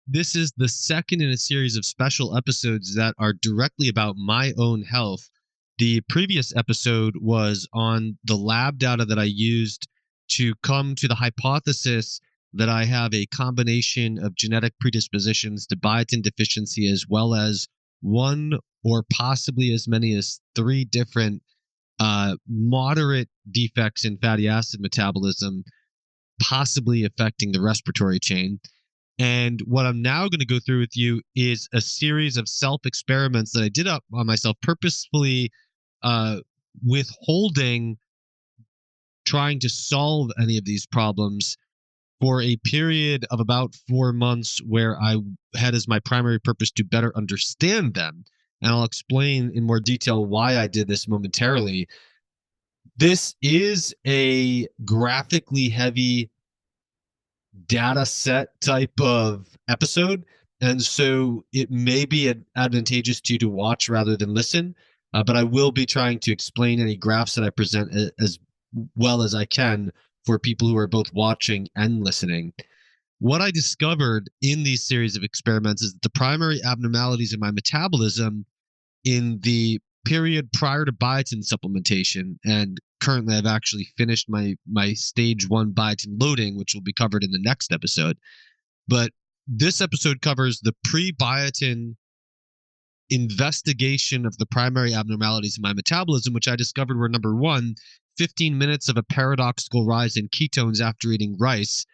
This is the second in a series of special episodes that are directly about my own health. The previous episode was on the lab data that I used to come to the hypothesis that I have a combination of genetic predispositions to biotin deficiency, as well as one or possibly as many as three different moderate defects in fatty acid metabolism, possibly affecting the respiratory chain. And what I'm now going to go through with you is a series of self experiments that I did up on myself, purposefully uh, withholding trying to solve any of these problems for a period of about 4 months, where I had as my primary purpose to better understand them. And I'll explain in more detail why I did this momentarily. This is a graphically heavy data set type of episode. And so it may be advantageous to you to watch rather than listen. But I will be trying to explain any graphs that I present as well as I can for people who are both watching and listening. What I discovered in these series of experiments is that the primary abnormalities in my metabolism in the period prior to biotin supplementation, and currently I've actually finished my stage 1 biotin loading, which will be covered in the next episode. But this episode covers the pre-biotin investigation of the primary abnormalities in my metabolism, which I discovered were: number one, 15 minutes of a paradoxical rise in ketones after eating rice.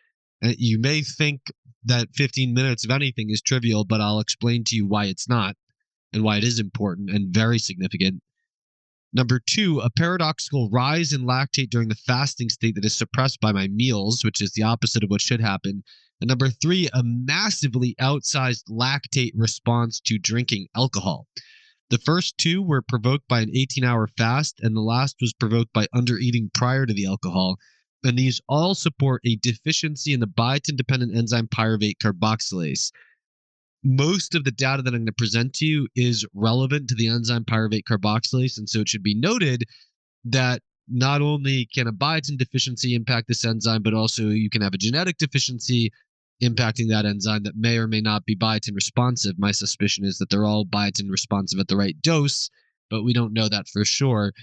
And you may think that 15 minutes of anything is trivial, but I'll explain to you why it's not, and why it is important and very significant. Number two, a paradoxical rise in lactate during the fasting state that is suppressed by my meals, which is the opposite of what should happen. And number three, a massively outsized lactate response to drinking alcohol. The first two were provoked by an 18-hour fast, and the last was provoked by undereating prior to the alcohol. And these all support a deficiency in the biotin-dependent enzyme pyruvate carboxylase. Most of the data that I'm going to present to you is relevant to the enzyme pyruvate carboxylase, and so it should be noted that not only can a biotin deficiency impact this enzyme, but also you can have a genetic deficiency impacting that enzyme that may or may not be biotin responsive. My suspicion is that they're all biotin responsive at the right dose, but we don't know that for sure.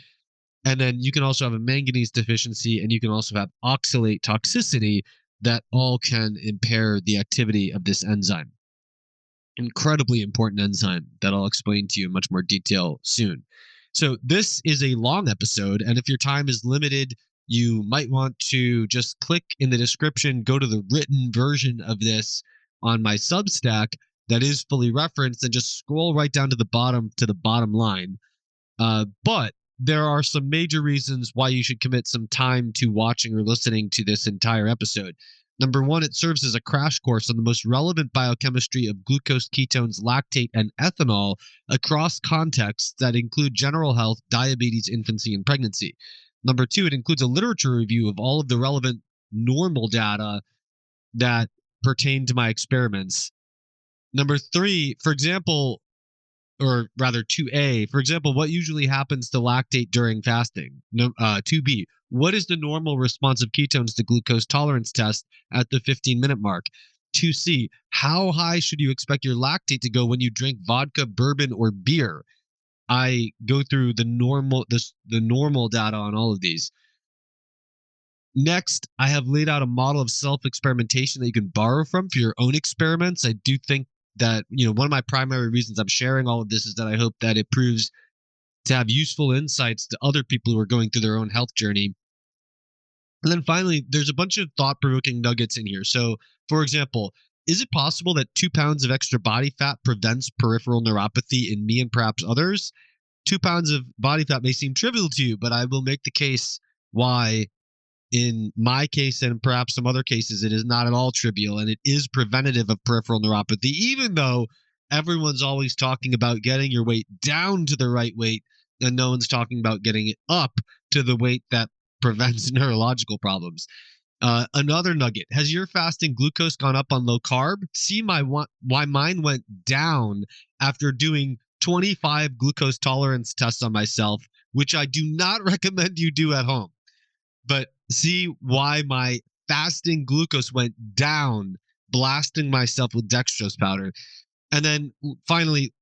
And then you can also have a manganese deficiency, and you can also have oxalate toxicity that all can impair the activity of this enzyme. Incredibly important enzyme that I'll explain to you in much more detail soon. So this is a long episode, and if your time is limited, you might want to just click in the description, go to the written version of this on my Substack that is fully referenced, and just scroll right down to the bottom line. But there are some major reasons why you should commit some time to watching or listening to this entire episode. Number one, it serves as a crash course on the most relevant biochemistry of glucose, ketones, lactate, and ethanol across contexts that include general health, diabetes, infancy, and pregnancy. Number two, it includes a literature review of all of the relevant normal data that pertain to my experiments. Number three, for example, or rather 2A, for example, what usually happens to lactate during fasting? 2B, what is the normal response of ketones to glucose tolerance test at the 15-minute mark? 2C, how high should you expect your lactate to go when you drink vodka, bourbon, or beer? I go through the normal data on all of these. Next, I have laid out a model of self-experimentation that you can borrow from for your own experiments. I do think that, one of my primary reasons I'm sharing all of this is that I hope that it proves to have useful insights to other people who are going through their own health journey. And then finally, there's a bunch of thought-provoking nuggets in here. So, for example, is it possible that 2 pounds of extra body fat prevents peripheral neuropathy in me and perhaps others? 2 pounds of body fat may seem trivial to you, but I will make the case why in my case and perhaps some other cases it is not at all trivial, and it is preventative of peripheral neuropathy, even though everyone's always talking about getting your weight down to the right weight, and no one's talking about getting it up to the weight that prevents neurological problems. Another nugget: has your fasting glucose gone up on low carb? See why mine went down after doing 25 glucose tolerance tests on myself, which I do not recommend you do at home. But see why my fasting glucose went down blasting myself with dextrose powder. And then finally,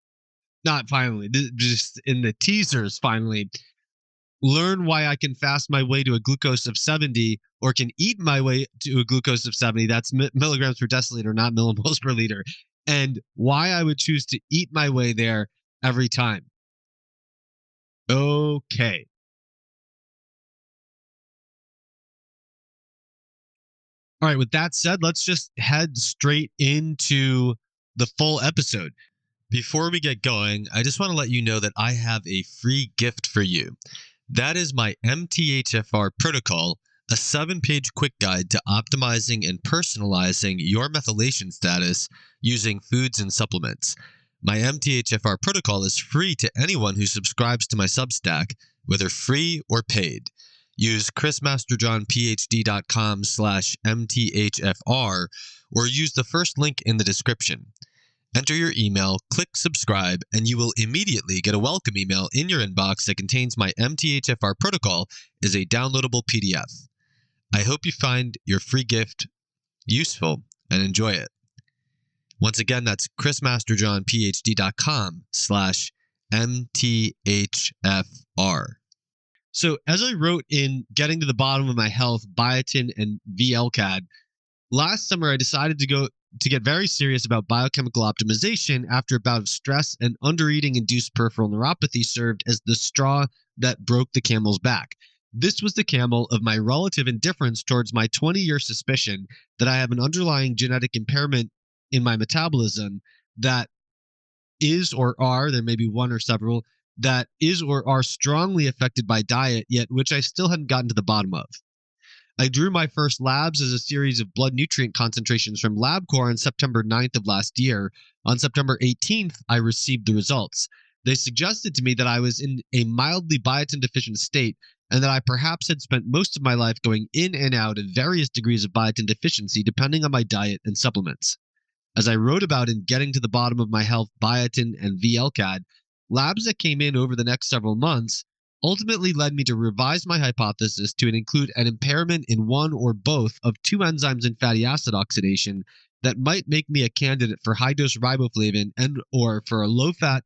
not finally, just in the teasers, finally, learn why I can fast my way to a glucose of 70 or can eat my way to a glucose of 70. That's milligrams per deciliter, not millimoles per liter. And why I would choose to eat my way there every time. Okay. All right. With that said, let's just head straight into the full episode. Before we get going, I just want to let you know that I have a free gift for you. That is my MTHFR Protocol, a 7-page quick guide to optimizing and personalizing your methylation status using foods and supplements. My MTHFR Protocol is free to anyone who subscribes to my Substack, whether free or paid. Use chrismasterjohnphd.com/MTHFR or use the first link in the description. Enter your email, click subscribe, and you will immediately get a welcome email in your inbox that contains my MTHFR protocol as a downloadable PDF. I hope you find your free gift useful and enjoy it. Once again, that's chrismasterjohnphd.com/MTHFR. So as I wrote in Getting to the Bottom of My Health, Biotin and VLCAD, last summer I decided to get very serious about biochemical optimization after a bout of stress and undereating-induced peripheral neuropathy served as the straw that broke the camel's back. This was the camel of my relative indifference towards my 20-year suspicion that I have an underlying genetic impairment in my metabolism that is or are, there may be one or several, that is or are strongly affected by diet, yet which I still hadn't gotten to the bottom of. I drew my first labs as a series of blood nutrient concentrations from LabCorp on September 9th of last year. On September 18th, I received the results. They suggested to me that I was in a mildly biotin deficient state and that I perhaps had spent most of my life going in and out of various degrees of biotin deficiency depending on my diet and supplements. As I wrote about in Getting to the Bottom of My Health, Biotin and VLCAD, labs that came in over the next several months ultimately led me to revise my hypothesis to include an impairment in one or both of two enzymes in fatty acid oxidation that might make me a candidate for high-dose riboflavin and or for a low-fat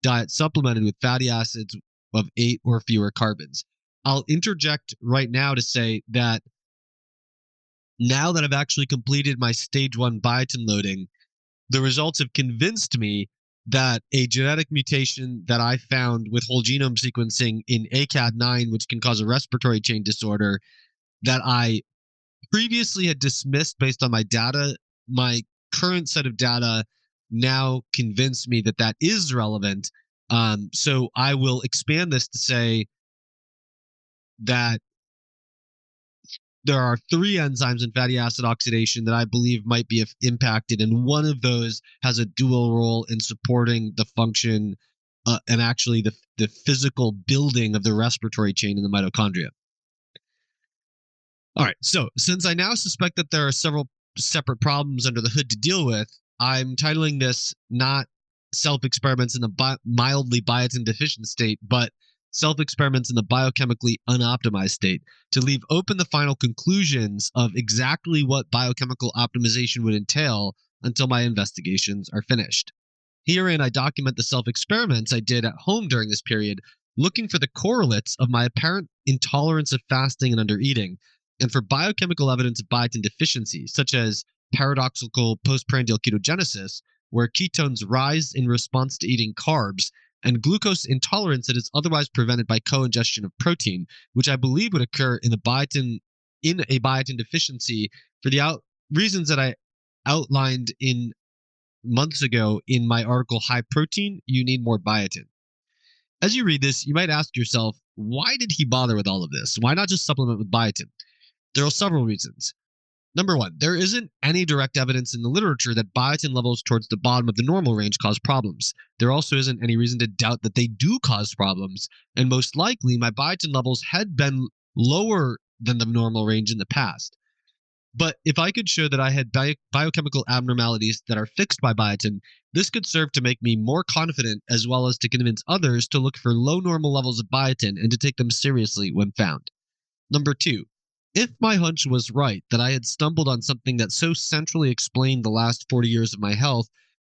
diet supplemented with fatty acids of 8 or fewer carbons. I'll interject right now to say that now that I've actually completed my stage 1 biotin loading, the results have convinced me that a genetic mutation that I found with whole genome sequencing in ACAD9, which can cause a respiratory chain disorder, that I previously had dismissed based on my data, my current set of data now convinced me that that is relevant. So I will expand this to say that there are 3 enzymes in fatty acid oxidation that I believe might be impacted, and one of those has a dual role in supporting the function and actually the physical building of the respiratory chain in the mitochondria. All right, so since I now suspect that there are several separate problems under the hood to deal with, I'm titling this not self-experiments in the mildly biotin deficient state, but self-experiments in the biochemically unoptimized state, to leave open the final conclusions of exactly what biochemical optimization would entail until my investigations are finished. Herein, I document the self-experiments I did at home during this period, looking for the correlates of my apparent intolerance of fasting and undereating, and for biochemical evidence of biotin deficiency, such as paradoxical postprandial ketogenesis, where ketones rise in response to eating carbs, and glucose intolerance that is otherwise prevented by co-ingestion of protein, which I believe would occur in a biotin deficiency for the reasons that I outlined in months ago in my article, High Protein, You Need More Biotin. As you read this, you might ask yourself, why did he bother with all of this? Why not just supplement with biotin? There are several reasons. Number 1, there isn't any direct evidence in the literature that biotin levels towards the bottom of the normal range cause problems. There also isn't any reason to doubt that they do cause problems, and most likely my biotin levels had been lower than the normal range in the past. But if I could show that I had biochemical abnormalities that are fixed by biotin, this could serve to make me more confident as well as to convince others to look for low normal levels of biotin and to take them seriously when found. Number 2, If my hunch was right, that I had stumbled on something that so centrally explained the last 40 years of my health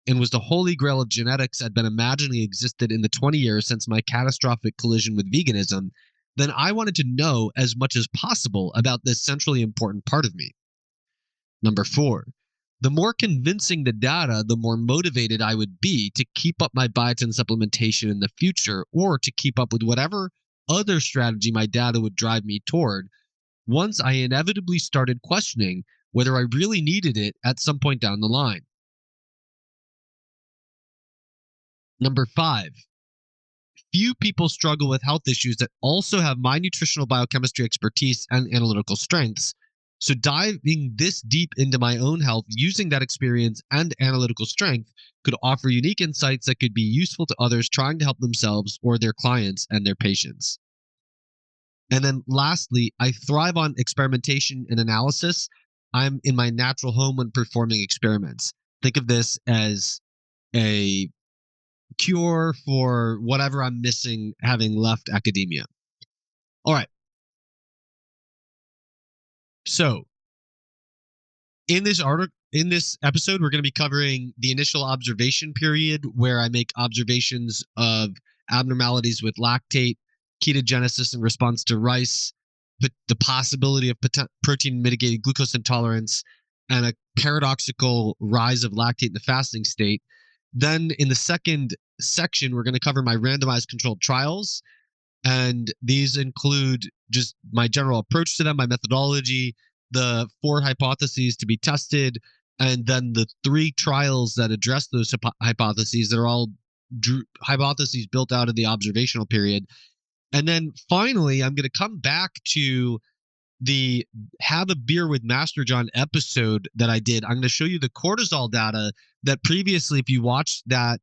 and was the holy grail of genetics I'd been imagining existed in the 20 years since my catastrophic collision with veganism, then I wanted to know as much as possible about this centrally important part of me. Number four, the more convincing the data, the more motivated I would be to keep up my biotin supplementation in the future or to keep up with whatever other strategy my data would drive me toward once I inevitably started questioning whether I really needed it at some point down the line. Number five, few people struggle with health issues that also have my nutritional biochemistry expertise and analytical strengths. So, diving this deep into my own health using that experience and analytical strength could offer unique insights that could be useful to others trying to help themselves or their clients and their patients. And then lastly, I thrive on experimentation and analysis. I'm in my natural home when performing experiments. Think of this as a cure for whatever I'm missing having left academia. All right. So, in this episode, we're going to be covering the initial observation period where I make observations of abnormalities with lactate, ketogenesis in response to rice, the possibility of protein mitigated glucose intolerance, and a paradoxical rise of lactate in the fasting state. Then in the second section, we're going to cover my randomized controlled trials. And these include just my general approach to them, my methodology, the 4 hypotheses to be tested, and then the 3 trials that address those hypotheses that are all hypotheses built out of the observational period. And then finally, I'm going to come back to the Have a Beer with Masterjohn episode that I did. I'm going to show you the cortisol data that previously, if you watched that,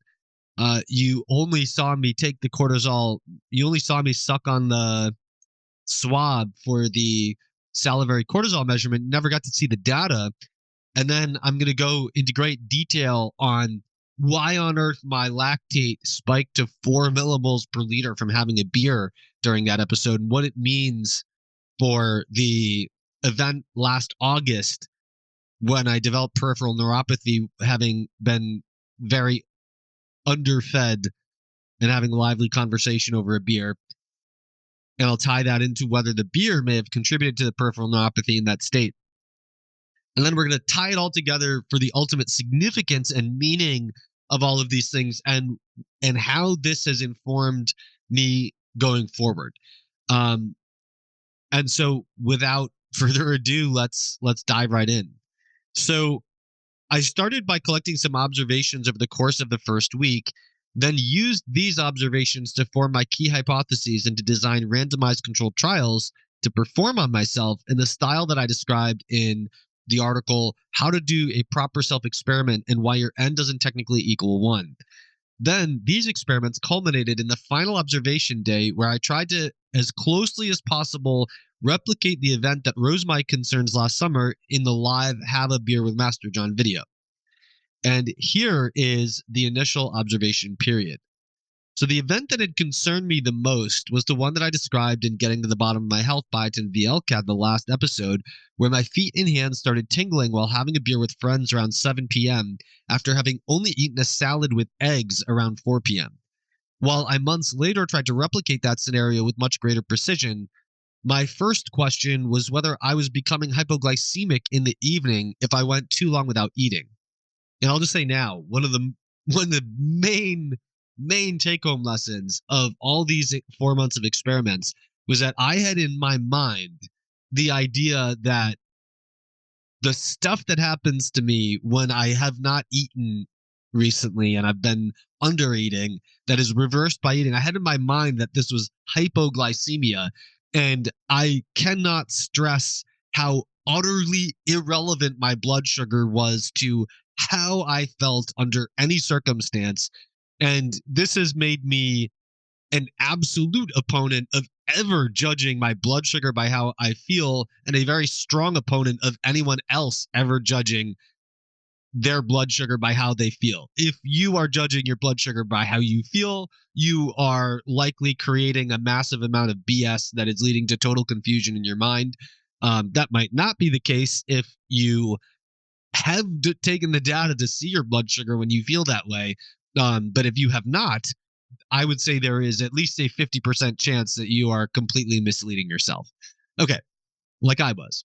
you only saw me take the cortisol. You only saw me suck on the swab for the salivary cortisol measurement. Never got to see the data. And then I'm going to go into great detail on why on earth my lactate spiked to 4 millimoles per liter from having a beer during that episode and what it means for the event last August when I developed peripheral neuropathy, having been very underfed and having a lively conversation over a beer. And I'll tie that into whether the beer may have contributed to the peripheral neuropathy in that state. And then we're going to tie it all together for the ultimate significance and meaning of all of these things and how this has informed me going forward. And so without further ado, let's dive right in. So I started by collecting some observations over the course of the first week, then used these observations to form my key hypotheses and to design randomized controlled trials to perform on myself in the style that I described in the article, How to Do a Proper Self-Experiment and Why Your N Doesn't Technically Equal 1. Then these experiments culminated in the final observation day where I tried to, as closely as possible, replicate the event that rose my concerns last summer in the live Have a Beer with Masterjohn video. And here is the initial observation period. So the event that had concerned me the most was the one that I described in Getting to the Bottom of My Health Biotin and VLCAD, the last episode, where my feet and hands started tingling while having a beer with friends around 7 p.m. after having only eaten a salad with eggs around 4 p.m. While I months later tried to replicate that scenario with much greater precision, my first question was whether I was becoming hypoglycemic in the evening if I went too long without eating. And I'll just say now, one of the main take-home lessons of all these 4 months of experiments was that I had in my mind the idea that the stuff that happens to me when I have not eaten recently and I've been undereating that is reversed by eating. I had in my mind that this was hypoglycemia, and I cannot stress how utterly irrelevant my blood sugar was to how I felt under any circumstance. And this has made me an absolute opponent of ever judging my blood sugar by how I feel, and a very strong opponent of anyone else ever judging their blood sugar by how they feel. If you are judging your blood sugar by how you feel, you are likely creating a massive amount of BS that is leading to total confusion in your mind. That might not be the case if you have taken the data to see your blood sugar when you feel that way. But if you have not, I would say there is at least a 50% chance that you are completely misleading yourself. Okay, like I was.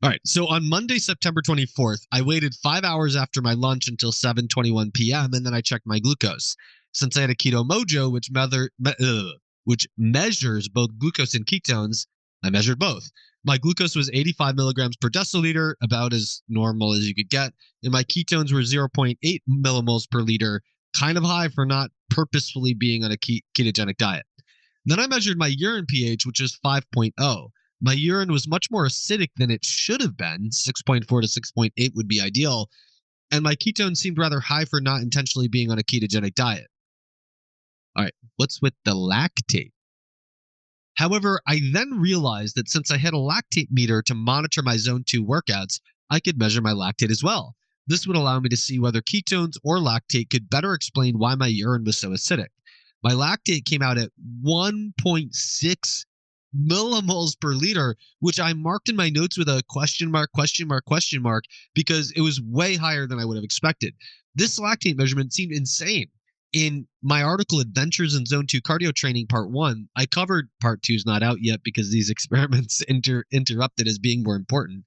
All right, so on Monday, September 24th, I waited 5 hours after my lunch until 7:21 p.m. and then I checked my glucose. Since I had a Keto Mojo, which measures both glucose and ketones, I measured both. My glucose was 85 milligrams per deciliter, about as normal as you could get, and my ketones were 0.8 millimoles per liter, kind of high for not purposefully being on a ketogenic diet. Then I measured my urine pH, which is 5.0. My urine was much more acidic than it should have been. 6.4 to 6.8 would be ideal. And my ketones seemed rather high for not intentionally being on a ketogenic diet. All right, what's with the lactate? However, I then realized that since I had a lactate meter to monitor my zone 2 workouts, I could measure my lactate as well. This would allow me to see whether ketones or lactate could better explain why my urine was so acidic. My lactate came out at 1.6 millimoles per liter, which I marked in my notes with a question mark, because it was way higher than I would have expected. This lactate measurement seemed insane. In my article, Adventures in Zone 2 Cardio Training Part 1, I covered Part 2's not out yet because these experiments interrupted as being more important.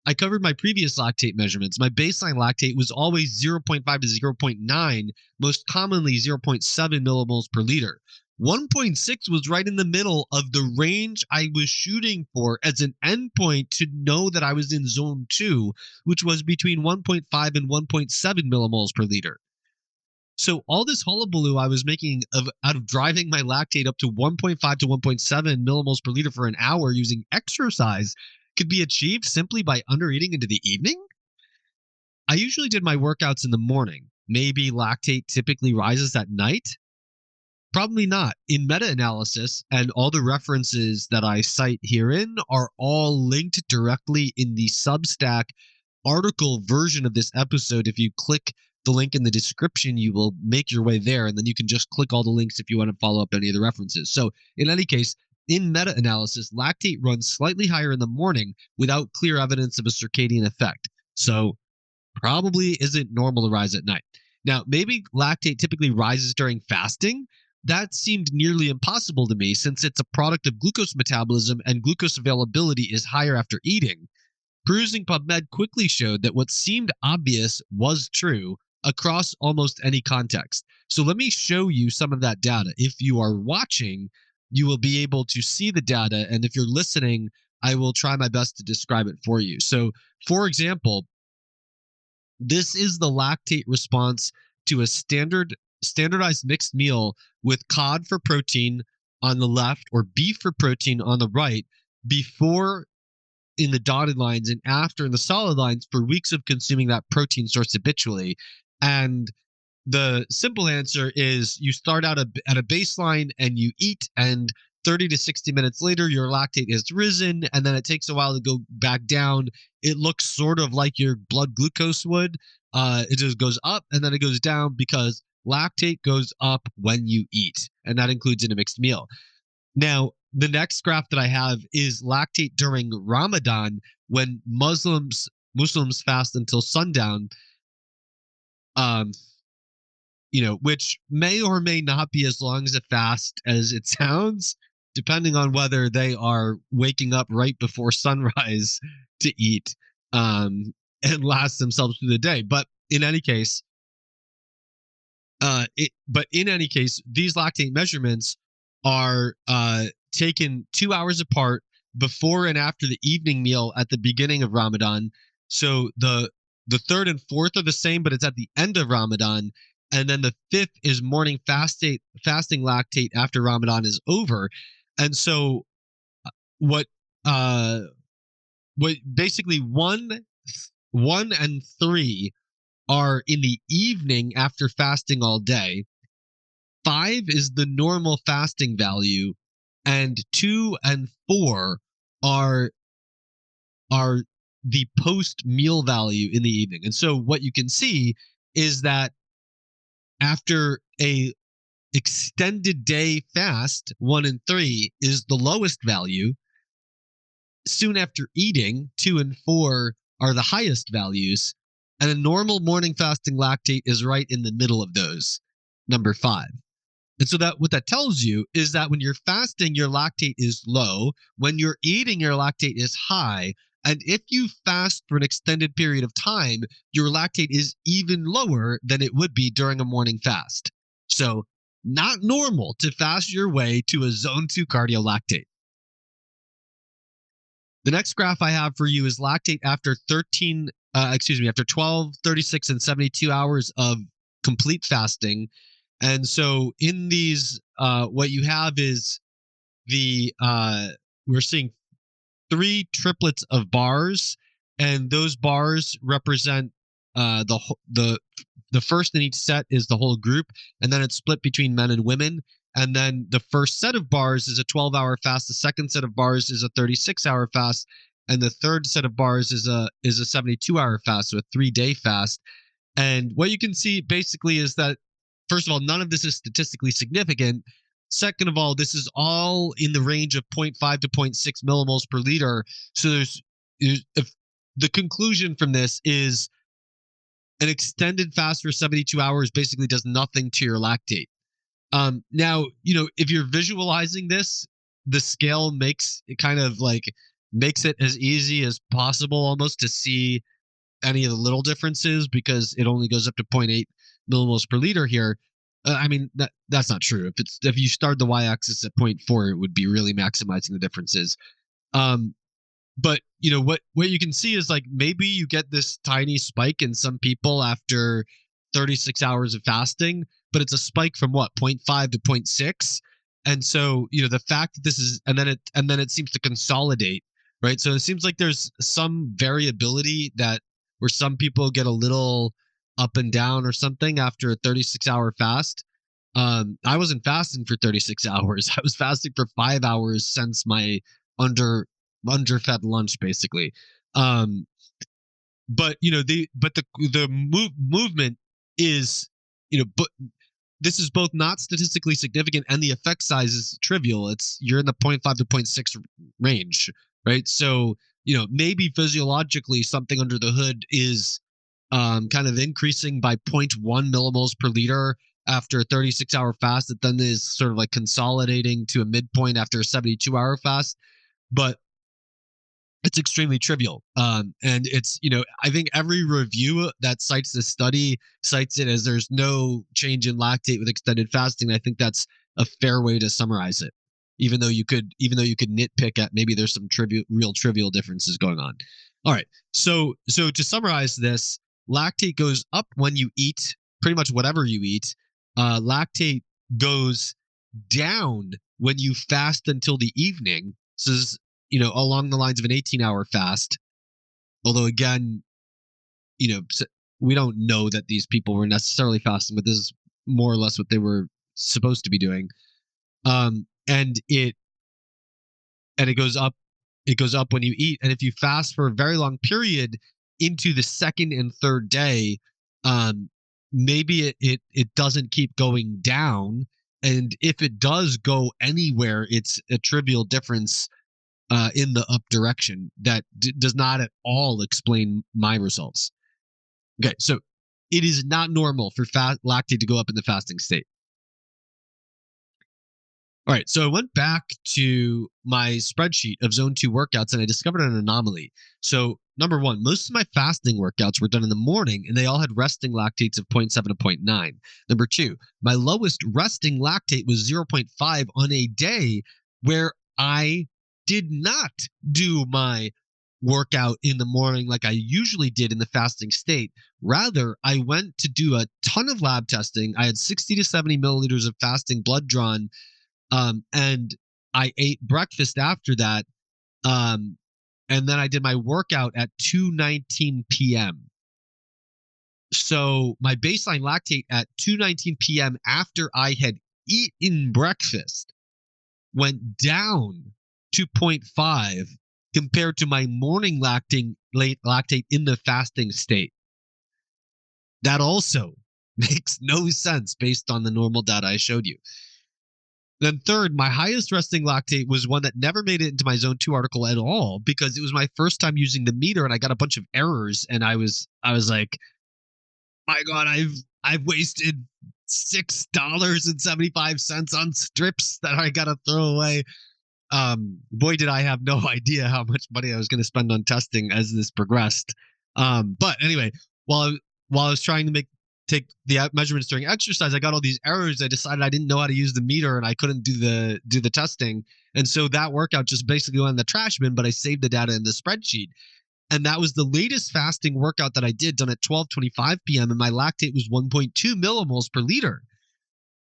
I covered my previous lactate measurements. My baseline lactate was always 0.5 to 0.9, most commonly 0.7 millimoles per liter. 1.6 was right in the middle of the range I was shooting for as an endpoint to know that I was in zone 2, which was between 1.5 and 1.7 millimoles per liter. So all this hullabaloo I was making out of driving my lactate up to 1.5 to 1.7 millimoles per liter for an hour using exercise could be achieved simply by undereating into the evening? I usually did my workouts in the morning. Maybe lactate typically rises at night? Probably not. In meta-analysis, and all the references that I cite herein are all linked directly in the Substack article version of this episode. If you click the link in the description, you will make your way there, and then you can just click all the links if you want to follow up any of the references. So in any case, in meta-analysis, lactate runs slightly higher in the morning without clear evidence of a circadian effect. So probably isn't normal to rise at night. Now, maybe lactate typically rises during fasting. That seemed nearly impossible to me since it's a product of glucose metabolism and glucose availability is higher after eating. Perusing PubMed quickly showed that what seemed obvious was true across almost any context. So let me show you some of that data. If you are watching, you will be able to see the data. And if you're listening, I will try my best to describe it for you. So, for example, this is the lactate response to a standardized mixed meal with cod for protein on the left or beef for protein on the right, before in the dotted lines and after in the solid lines for weeks of consuming that protein source habitually. And the simple answer is you start out at a baseline and you eat, and 30 to 60 minutes later, your lactate has risen, and then it takes a while to go back down. It looks sort of like your blood glucose would. It just goes up and then it goes down because lactate goes up when you eat, and that includes in a mixed meal. Now, the next graph that I have is lactate during Ramadan, when Muslims fast until sundown. Which may or may not be as long as a fast as it sounds, depending on whether they are waking up right before sunrise to eat and last themselves through the day. But in any case, these lactate measurements are taken 2 hours apart before and after the evening meal at the beginning of Ramadan. So the third and fourth are the same, but it's at the end of Ramadan. And then the fifth is morning fasting lactate after Ramadan is over. And so what basically one and 3 are in the evening after fasting all day. 5 is the normal fasting value, and 2 and 4 are the post meal value in the evening. And so what you can see is that after a extended day fast, 1 and 3 is the lowest value. soon after eating, 2 and 4 are the highest values. And a normal morning fasting lactate is right in the middle of those, number 5. And so that what that tells you is that when you're fasting, your lactate is low. When you're eating, your lactate is high. And if you fast for an extended period of time, your lactate is even lower than it would be during a morning fast. So not normal to fast your way to a zone 2 cardiolactate. The next graph I have for you is lactate after after 12, 36, and 72 hours of complete fasting. And so in these, what you have is we're seeing 3 triplets of bars, and those bars represent the first in each set is the whole group, and then it's split between men and women. And then the first set of bars is a 12-hour fast. The second set of bars is a 36-hour fast, and the third set of bars is a 72-hour fast, so a 3-day fast. And what you can see basically is that, first of all, none of this is statistically significant. Second of all, this is all in the range of 0.5 to 0.6 millimoles per liter. So if the conclusion from this is an extended fast for 72 hours basically does nothing to your lactate. Now, if you're visualizing this, the scale makes it as easy as possible almost to see any of the little differences, because it only goes up to 0.8 millimoles per liter here. That's not true. If you start the y-axis at 0.4, it would be really maximizing the differences. But what you can see is maybe you get this tiny spike in some people after 36 hours of fasting, but it's a spike from 0.5 to 0.6. And so the fact that this is and then it seems to consolidate, right? So it seems like there's some variability where some people get a little up and down or something after a 36-hour fast. I wasn't fasting for 36 hours. I was fasting for 5 hours since my underfed lunch, basically. But the movement is, but this is both not statistically significant and the effect size is trivial. You're in the 0.5 to 0.6 range, right? So maybe physiologically something under the hood is kind of increasing by 0.1 millimoles per liter after a 36-hour fast that then is sort of consolidating to a midpoint after a 72-hour fast. But it's extremely trivial. And it's, I think every review that cites this study cites it as there's no change in lactate with extended fasting. I think that's a fair way to summarize it, even though you could nitpick at maybe there's some real trivial differences going on. All right. So to summarize this, lactate goes up when you eat pretty much whatever you eat. Lactate goes down when you fast until the evening. So this is, along the lines of an 18-hour fast. Although, again, we don't know that these people were necessarily fasting, but this is more or less what they were supposed to be doing. And it goes up. It goes up when you eat. And if you fast for a very long period into the second and third day, maybe it doesn't keep going down. And if it does go anywhere, it's a trivial difference in the up direction that does not at all explain my results. Okay, so it is not normal for lactate to go up in the fasting state. All right, so I went back to my spreadsheet of zone 2 workouts and I discovered an anomaly. So number one, most of my fasting workouts were done in the morning and they all had resting lactates of 0.7 to 0.9. Number two, my lowest resting lactate was 0.5 on a day where I did not do my workout in the morning like I usually did in the fasting state. Rather, I went to do a ton of lab testing. I had 60 to 70 milliliters of fasting blood drawn, and I ate breakfast after that, and then I did my workout at 2:19 p.m. So my baseline lactate at 2:19 p.m. after I had eaten breakfast went down to 0.5 compared to my morning lactate in the fasting state. That also makes no sense based on the normal data I showed you. Then third, my highest resting lactate was one that never made it into my zone 2 article at all because it was my first time using the meter and I got a bunch of errors and I was like, my God, I've wasted $6.75 on strips that I gotta throw away. Boy, did I have no idea how much money I was going to spend on testing as this progressed. But anyway, while I, while I was trying to take the measurements during exercise, I got all these errors. I decided I didn't know how to use the meter and I couldn't do the testing. And so that workout just basically went in the trash bin, but I saved the data in the spreadsheet. And that was the latest fasting workout that I did, done at 12:25 p.m. And my lactate was 1.2 millimoles per liter.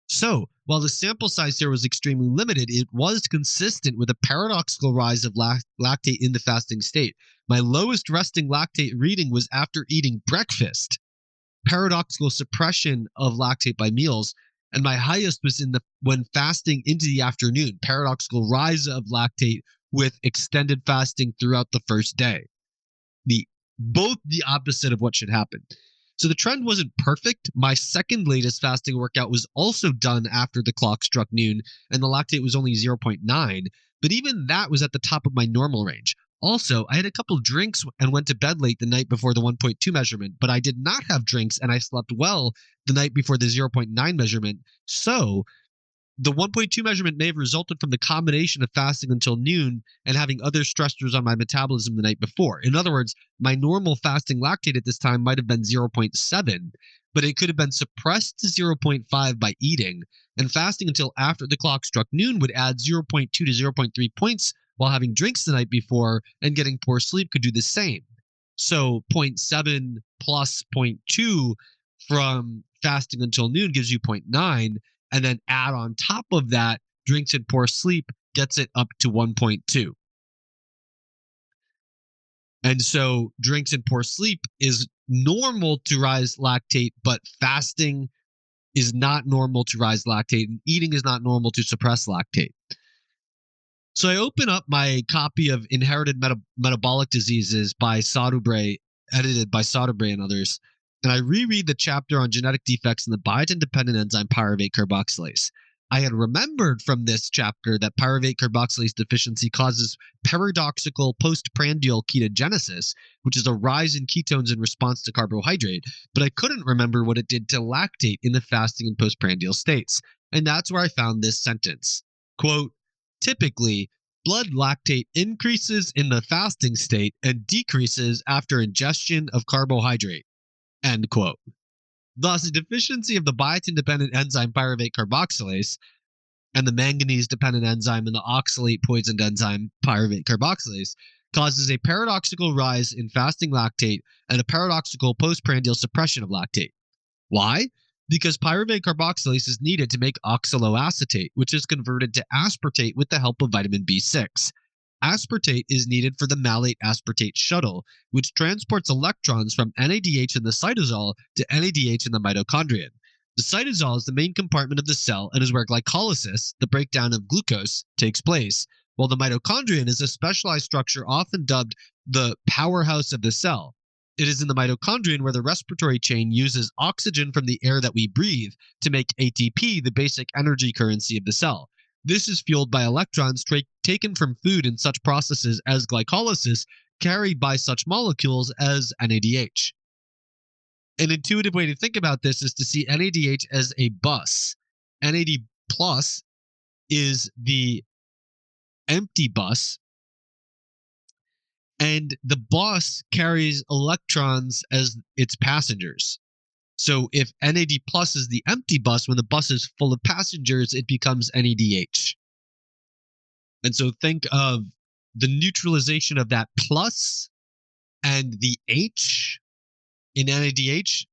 So, while the sample size here was extremely limited, it was consistent with a paradoxical rise of lactate in the fasting state. My lowest resting lactate reading was after eating breakfast, paradoxical suppression of lactate by meals, and my highest was in the when fasting into the afternoon, paradoxical rise of lactate with extended fasting throughout the first day. Both the opposite of what should happen. So the trend wasn't perfect. My second latest fasting workout was also done after the clock struck noon, and the lactate was only 0.9, but even that was at the top of my normal range. Also, I had a couple drinks and went to bed late the night before the 1.2 measurement, but I did not have drinks and I slept well the night before the 0.9 measurement. So the 1.2 measurement may have resulted from the combination of fasting until noon and having other stressors on my metabolism the night before. In other words, my normal fasting lactate at this time might have been 0.7, but it could have been suppressed to 0.5 by eating, and fasting until after the clock struck noon would add 0.2 to 0.3 points, while having drinks the night before and getting poor sleep could do the same. So zero point 0.7 plus zero point 0.2 from fasting until noon gives you 0.9, and then add on top of that drinks and poor sleep gets it up to 1.2. And so drinks and poor sleep is normal to rise lactate, but fasting is not normal to rise lactate, and eating is not normal to suppress lactate. So I open up my copy of Inherited Metabolic Diseases by Sotobre, edited by Sotobre and others, and I reread the chapter on genetic defects in the biotin-dependent enzyme pyruvate carboxylase. I had remembered from this chapter that pyruvate carboxylase deficiency causes paradoxical postprandial ketogenesis, which is a rise in ketones in response to carbohydrate, but I couldn't remember what it did to lactate in the fasting and postprandial states. And that's where I found this sentence. Quote, typically, blood lactate increases in the fasting state and decreases after ingestion of carbohydrate. End quote. Thus, a deficiency of the biotin-dependent enzyme pyruvate carboxylase and the manganese-dependent enzyme and the oxalate-poisoned enzyme pyruvate carboxylase causes a paradoxical rise in fasting lactate and a paradoxical postprandial suppression of lactate. Why? Because pyruvate carboxylase is needed to make oxaloacetate, which is converted to aspartate with the help of vitamin B6. Aspartate is needed for the malate aspartate shuttle, which transports electrons from NADH in the cytosol to NADH in the mitochondrion. The cytosol is the main compartment of the cell and is where glycolysis, the breakdown of glucose, takes place, while the mitochondrion is a specialized structure often dubbed the powerhouse of the cell. It is in the mitochondrion where the respiratory chain uses oxygen from the air that we breathe to make ATP the basic energy currency of the cell. This is fueled by electrons taken from food in such processes as glycolysis, carried by such molecules as NADH. An intuitive way to think about this is to see NADH as a bus. NAD plus is the empty bus, and the bus carries electrons as its passengers. So if NAD plus is the empty bus, when the bus is full of passengers, it becomes NADH. And so think of the neutralization of that plus and the H in NADH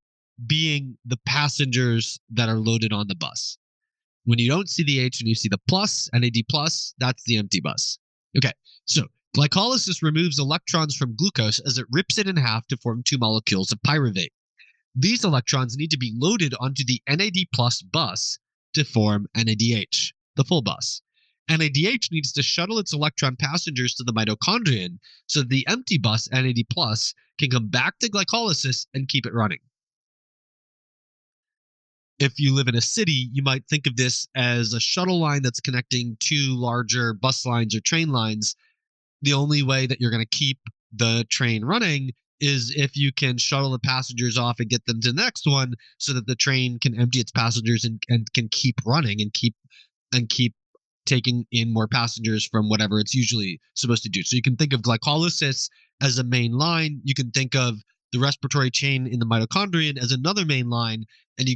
being the passengers that are loaded on the bus. When you don't see the H and you see the plus, NAD plus, that's the empty bus. Okay, so glycolysis removes electrons from glucose as it rips it in half to form two molecules of pyruvate. These electrons need to be loaded onto the NAD plus bus to form NADH, the full bus. NADH needs to shuttle its electron passengers to the mitochondrion so that the empty bus, NAD plus, can come back to glycolysis and keep it running. If you live in a city, you might think of this as a shuttle line that's connecting two larger bus lines or train lines. The only way that you're going to keep the train running is if you can shuttle the passengers off and get them to the next one so that the train can empty its passengers and can keep running and keep taking in more passengers from whatever it's usually supposed to do. So you can think of glycolysis as a main line. You can think of the respiratory chain in the mitochondrion as another main line, and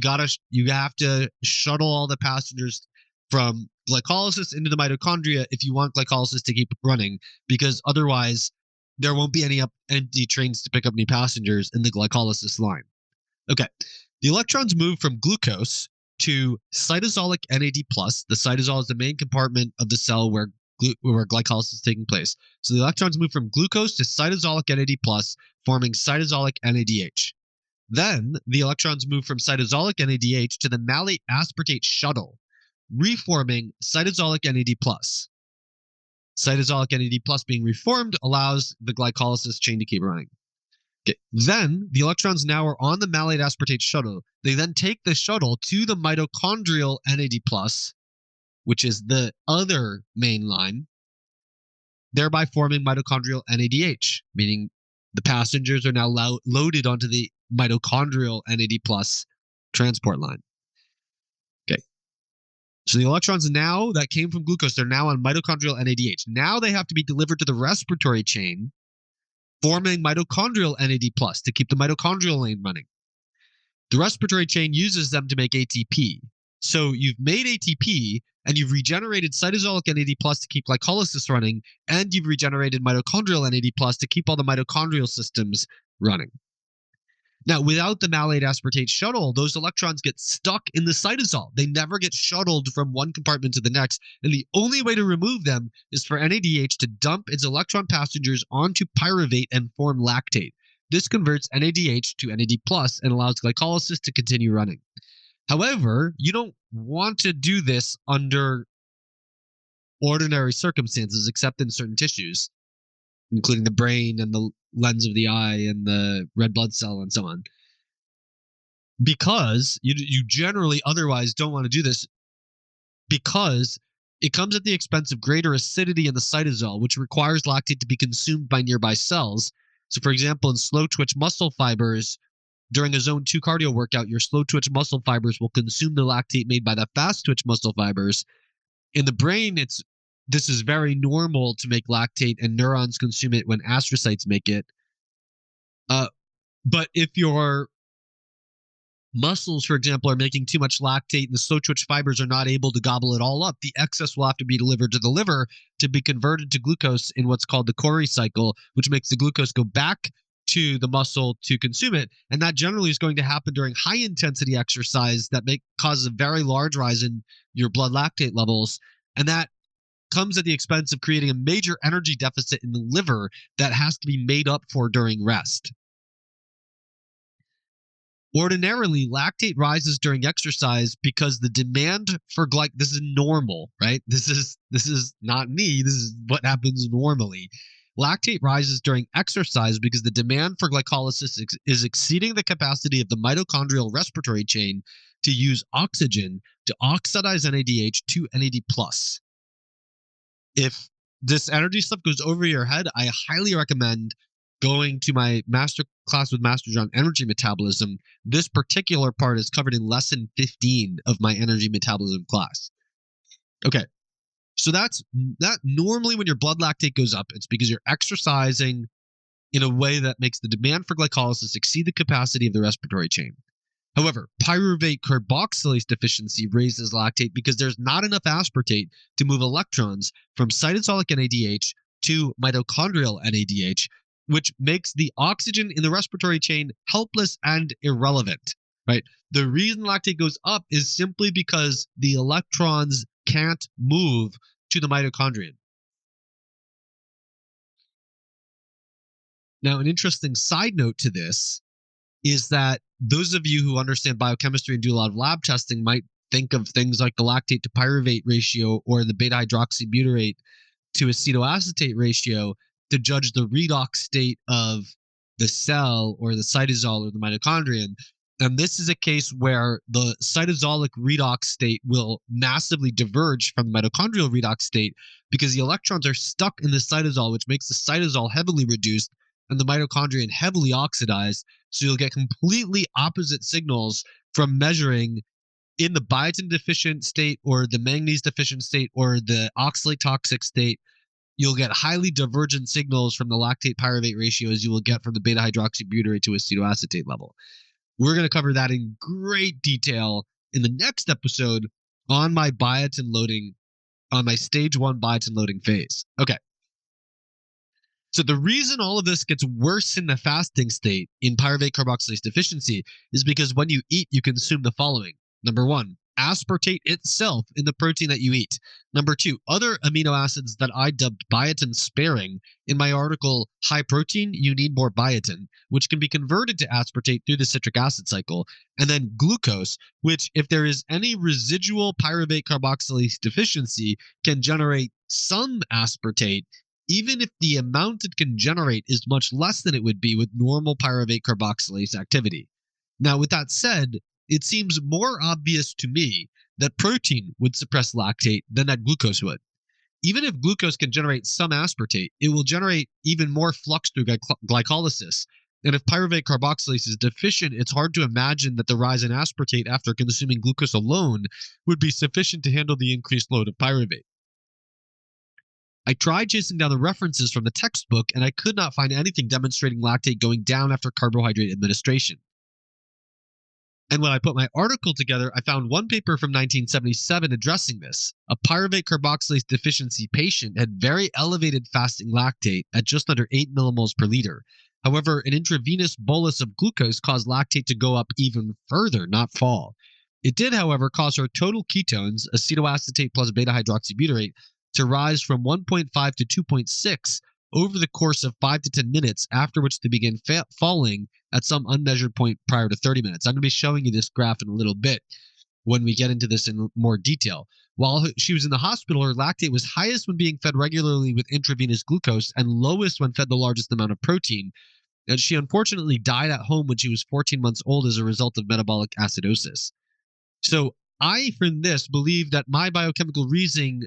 you have to shuttle all the passengers from glycolysis into the mitochondria if you want glycolysis to keep running, because otherwise there won't be any empty trains to pick up any passengers in the glycolysis line. Okay, the electrons move from glucose to cytosolic NAD+. The cytosol is the main compartment of the cell where glycolysis is taking place. So the electrons move from glucose to cytosolic NAD+, forming cytosolic NADH. Then the electrons move from cytosolic NADH to the malate aspartate shuttle, reforming cytosolic NAD+. Cytosolic NAD+ being reformed allows the glycolysis chain to keep running. Okay. Then the electrons now are on the malate aspartate shuttle. They then take the shuttle to the mitochondrial NAD+, which is the other main line, thereby forming mitochondrial NADH, meaning the passengers are now loaded onto the mitochondrial NAD+ transport line. Okay. So the electrons now that came from glucose, they're now on mitochondrial NADH. Now they have to be delivered to the respiratory chain, forming mitochondrial NAD+ to keep the mitochondrial lane running. The respiratory chain uses them to make ATP. So you've made ATP, and you've regenerated cytosolic NAD+ to keep glycolysis running, and you've regenerated mitochondrial NAD+ to keep all the mitochondrial systems running. Now, without the malate aspartate shuttle, those electrons get stuck in the cytosol. They never get shuttled from one compartment to the next, and the only way to remove them is for NADH to dump its electron passengers onto pyruvate and form lactate. This converts NADH to NAD+ and allows glycolysis to continue running. However, you don't want to do this under ordinary circumstances, except in certain tissues, including the brain and the lens of the eye and the red blood cell and so on. Because you generally otherwise don't want to do this, because it comes at the expense of greater acidity in the cytosol, which requires lactate to be consumed by nearby cells. So for example, in slow twitch muscle fibers, during a zone 2 cardio workout, your slow twitch muscle fibers will consume the lactate made by the fast twitch muscle fibers. In the brain, this is very normal to make lactate, and neurons consume it when astrocytes make it. But if your muscles, for example, are making too much lactate and the slow twitch fibers are not able to gobble it all up, the excess will have to be delivered to the liver to be converted to glucose in what's called the Cori cycle, which makes the glucose go back to the muscle to consume it. And that generally is going to happen during high intensity exercise that causes a very large rise in your blood lactate levels. And that comes at the expense of creating a major energy deficit in the liver that has to be made up for during rest. Ordinarily, lactate rises during exercise because the demand for this is normal, right? This is not me. This is what happens normally. Lactate rises during exercise because the demand for glycolysis is exceeding the capacity of the mitochondrial respiratory chain to use oxygen to oxidize NADH to NAD+. If this energy stuff goes over your head, I highly recommend going to my master class with Masterjohn Energy Metabolism. This particular part is covered in lesson 15 of my energy metabolism class. Okay, so that normally when your blood lactate goes up, it's because you're exercising in a way that makes the demand for glycolysis exceed the capacity of the respiratory chain. However, pyruvate carboxylase deficiency raises lactate because there's not enough aspartate to move electrons from cytosolic NADH to mitochondrial NADH, which makes the oxygen in the respiratory chain helpless and irrelevant, right? The reason lactate goes up is simply because the electrons can't move to the mitochondrion. Now, an interesting side note to this is that those of you who understand biochemistry and do a lot of lab testing might think of things like the lactate to pyruvate ratio or the beta hydroxybutyrate to acetoacetate ratio to judge the redox state of the cell or the cytosol or the mitochondrion. And this is a case where the cytosolic redox state will massively diverge from the mitochondrial redox state because the electrons are stuck in the cytosol, which makes the cytosol heavily reduced and the mitochondrion heavily oxidized. So you'll get completely opposite signals from measuring in the biotin deficient state or the manganese deficient state or the oxalate toxic state. You'll get highly divergent signals from the lactate pyruvate ratio as you will get from the beta hydroxybutyrate to acetoacetate level. We're going to cover that in great detail in the next episode on my biotin loading, on my stage 1 biotin loading phase. Okay. So the reason all of this gets worse in the fasting state in pyruvate carboxylase deficiency is because when you eat, you consume the following. Number 1, aspartate itself in the protein that you eat. Number 2, other amino acids that I dubbed biotin sparing. In my article, High Protein, You Need More Biotin, which can be converted to aspartate through the citric acid cycle. And then glucose, which if there is any residual pyruvate carboxylase deficiency, can generate some aspartate, even if the amount it can generate is much less than it would be with normal pyruvate carboxylase activity. Now, with that said, it seems more obvious to me that protein would suppress lactate than that glucose would. Even if glucose can generate some aspartate, it will generate even more flux through glycolysis. And if pyruvate carboxylase is deficient, it's hard to imagine that the rise in aspartate after consuming glucose alone would be sufficient to handle the increased load of pyruvate. I tried chasing down the references from the textbook, and I could not find anything demonstrating lactate going down after carbohydrate administration. And when I put my article together, I found one paper from 1977 addressing this. A pyruvate carboxylase deficiency patient had very elevated fasting lactate at just under 8 millimoles per liter. However, an intravenous bolus of glucose caused lactate to go up even further, not fall. It did, however, cause her total ketones, acetoacetate plus beta hydroxybutyrate, to rise from 1.5 to 2.6 over the course of 5 to 10 minutes, after which they began falling at some unmeasured point prior to 30 minutes. I'm going to be showing you this graph in a little bit when we get into this in more detail. While she was in the hospital, her lactate was highest when being fed regularly with intravenous glucose and lowest when fed the largest amount of protein. And she unfortunately died at home when she was 14 months old as a result of metabolic acidosis. So I, from this, believe that my biochemical reasoning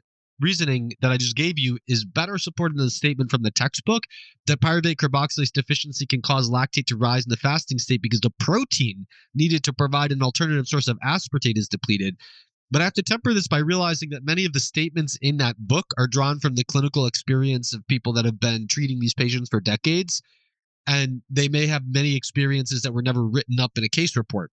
that I just gave you is better supported than the statement from the textbook that pyruvate carboxylase deficiency can cause lactate to rise in the fasting state because the protein needed to provide an alternative source of aspartate is depleted. But I have to temper this by realizing that many of the statements in that book are drawn from the clinical experience of people that have been treating these patients for decades, and they may have many experiences that were never written up in a case report.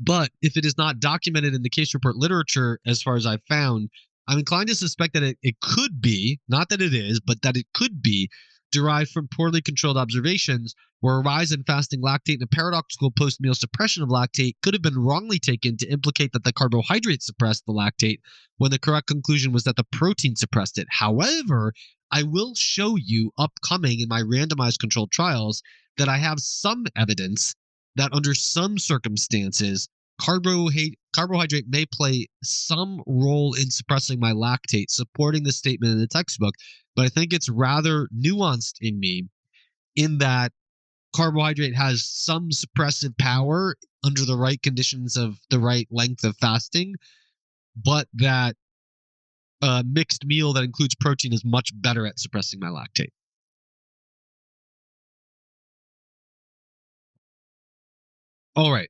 But if it is not documented in the case report literature, as far as I've found, I'm inclined to suspect that it could be, not that it is, but that it could be derived from poorly controlled observations where a rise in fasting lactate and a paradoxical post-meal suppression of lactate could have been wrongly taken to implicate that the carbohydrate suppressed the lactate when the correct conclusion was that the protein suppressed it. However, I will show you upcoming in my randomized controlled trials that I have some evidence that under some circumstances, carbohydrate may play some role in suppressing my lactate, supporting the statement in the textbook, but I think it's rather nuanced in me in that carbohydrate has some suppressive power under the right conditions of the right length of fasting, but that a mixed meal that includes protein is much better at suppressing my lactate. All right.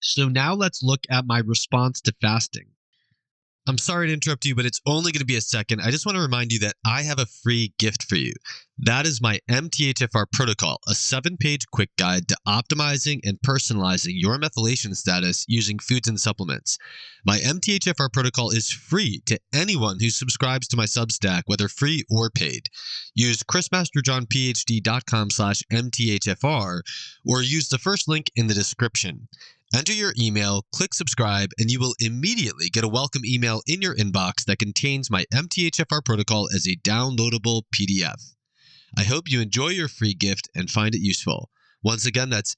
So now let's look at my response to fasting. I'm sorry to interrupt you, but it's only going to be a second. I just want to remind you that I have a free gift for you. That is my MTHFR Protocol, a 7-page quick guide to optimizing and personalizing your methylation status using foods and supplements. My MTHFR Protocol is free to anyone who subscribes to my Substack, whether free or paid. Use chrismasterjohnphd.com/MTHFR or use the first link in the description. Enter your email, click subscribe, and you will immediately get a welcome email in your inbox that contains my MTHFR protocol as a downloadable PDF. I hope you enjoy your free gift and find it useful. Once again, that's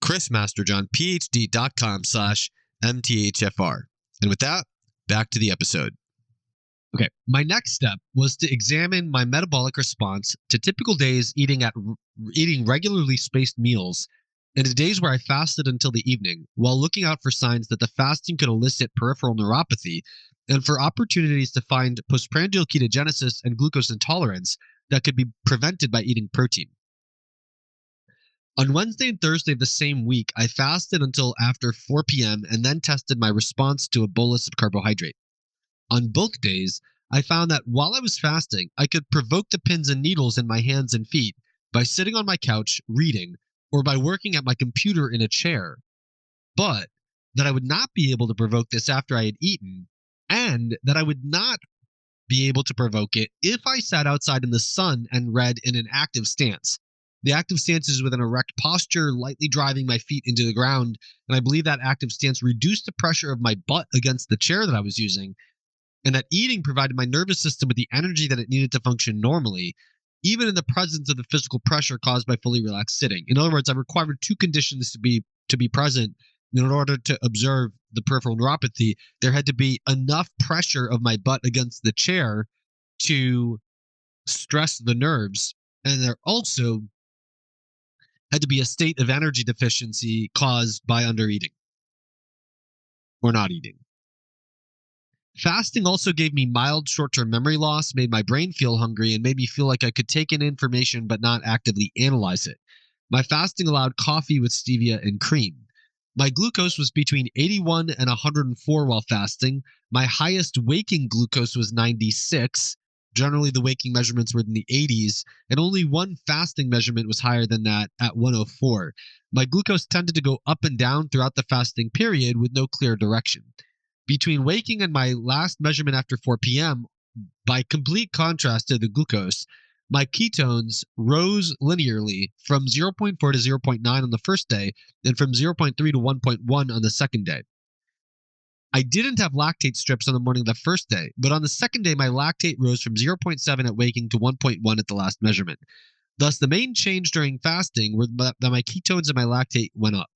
chrismasterjohnphd.com/MTHFR. And with that, back to the episode. Okay, my next step was to examine my metabolic response to typical days eating regularly spaced meals and the days where I fasted until the evening, while looking out for signs that the fasting could elicit peripheral neuropathy and for opportunities to find postprandial ketogenesis and glucose intolerance that could be prevented by eating protein. On Wednesday and Thursday of the same week, I fasted until after 4 p.m. and then tested my response to a bolus of carbohydrate. On both days, I found that while I was fasting, I could provoke the pins and needles in my hands and feet by sitting on my couch reading or by working at my computer in a chair, but that I would not be able to provoke this after I had eaten, and that I would not be able to provoke it if I sat outside in the sun and read in an active stance. The active stance is with an erect posture, lightly driving my feet into the ground, and I believe that active stance reduced the pressure of my butt against the chair that I was using, and that eating provided my nervous system with the energy that it needed to function normally, even in the presence of the physical pressure caused by fully relaxed sitting. In other words, I required two conditions to be present in order to observe the peripheral neuropathy. There had to be enough pressure of my butt against the chair to stress the nerves, and there also had to be a state of energy deficiency caused by undereating or not eating. Fasting also gave me mild short-term memory loss, made my brain feel hungry, and made me feel like I could take in information but not actively analyze it. My fasting allowed coffee with stevia and cream. My glucose was between 81 and 104 while fasting. My highest waking glucose was 96. Generally, the waking measurements were in the 80s, and only one fasting measurement was higher than that at 104. My glucose tended to go up and down throughout the fasting period with no clear direction. Between waking and my last measurement after 4 p.m., by complete contrast to the glucose, my ketones rose linearly from 0.4 to 0.9 on the first day and from 0.3 to 1.1 on the second day. I didn't have lactate strips on the morning of the first day, but on the second day, my lactate rose from 0.7 at waking to 1.1 at the last measurement. Thus, the main change during fasting were that my ketones and my lactate went up.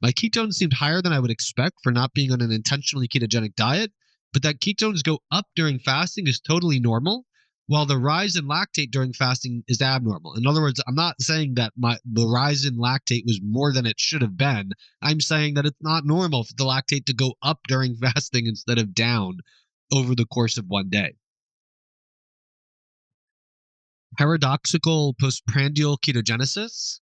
My ketones seemed higher than I would expect for not being on an intentionally ketogenic diet, but that ketones go up during fasting is totally normal, while the rise in lactate during fasting is abnormal. In other words, I'm not saying that the rise in lactate was more than it should have been. I'm saying that it's not normal for the lactate to go up during fasting instead of down over the course of one day. Paradoxical postprandial ketogenesis.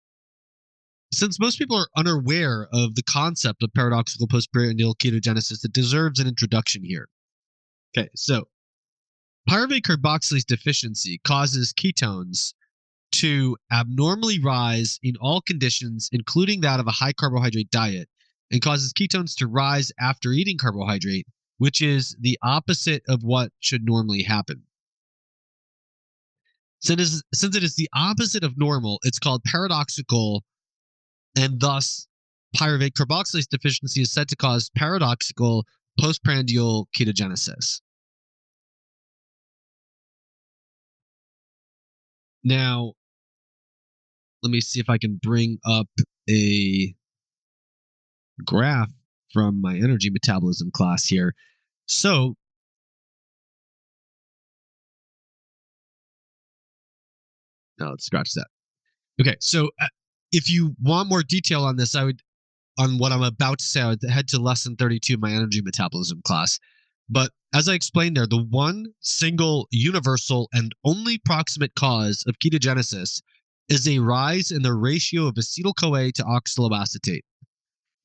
Since most people are unaware of the concept of paradoxical postprandial ketogenesis, it deserves an introduction here. Okay, so pyruvate carboxylase deficiency causes ketones to abnormally rise in all conditions, including that of a high carbohydrate diet, and causes ketones to rise after eating carbohydrate, which is the opposite of what should normally happen. Since it is the opposite of normal, it's called paradoxical, and thus pyruvate carboxylase deficiency is said to cause paradoxical postprandial ketogenesis. Now, let me see if I can bring up a graph from my energy metabolism class here. So, no, let's scratch that. Okay, so if you want more detail on this, on what I'm about to say, I would head to lesson 32 of my energy metabolism class. But as I explained there, the one single universal and only proximate cause of ketogenesis is a rise in the ratio of acetyl-CoA to oxaloacetate.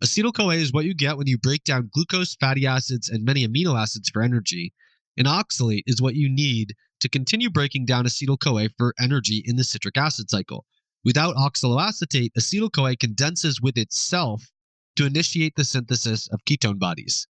Acetyl-CoA is what you get when you break down glucose, fatty acids, and many amino acids for energy. And oxalate is what you need to continue breaking down acetyl-CoA for energy in the citric acid cycle. Without oxaloacetate, acetyl-CoA condenses with itself to initiate the synthesis of ketone bodies.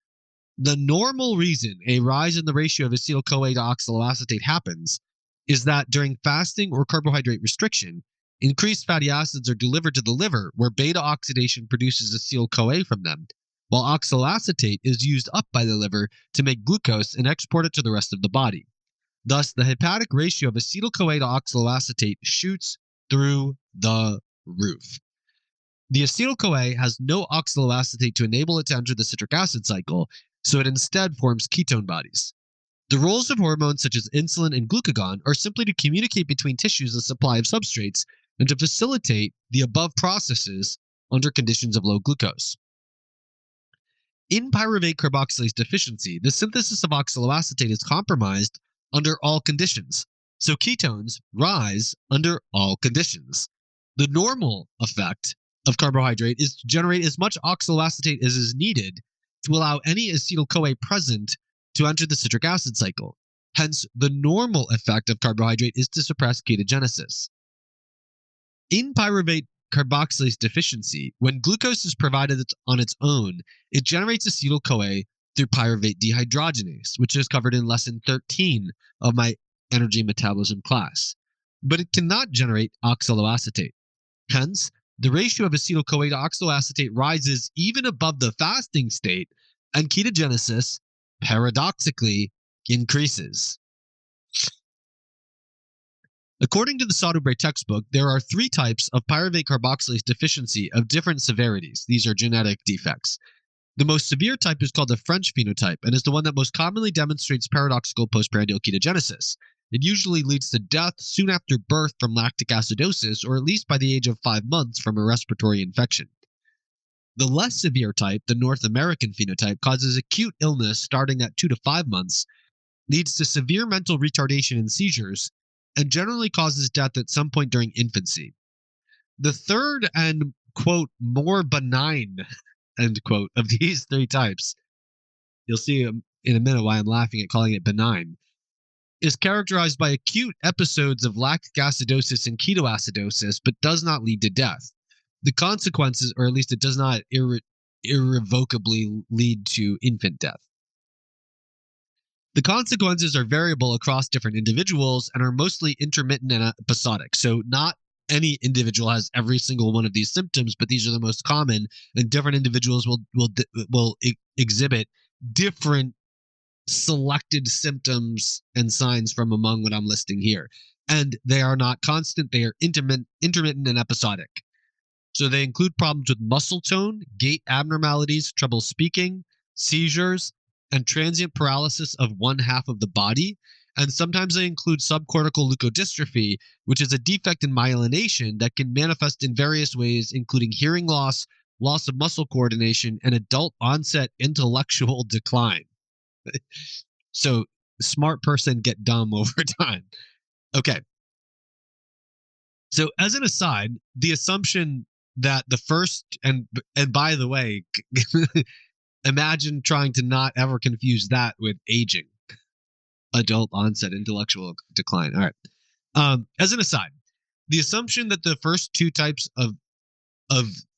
The normal reason a rise in the ratio of acetyl-CoA to oxaloacetate happens is that during fasting or carbohydrate restriction, increased fatty acids are delivered to the liver, where beta oxidation produces acetyl-CoA from them, while oxaloacetate is used up by the liver to make glucose and export it to the rest of the body. Thus, the hepatic ratio of acetyl-CoA to oxaloacetate shoots through the roof. The acetyl-CoA has no oxaloacetate to enable it to enter the citric acid cycle, so it instead forms ketone bodies. The roles of hormones such as insulin and glucagon are simply to communicate between tissues the supply of substrates and to facilitate the above processes under conditions of low glucose. In pyruvate carboxylase deficiency, the synthesis of oxaloacetate is compromised under all conditions, so ketones rise under all conditions. The normal effect of carbohydrate is to generate as much oxaloacetate as is needed to allow any acetyl-CoA present to enter the citric acid cycle. Hence, the normal effect of carbohydrate is to suppress ketogenesis. In pyruvate carboxylase deficiency, when glucose is provided on its own, it generates acetyl-CoA through pyruvate dehydrogenase, which is covered in lesson 13 of my energy metabolism class. But it cannot generate oxaloacetate. Hence, the ratio of acetyl-CoA to oxaloacetate rises even above the fasting state, and ketogenesis, paradoxically, increases. According to the Sauterbrey textbook, there are 3 types of pyruvate carboxylase deficiency of different severities. These are genetic defects. The most severe type is called the French phenotype and is the one that most commonly demonstrates paradoxical postprandial ketogenesis. It usually leads to death soon after birth from lactic acidosis, or at least by the age of 5 months from a respiratory infection. The less severe type, the North American phenotype, causes acute illness starting at 2 to 5 months, leads to severe mental retardation and seizures, and generally causes death at some point during infancy. The third and, quote, more benign, end quote, of these 3 types, you'll see in a minute why I'm laughing at calling it benign, is characterized by acute episodes of lactic acidosis and ketoacidosis, but does not lead to death. The consequences, or at least it does not irrevocably lead to infant death. The consequences are variable across different individuals and are mostly intermittent and episodic. So not any individual has every single one of these symptoms, but these are the most common, and different individuals will exhibit different selected symptoms and signs from among what I'm listing here. And they are not constant, they are intermittent and episodic. So they include problems with muscle tone, gait abnormalities, trouble speaking, seizures, and transient paralysis of one half of the body. And sometimes they include subcortical leukodystrophy, which is a defect in myelination that can manifest in various ways, including hearing loss, loss of muscle coordination, and adult onset intellectual decline. So smart person get dumb over time. Okay. So as an aside, the assumption that the first, and by the way, imagine trying to not ever confuse that with aging. Adult onset intellectual decline. All right. As an aside, the assumption that the first 2 types of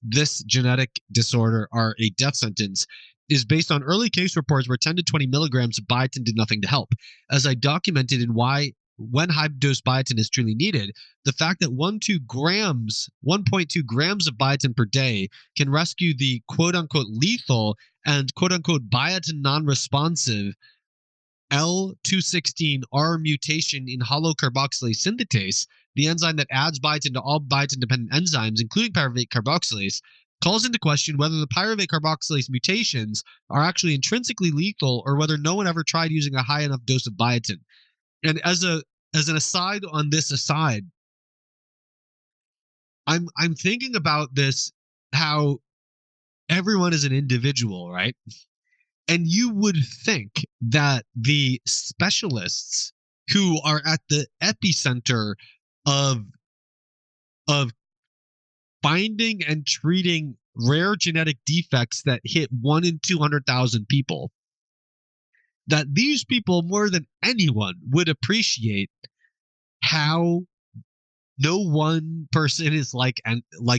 this genetic disorder are a death sentence is based on early case reports where 10 to 20 milligrams of biotin did nothing to help. As I documented in why when high-dose biotin is truly needed, the fact that 1.2 grams of biotin per day can rescue the quote-unquote lethal and quote-unquote biotin non-responsive L216R mutation in hollow carboxylase synthetase, the enzyme that adds biotin to all biotin-dependent enzymes, including pyruvate carboxylase, calls into question whether the pyruvate carboxylase mutations are actually intrinsically lethal or whether no one ever tried using a high enough dose of biotin. And as an aside on this aside, I'm thinking about this, how everyone is an individual, right? And you would think that the specialists who are at the epicenter of finding and treating rare genetic defects that hit 1 in 200,000 people, that these people more than anyone would appreciate how no one person is like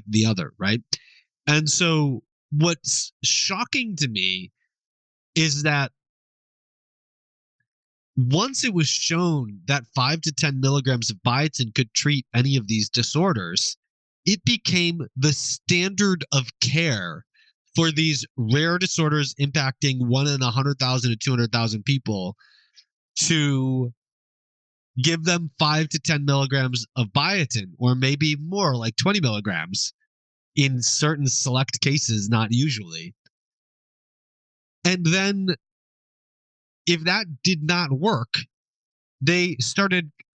the other, right? And so what's shocking to me is that once it was shown that 5 to 10 milligrams of biotin could treat any of these disorders, it became the standard of care for these rare disorders impacting 1 in 100,000 to 200,000 people to give them 5 to 10 milligrams of biotin, or maybe more, like 20 milligrams in certain select cases, not usually. And then if that did not work, they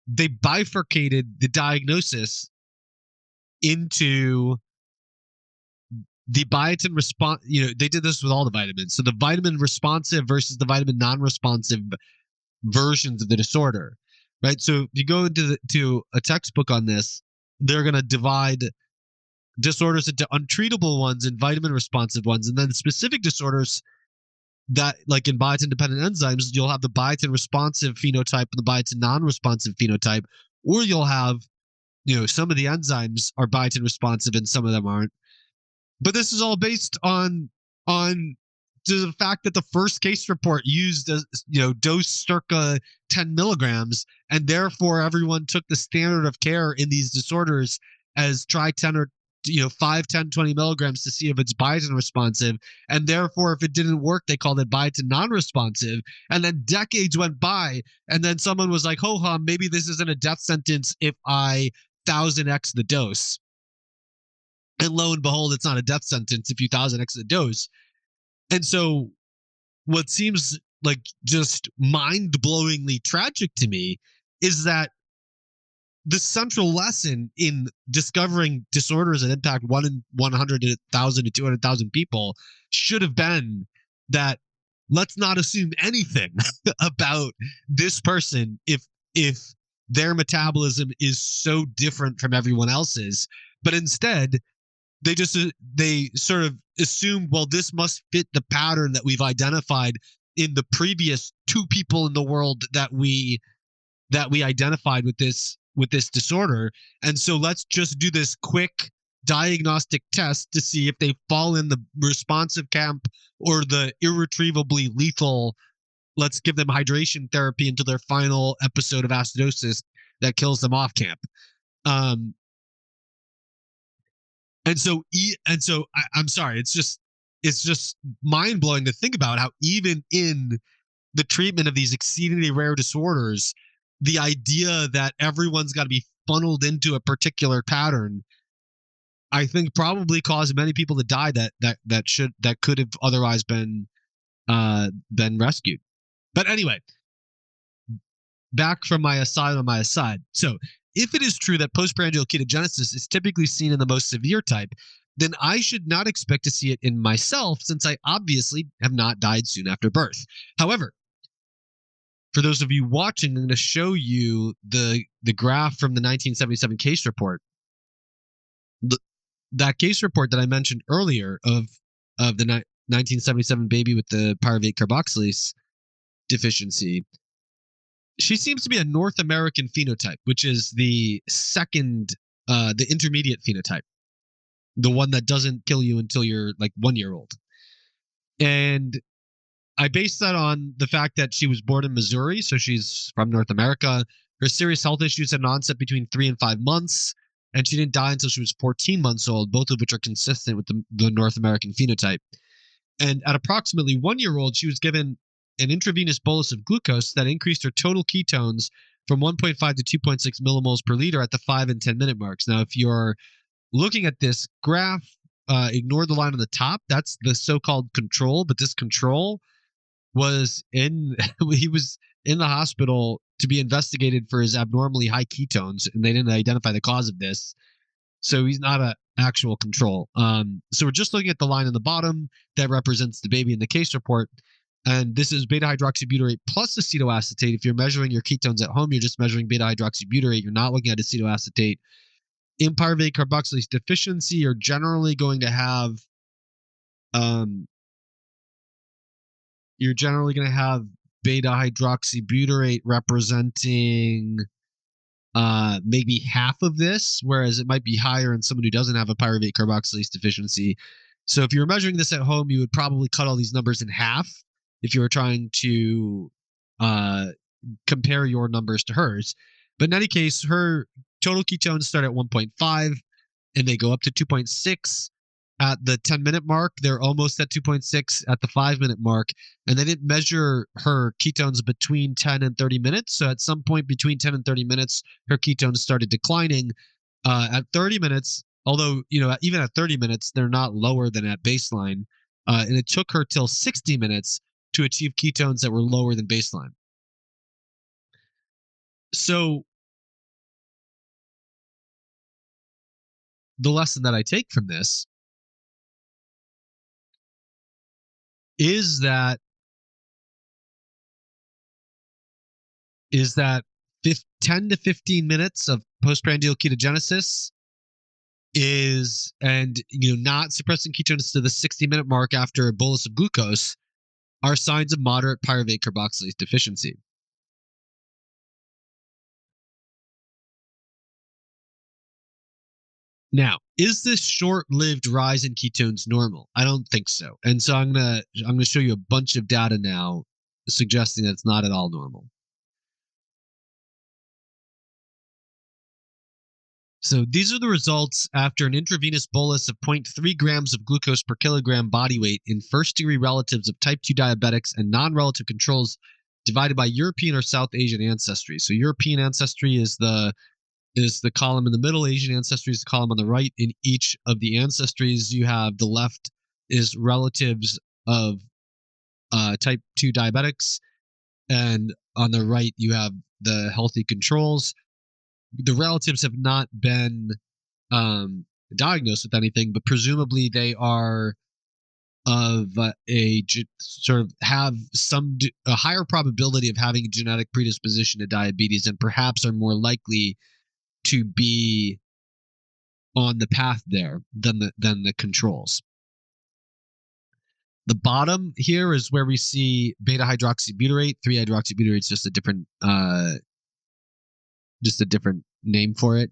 bifurcated the diagnosis into the biotin response, they did this with all the vitamins. So the vitamin responsive versus the vitamin non-responsive versions of the disorder, right? So if you go to a textbook on this, they're going to divide disorders into untreatable ones and vitamin responsive ones, and then specific disorders that, like in biotin-dependent enzymes, you'll have the biotin responsive phenotype and the biotin non-responsive phenotype, or you'll have, some of the enzymes are biotin responsive and some of them aren't. But this is all based on the fact that the first case report used dose circa 10 milligrams, and therefore everyone took the standard of care in these disorders as try 10 or 5, 10, 20 milligrams to see if it's biotin responsive, and therefore if it didn't work they called it biotin non-responsive. And then decades went by, and then someone was like, ho hum, maybe this isn't a death sentence if I 1000x the dose. And lo and behold, it's not a death sentence if you 1000x the dose. And so what seems like just mind-blowingly tragic to me is that the central lesson in discovering disorders that impact 1 in 100,000 to 200,000 people should have been that let's not assume anything about this person if their metabolism is so different from everyone else's, but instead they sort of assume, well, this must fit the pattern that we've identified in the previous 2 people in the world that we identified with this disorder, and so let's just do this quick diagnostic test to see if they fall in the responsive camp or the irretrievably lethal, let's give them hydration therapy until their final episode of acidosis that kills them off camp. And so I'm sorry, it's just mind blowing to think about how even in the treatment of these exceedingly rare disorders, the idea that everyone's got to be funneled into a particular pattern, I think probably caused many people to die that could have otherwise been rescued. But anyway, back from my aside on my aside. So if it is true that postprandial ketogenesis is typically seen in the most severe type, then I should not expect to see it in myself, since I obviously have not died soon after birth. However, for those of you watching, I'm going to show you the graph from the 1977 case report. That case report that I mentioned earlier of the 1977 baby with the pyruvate carboxylase deficiency, she seems to be a North American phenotype, which is the intermediate phenotype, the one that doesn't kill you until you're like 1 year old. And I based that on the fact that she was born in Missouri, so she's from North America. Her serious health issues had an onset between 3 and 5 months, and she didn't die until she was 14 months old, both of which are consistent with the North American phenotype. And at approximately 1 year old, she was given an intravenous bolus of glucose that increased her total ketones from 1.5 to 2.6 millimoles per liter at the 5 and 10 minute marks. Now, if you're looking at this graph, ignore the line on the top. That's the so-called control, but this control was he was in the hospital to be investigated for his abnormally high ketones, and they didn't identify the cause of this. So he's not an actual control. So we're just looking at the line on the bottom that represents the baby in the case report. And this is beta hydroxybutyrate plus acetoacetate. If you're measuring your ketones at home, you're just measuring beta hydroxybutyrate. You're not looking at acetoacetate. In pyruvate carboxylase deficiency, you're generally going to have beta hydroxybutyrate representing maybe half of this, whereas it might be higher in someone who doesn't have a pyruvate carboxylase deficiency. So if you were measuring this at home, you would probably cut all these numbers in half if you were trying to compare your numbers to hers. But in any case, her total ketones start at 1.5 and they go up to 2.6 at the 10-minute mark. They're almost at 2.6 at the 5-minute mark. And they didn't measure her ketones between 10 and 30 minutes. So at some point between 10 and 30 minutes, her ketones started declining. At 30 minutes, although, even at 30 minutes, they're not lower than at baseline. And it took her till 60 minutes to achieve ketones that were lower than baseline. So the lesson that I take from this is that 10 to 15 minutes of postprandial ketogenesis is, and not suppressing ketones to the 60-minute mark after a bolus of glucose, are signs of moderate pyruvate carboxylase deficiency. Now, is this short-lived rise in ketones normal? I don't think so. And so I'm gonna show you a bunch of data now suggesting that it's not at all normal. So these are the results after an intravenous bolus of 0.3 grams of glucose per kilogram body weight in first-degree relatives of type 2 diabetics and non-relative controls divided by European or South Asian ancestry. So European ancestry is the column in the middle, Asian ancestry is the column on the right. In each of the ancestries, you have the left is relatives of type 2 diabetics, and on the right, you have the healthy controls. The relatives have not been diagnosed with anything, but presumably they are of sort of have a higher probability of having a genetic predisposition to diabetes, and perhaps are more likely to be on the path there than the controls. The bottom here is where we see beta hydroxybutyrate. 3-hydroxybutyrate is just a different name for it.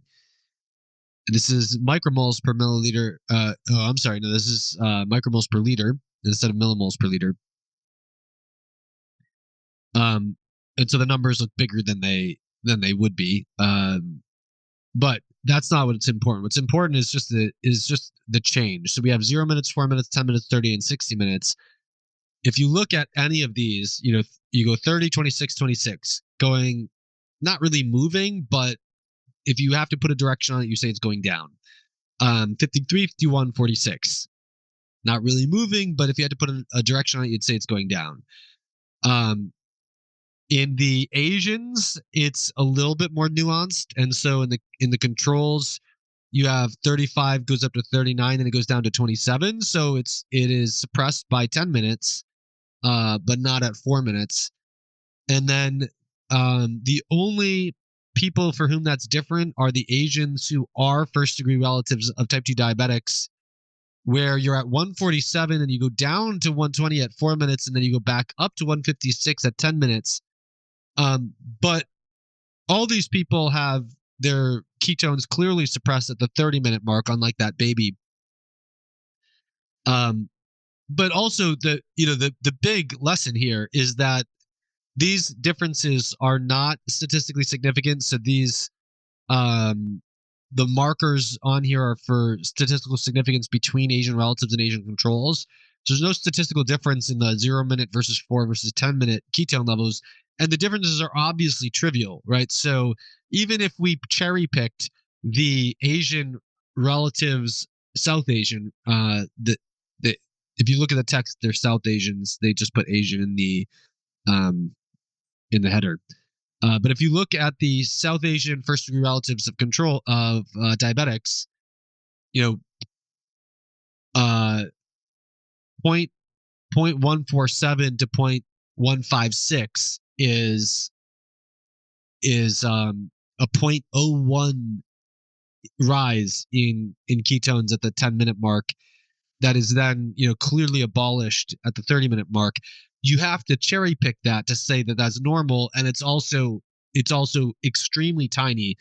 This is micromoles per milliliter. This is micromoles per liter instead of millimoles per liter. And so the numbers look bigger than they would be. But that's not what's important. What's important is just the change. So we have 0 minutes, 4 minutes, 10 minutes, 30, and 60 minutes. If you look at any of these, you go 30, 26, 26, going, not really moving, but if you have to put a direction on it, you say it's going down. 53, 51, 46, not really moving, but if you had to put a direction on it, you'd say it's going down. In the Asians, it's a little bit more nuanced, and so in the controls, you have 35 goes up to 39, and it goes down to 27. So it is suppressed by 10 minutes, but not at 4 minutes. And then the only people for whom that's different are the Asians who are first-degree relatives of type 2 diabetics, where you're at 147 and you go down to 120 at 4 minutes, and then you go back up to 156 at 10 minutes. But all these people have their ketones clearly suppressed at the 30-minute mark, unlike that baby. But also the big lesson here is that these differences are not statistically significant. So these the markers on here are for statistical significance between Asian relatives and Asian controls. So there's no statistical difference in the 0 minute versus 4 versus 10 minute ketone levels. And the differences are obviously trivial, right? So even if we cherry picked the Asian relatives, South Asian, if you look at the text, they're South Asians. They just put Asian in the header. But if you look at the South Asian first-degree relatives of control of diabetics, 0.147 to 0.156 is a 0.01 rise in ketones at the 10-minute mark. That is then clearly abolished at the 30-minute mark. You have to cherry pick that to say that that's normal, and it's also extremely tiny.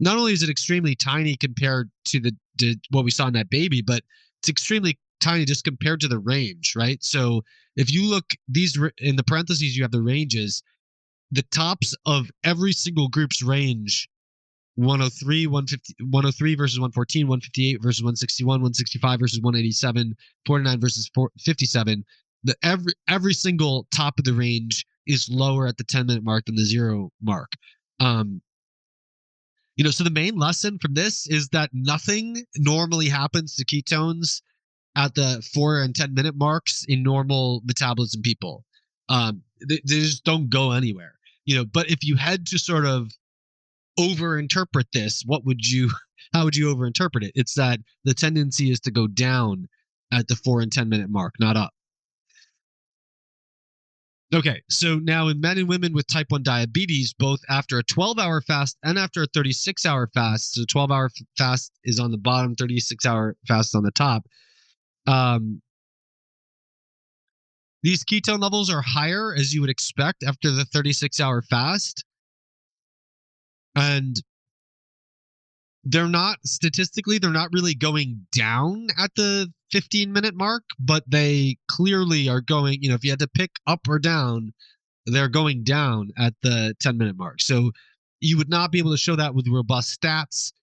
Not only is it extremely tiny compared to what we saw in that baby, but it's extremely tiny just compared to the range, right? So if you look these in the parentheses, you have the ranges. The tops of every single group's range: 103, 150, 103 versus 114, 158 versus 161, 165 versus 187, 49 versus 57. Every single top of the range is lower at the 10-minute mark than the 0 mark. So the main lesson from this is that nothing normally happens to ketones at the 4 and 10-minute marks in normal metabolism people. They just don't go anywhere. But if you had to sort of overinterpret this, how would you overinterpret it? It's that the tendency is to go down at the 4 and 10-minute mark, not up. Okay, so now in men and women with type 1 diabetes, both after a 12-hour fast and after a 36-hour fast, so 12-hour fast is on the bottom, 36-hour fast on the top, um, these ketone levels are higher, as you would expect, after the 36-hour fast. And they're not really going down at the 15-minute mark, but they clearly are going, if you had to pick up or down, they're going down at the 10-minute mark. So you would not be able to show that with robust stats.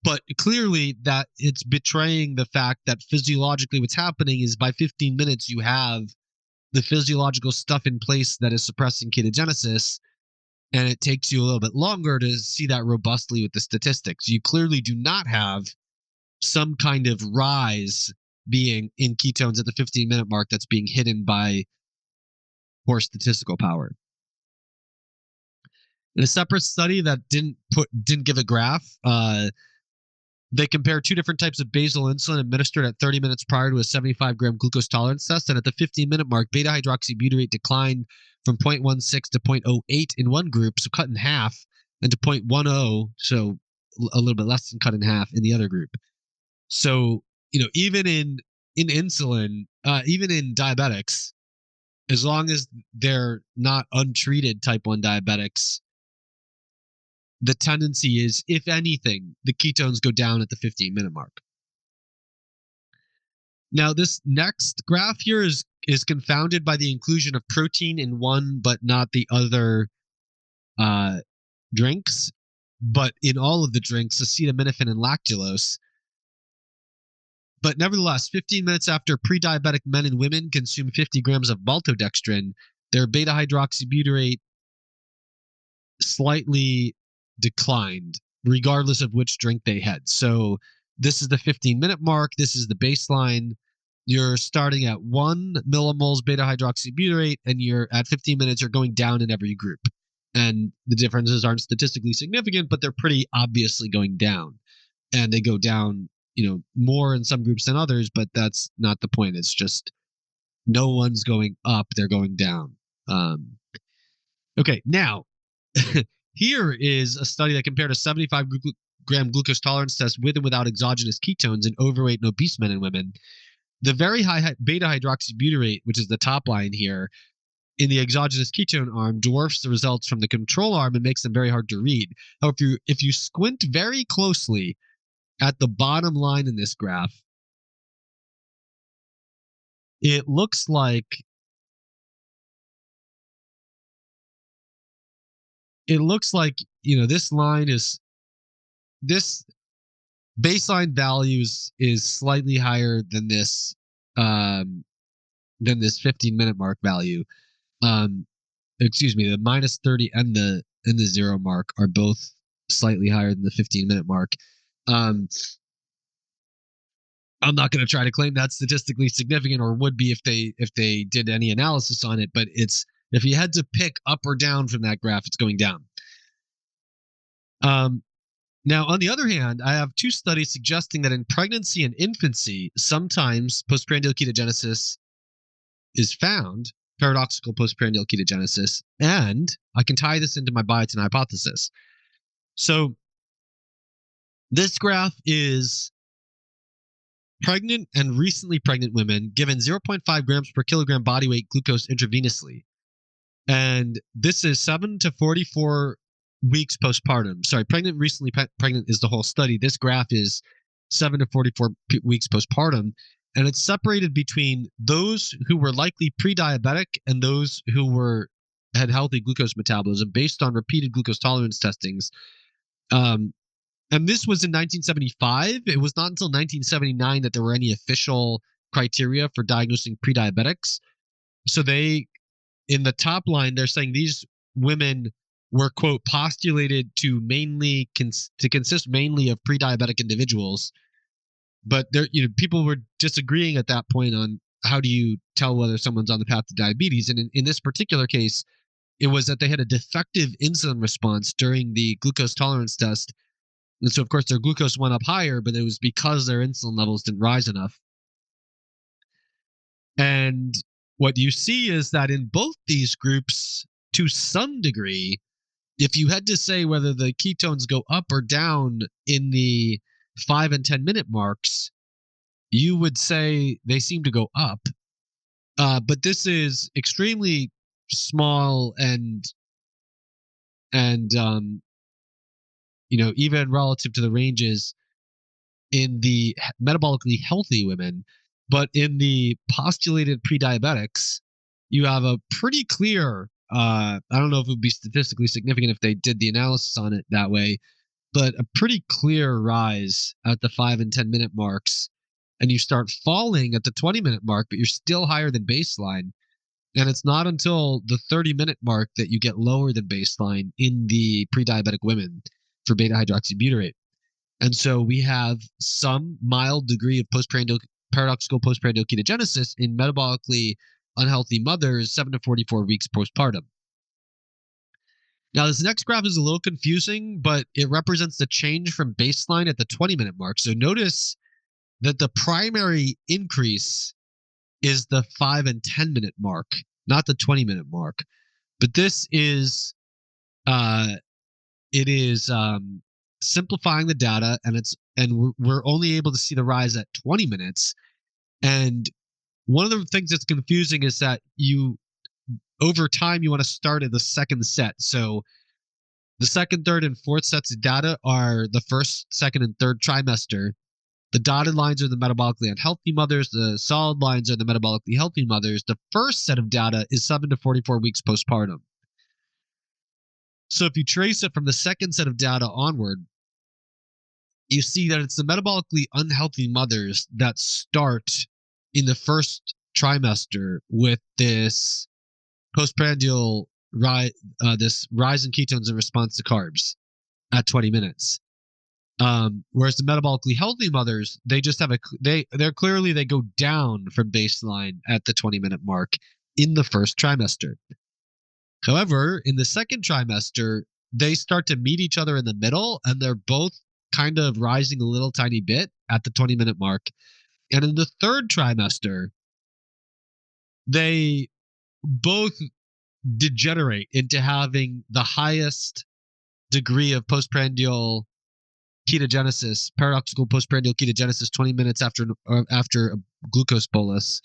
But clearly that it's betraying the fact that physiologically what's happening is by 15 minutes, you have the physiological stuff in place that is suppressing ketogenesis. And it takes you a little bit longer to see that robustly with the statistics. You clearly do not have some kind of rise being in ketones at the 15-minute mark that's being hidden by poor statistical power. In a separate study that didn't give a graph, they compared two different types of basal insulin administered at 30 minutes prior to a 75-gram glucose tolerance test. And at the 15-minute mark, beta-hydroxybutyrate declined from 0.16 to 0.08 in one group, so cut in half, and to 0.10, so a little bit less than cut in half in the other group. So, even in insulin, even in diabetics, as long as they're not untreated type 1 diabetics, the tendency is, if anything, the ketones go down at the 15-minute mark. Now, this next graph here is confounded by the inclusion of protein in one but not the other drinks. But in all of the drinks, acetaminophen and lactulose. But nevertheless, 15 minutes after pre-diabetic men and women consume 50 grams of maltodextrin, their beta-hydroxybutyrate slightly declined, regardless of which drink they had. So this is the 15-minute mark. This is the baseline. You're starting at 1 millimoles beta-hydroxybutyrate, and you're at 15 minutes, you're going down in every group. And the differences aren't statistically significant, but they're pretty obviously going down. And they go down, more in some groups than others, but that's not the point. It's just no one's going up, they're going down. Okay, now, here is a study that compared a 75-gram glucose tolerance test with and without exogenous ketones in overweight and obese men and women. The very high beta-hydroxybutyrate, which is the top line here, in the exogenous ketone arm dwarfs the results from the control arm and makes them very hard to read. However, if you squint very closely at the bottom line in this graph, it looks like this line is, this baseline values is slightly higher than this 15-minute mark value. Excuse me, the minus 30 and the 0 mark are both slightly higher than the 15-minute mark. I'm not going to try to claim that's statistically significant, or would be if they did any analysis on it, but it's, if you had to pick up or down from that graph, it's going down. Now, on the other hand, I have two studies suggesting that in pregnancy and infancy, sometimes postprandial ketogenesis is found, paradoxical postprandial ketogenesis, and I can tie this into my biotin hypothesis. So this graph is pregnant and recently pregnant women given 0.5 grams per kilogram body weight glucose intravenously. And this is 7 to 44 weeks postpartum. Sorry, pregnant, recently pregnant is the whole study. This graph is 7 to 44 weeks postpartum. And it's separated between those who were likely pre-diabetic and those who had healthy glucose metabolism based on repeated glucose tolerance testings. And this was in 1975. It was not until 1979 that there were any official criteria for diagnosing pre-diabetics. So in the top line, they're saying these women were, quote, postulated to consist mainly of pre-diabetic individuals. But people were disagreeing at that point on how do you tell whether someone's on the path to diabetes. And in this particular case, it was that they had a defective insulin response during the glucose tolerance test. And so, of course, their glucose went up higher, but it was because their insulin levels didn't rise enough. And what you see is that in both these groups, to some degree, if you had to say whether the ketones go up or down in the 5 and 10 minute marks, you would say they seem to go up. But this is extremely small and even relative to the ranges in the metabolically healthy women. But in the postulated pre-diabetics, you have a pretty clear, I don't know if it would be statistically significant if they did the analysis on it that way, but a pretty clear rise at the 5 and 10 minute marks. And you start falling at the 20-minute mark, but you're still higher than baseline. And it's not until the 30-minute mark that you get lower than baseline in the pre-diabetic women for beta hydroxybutyrate. And so we have some mild degree of paradoxical postprandial ketogenesis in metabolically unhealthy mothers 7 to 44 weeks postpartum. Now, this next graph is a little confusing, but it represents the change from baseline at the 20-minute mark. So notice that the primary increase is the 5 and 10-minute mark, not the 20-minute mark. But this is simplifying the data, and we're only able to see the rise at 20 minutes. And one of the things that's confusing is that over time you want to start at the second set. So the second, third, and fourth sets of data are the first, second, and third trimester. The dotted lines are the metabolically unhealthy mothers. The solid lines are the metabolically healthy mothers. The first set of data is 7 to 44 weeks postpartum. So if you trace it from the second set of data onward, you see that it's the metabolically unhealthy mothers that start in the first trimester with this postprandial this rise in ketones in response to carbs at 20 minutes. Whereas the metabolically healthy mothers, they just have they go down from baseline at the 20-minute mark in the first trimester. However, in the second trimester, they start to meet each other in the middle, and they're both kind of rising a little tiny bit at the 20-minute mark. And in the third trimester, they both degenerate into having the highest degree of postprandial ketogenesis, paradoxical postprandial ketogenesis 20 minutes after a glucose bolus.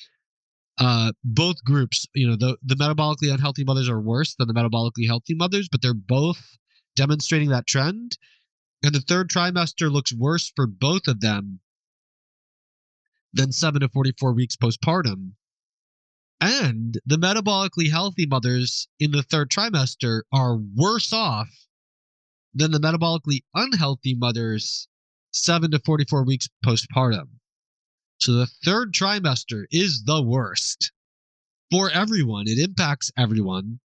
Both groups, the metabolically unhealthy mothers are worse than the metabolically healthy mothers, but they're both demonstrating that trend. And the third trimester looks worse for both of them than 7 to 44 weeks postpartum. And the metabolically healthy mothers in the third trimester are worse off than the metabolically unhealthy mothers 7 to 44 weeks postpartum. So the third trimester is the worst for everyone. It impacts everyone.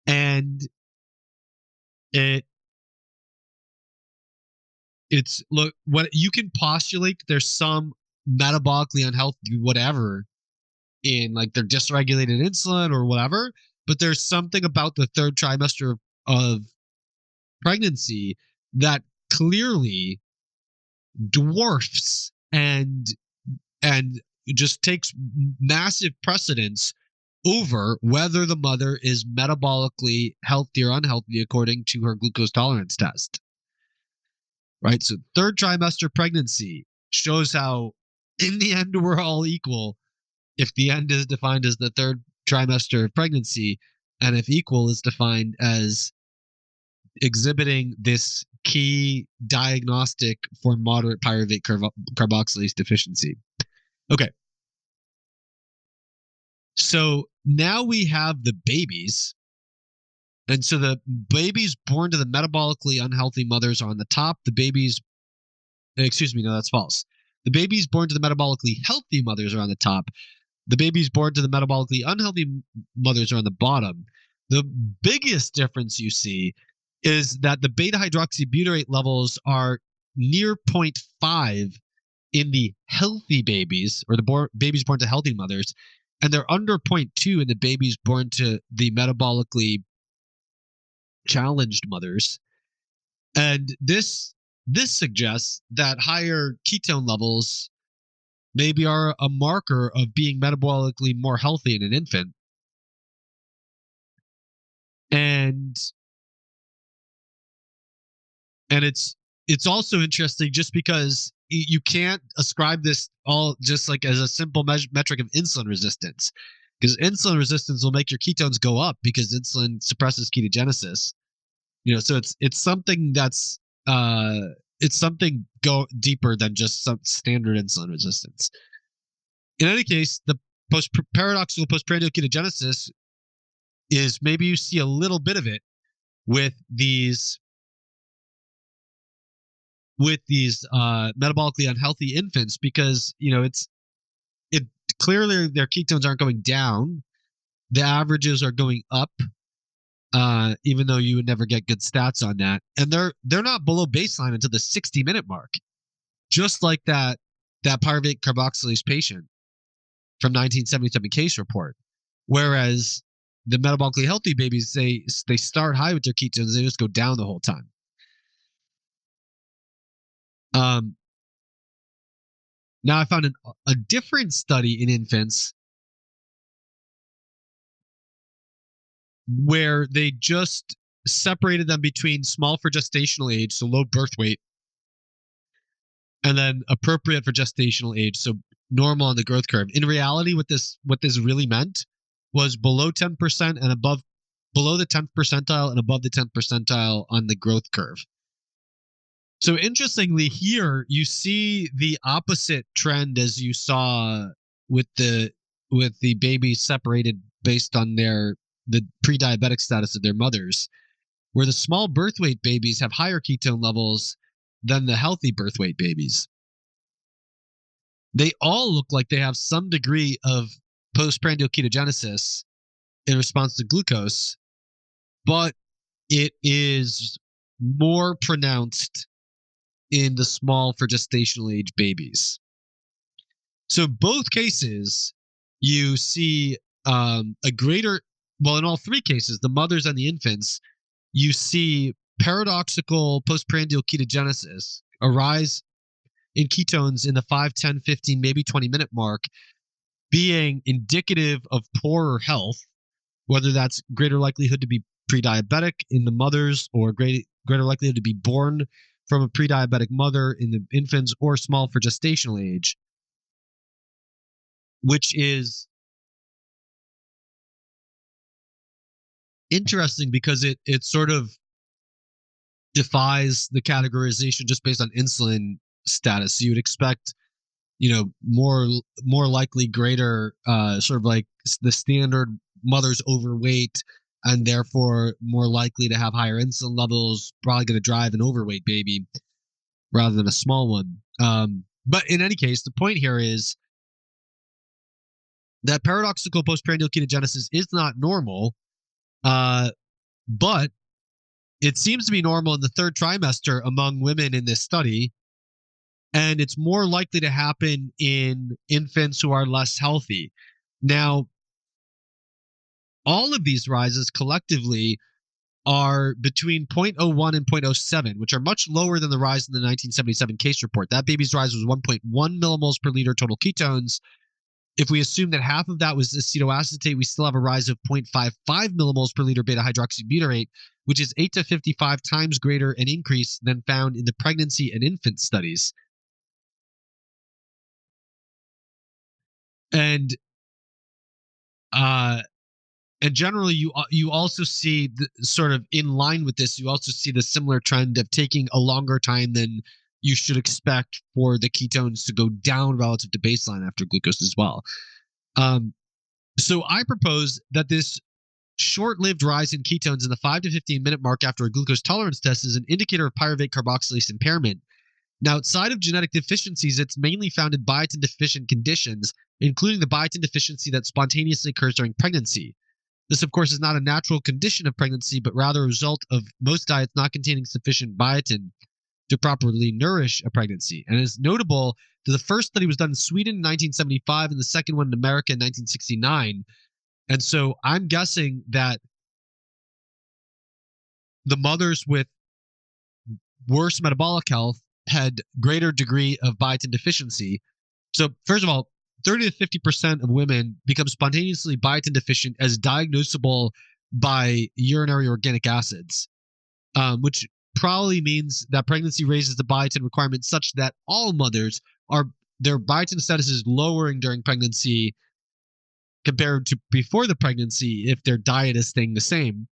And look, what you can postulate, there's some metabolically unhealthy whatever in like their dysregulated insulin or whatever, but there's something about the third trimester of pregnancy that clearly dwarfs and just takes massive precedence over whether the mother is metabolically healthy or unhealthy according to her glucose tolerance test. Right? So third trimester pregnancy shows how in the end we're all equal if the end is defined as the third trimester of pregnancy, and if equal is defined as exhibiting this key diagnostic for moderate pyruvate carboxylase deficiency. Okay. So now we have the babies. And so the babies born to the metabolically unhealthy mothers are on the top. The babies, excuse me, no, that's false. The babies born to the metabolically healthy mothers are on the top. The babies born to the metabolically unhealthy mothers are on the bottom. The biggest difference you see is that the beta hydroxybutyrate levels are near 0.5 in the healthy babies, or the babies born to healthy mothers, and they're under 0.2 in the babies born to the metabolically challenged mothers. And this suggests that higher ketone levels maybe are a marker of being metabolically more healthy in an infant. And it's also interesting just because you can't ascribe this all just like as a simple metric of insulin resistance, because insulin resistance will make your ketones go up because insulin suppresses ketogenesis. So it's something that's it's something go deeper than just some standard insulin resistance. In any case, the paradoxical postprandial ketogenesis is maybe you see a little bit of it with these metabolically unhealthy infants, because it clearly their ketones aren't going down, the averages are going up, even though you would never get good stats on that, and they're not below baseline until the 60-minute mark, just like that pyruvate carboxylase patient from 1977 case report. Whereas the metabolically healthy babies, they start high with their ketones, they just go down the whole time. Now I found a different study in infants where they just separated them between small for gestational age, so low birth weight, and then appropriate for gestational age, so normal on the growth curve. In reality, what this really meant was below 10% and above, below the 10th percentile and above the 10th percentile on the growth curve. So interestingly, here you see the opposite trend as you saw with the babies separated based on the pre-diabetic status of their mothers, where the small birth weight babies have higher ketone levels than the healthy birth weight babies. They all look like they have some degree of postprandial ketogenesis in response to glucose, but it is more pronounced in the small for gestational age babies. So both cases, you see a greater, well, in all three cases, the mothers and the infants, you see paradoxical postprandial ketogenesis, a rise in ketones in the 5, 10, 15, maybe 20-minute mark, being indicative of poorer health, whether that's greater likelihood to be pre-diabetic in the mothers or greater likelihood to be born from a pre-diabetic mother in the infants, or small for gestational age, which is interesting because it sort of defies the categorization just based on insulin status. So you would expect, more likely greater, sort of like the standard mother's overweight and therefore more likely to have higher insulin levels, probably going to drive an overweight baby rather than a small one. But in any case, the point here is that paradoxical postprandial ketogenesis is not normal, but it seems to be normal in the third trimester among women in this study, and it's more likely to happen in infants who are less healthy. Now, all of these rises collectively are between 0.01 and 0.07, which are much lower than the rise in the 1977 case report. That baby's rise was 1.1 millimoles per liter total ketones. If we assume that half of that was acetoacetate, we still have a rise of 0.55 millimoles per liter beta hydroxybutyrate, which is 8 to 55 times greater an increase than found in the pregnancy and infant studies. And generally, you also see sort of in line with this, you also see the similar trend of taking a longer time than you should expect for the ketones to go down relative to baseline after glucose as well. So I propose that this short-lived rise in ketones in the 5 to 15-minute mark after a glucose tolerance test is an indicator of pyruvate carboxylase impairment. Now, outside of genetic deficiencies, it's mainly found in biotin-deficient conditions, including the biotin deficiency that spontaneously occurs during pregnancy. This, of course, is not a natural condition of pregnancy, but rather a result of most diets not containing sufficient biotin to properly nourish a pregnancy. And it's notable that the first study was done in Sweden in 1975 and the second one in America in 1969. And so I'm guessing that the mothers with worse metabolic health had greater degree of biotin deficiency. So first of all, 30 to 50% of women become spontaneously biotin deficient as diagnosable by urinary organic acids, which probably means that pregnancy raises the biotin requirement such that all mothers are their biotin status is lowering during pregnancy compared to before the pregnancy if their diet is staying the same.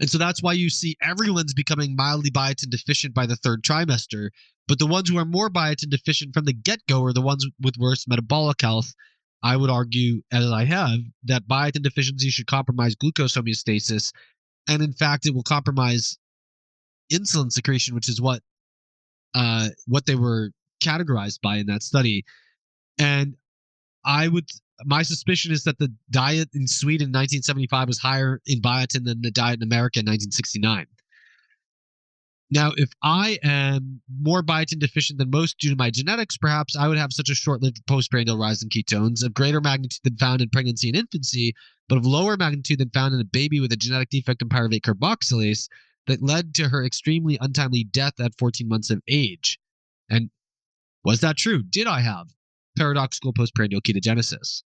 And so that's why you see everyone's becoming mildly biotin deficient by the third trimester. But the ones who are more biotin deficient from the get-go are the ones with worse metabolic health. I would argue, as I have, that biotin deficiency should compromise glucose homeostasis. And in fact, it will compromise insulin secretion, which is what they were categorized by in that study. And my suspicion is that the diet in Sweden in 1975 was higher in biotin than the diet in America in 1969. Now, if I am more biotin deficient than most due to my genetics, perhaps I would have such a short-lived postprandial rise in ketones of greater magnitude than found in pregnancy and infancy, but of lower magnitude than found in a baby with a genetic defect in pyruvate carboxylase that led to her extremely untimely death at 14 months of age. And was that true? Did I have paradoxical postprandial ketogenesis?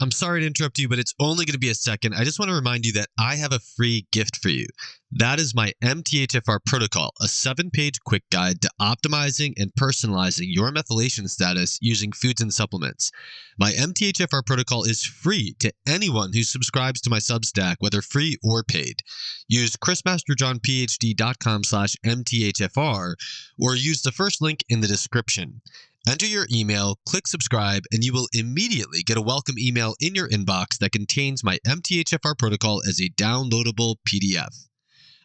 I'm sorry to interrupt you, but it's only going to be a second. I just want to remind you that I have a free gift for you. That is my MTHFR Protocol, a 7-page quick guide to optimizing and personalizing your methylation status using foods and supplements. My MTHFR Protocol is free to anyone who subscribes to my Substack, whether free or paid. Use chrismasterjohnphd.com/MTHFR or use the first link in the description. Enter your email, click subscribe, and you will immediately get a welcome email in your inbox that contains my MTHFR protocol as a downloadable PDF.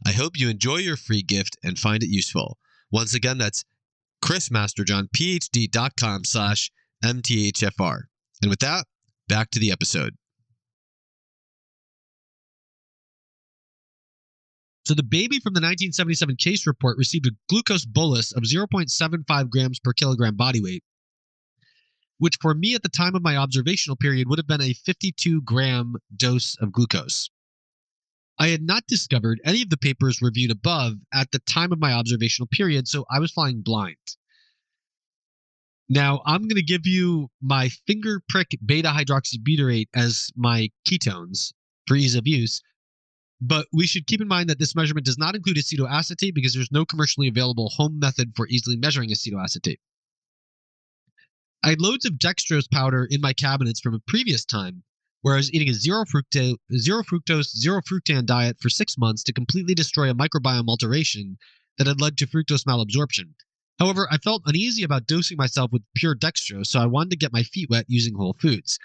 I hope you enjoy your free gift and find it useful. Once again, that's chrismasterjohnphd.com/MTHFR. And with that, back to the episode. So the baby from the 1977 case report received a glucose bolus of 0.75 grams per kilogram body weight, which for me at the time of my observational period would have been a 52-gram dose of glucose. I had not discovered any of the papers reviewed above at the time of my observational period, so I was flying blind. Now, I'm going to give you my finger prick beta-hydroxybutyrate as my ketones for ease of use. But we should keep in mind that this measurement does not include acetoacetate because there's no commercially available home method for easily measuring acetoacetate. I had loads of dextrose powder in my cabinets from a previous time, where I was eating a zero fructose, zero fructan diet for 6 months to completely destroy a microbiome alteration that had led to fructose malabsorption. However, I felt uneasy about dosing myself with pure dextrose, so I wanted to get my feet wet using whole foods.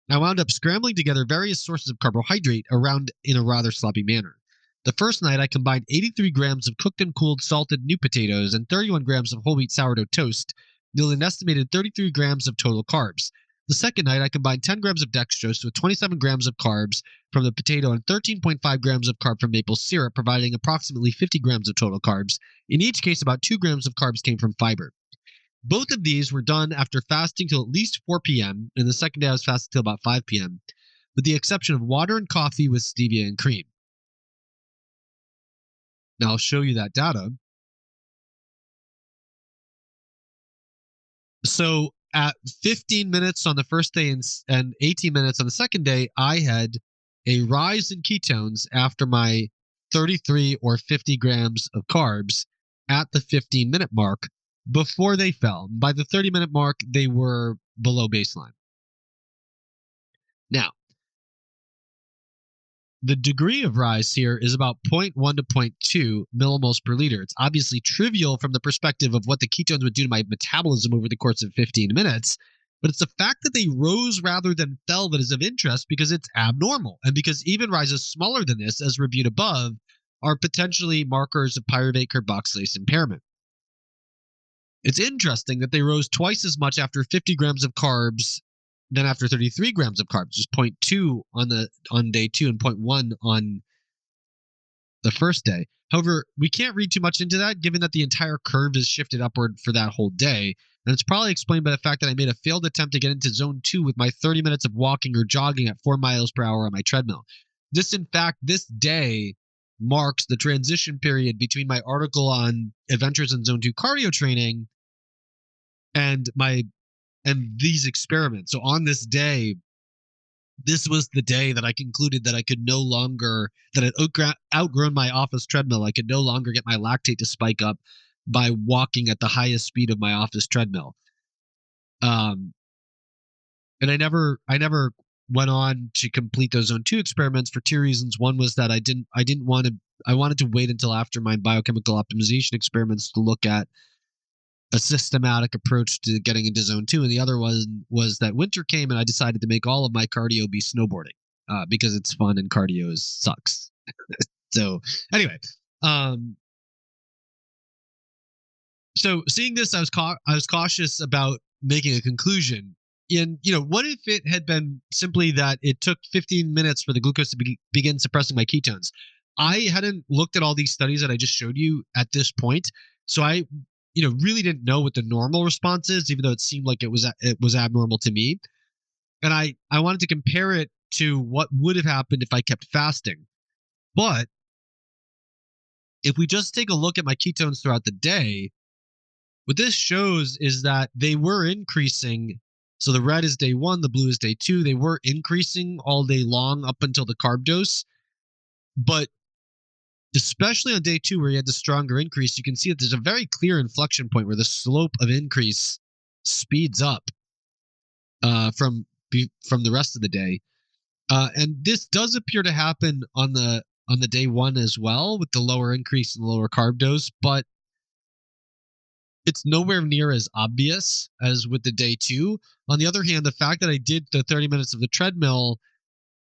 I wound up scrambling together various sources of carbohydrate around in a rather sloppy manner. The first night, I combined 83 grams of cooked and cooled salted new potatoes and 31 grams of whole wheat sourdough toast, yielding an estimated 33 grams of total carbs. The second night, I combined 10 grams of dextrose with 27 grams of carbs from the potato and 13.5 grams of carb from maple syrup, providing approximately 50 grams of total carbs. In each case, about 2 grams of carbs came from fiber. Both of these were done after fasting till at least 4 p.m., and the second day I was fasting till about 5 p.m., with the exception of water and coffee with stevia and cream. Now I'll show you that data. So at 15 minutes on the first day and 18 minutes on the second day, I had a rise in ketones after my 33 or 50 grams of carbs at the 15-minute mark before they fell. By the 30-minute mark, they were below baseline. Now, the degree of rise here is about 0.1 to 0.2 millimoles per liter. It's obviously trivial from the perspective of what the ketones would do to my metabolism over the course of 15 minutes, but it's the fact that they rose rather than fell that is of interest because it's abnormal, and because even rises smaller than this, as reviewed above, are potentially markers of pyruvate carboxylase impairment. It's interesting that they rose twice as much after 50 grams of carbs than after 33 grams of carbs, just 0.2 on day 2 and 0.1 on the first day. However, we can't read too much into that, given that the entire curve is shifted upward for that whole day. And it's probably explained by the fact that I made a failed attempt to get into zone 2 with my 30 minutes of walking or jogging at 4 miles per hour on my treadmill. This day marks the transition period between my article on adventures in zone 2 cardio training And these experiments. So on this day, this was the day that I concluded that I could no longer, that I'd outgrown my office treadmill. I could no longer get my lactate to spike up by walking at the highest speed of my office treadmill. Um, and I never went on to complete those zone 2 experiments for two reasons. One was that I wanted to wait until after my biochemical optimization experiments to look at a systematic approach to getting into zone 2, and the other one was that winter came and I decided to make all of my cardio be snowboarding, because it's fun and cardio sucks. So anyway, um, so seeing this, I was cautious about making a conclusion. And what if it had been simply that it took 15 minutes for the glucose to begin suppressing my ketones? I hadn't looked at all these studies that I just showed you at this point, so I really didn't know what the normal response is, even though it seemed like it was abnormal to me. And I wanted to compare it to what would have happened if I kept fasting. But if we just take a look at my ketones throughout the day, what this shows is that they were increasing. So the red is day 1, the blue is day 2. They were increasing all day long up until the carb dose. But especially on day 2, where you had the stronger increase, you can see that there's a very clear inflection point where the slope of increase speeds up from the rest of the day. And this does appear to happen on the day 1 as well, with the lower increase and the lower carb dose, but it's nowhere near as obvious as with the day 2. On the other hand, the fact that I did the 30 minutes of the treadmill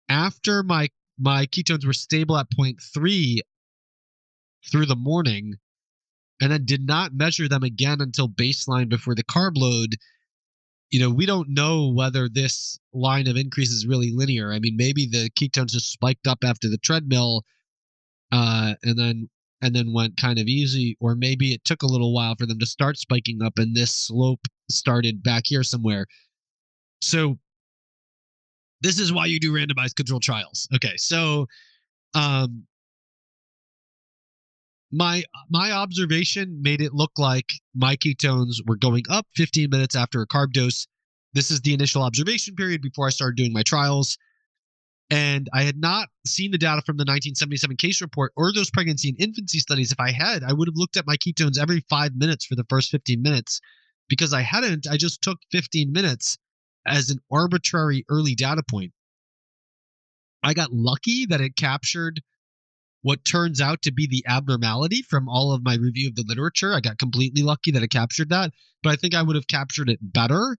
after my ketones were stable at 0.3 through the morning, and then did not measure them again until baseline before the carb load, we don't know whether this line of increase is really linear. I mean, maybe the ketones just spiked up after the treadmill, and then went kind of easy, or maybe it took a little while for them to start spiking up and this slope started back here somewhere. So this is why you do randomized control trials. Okay, so my observation made it look like my ketones were going up 15 minutes after a carb dose. This is the initial observation period before I started doing my trials. And I had not seen the data from the 1977 case report or those pregnancy and infancy studies. If I had, I would have looked at my ketones every 5 minutes for the first 15 minutes. Because I hadn't, I just took 15 minutes as an arbitrary early data point. I got lucky that it captured what turns out to be the abnormality from all of my review of the literature. I got completely lucky that it captured that, but I think I would have captured it better.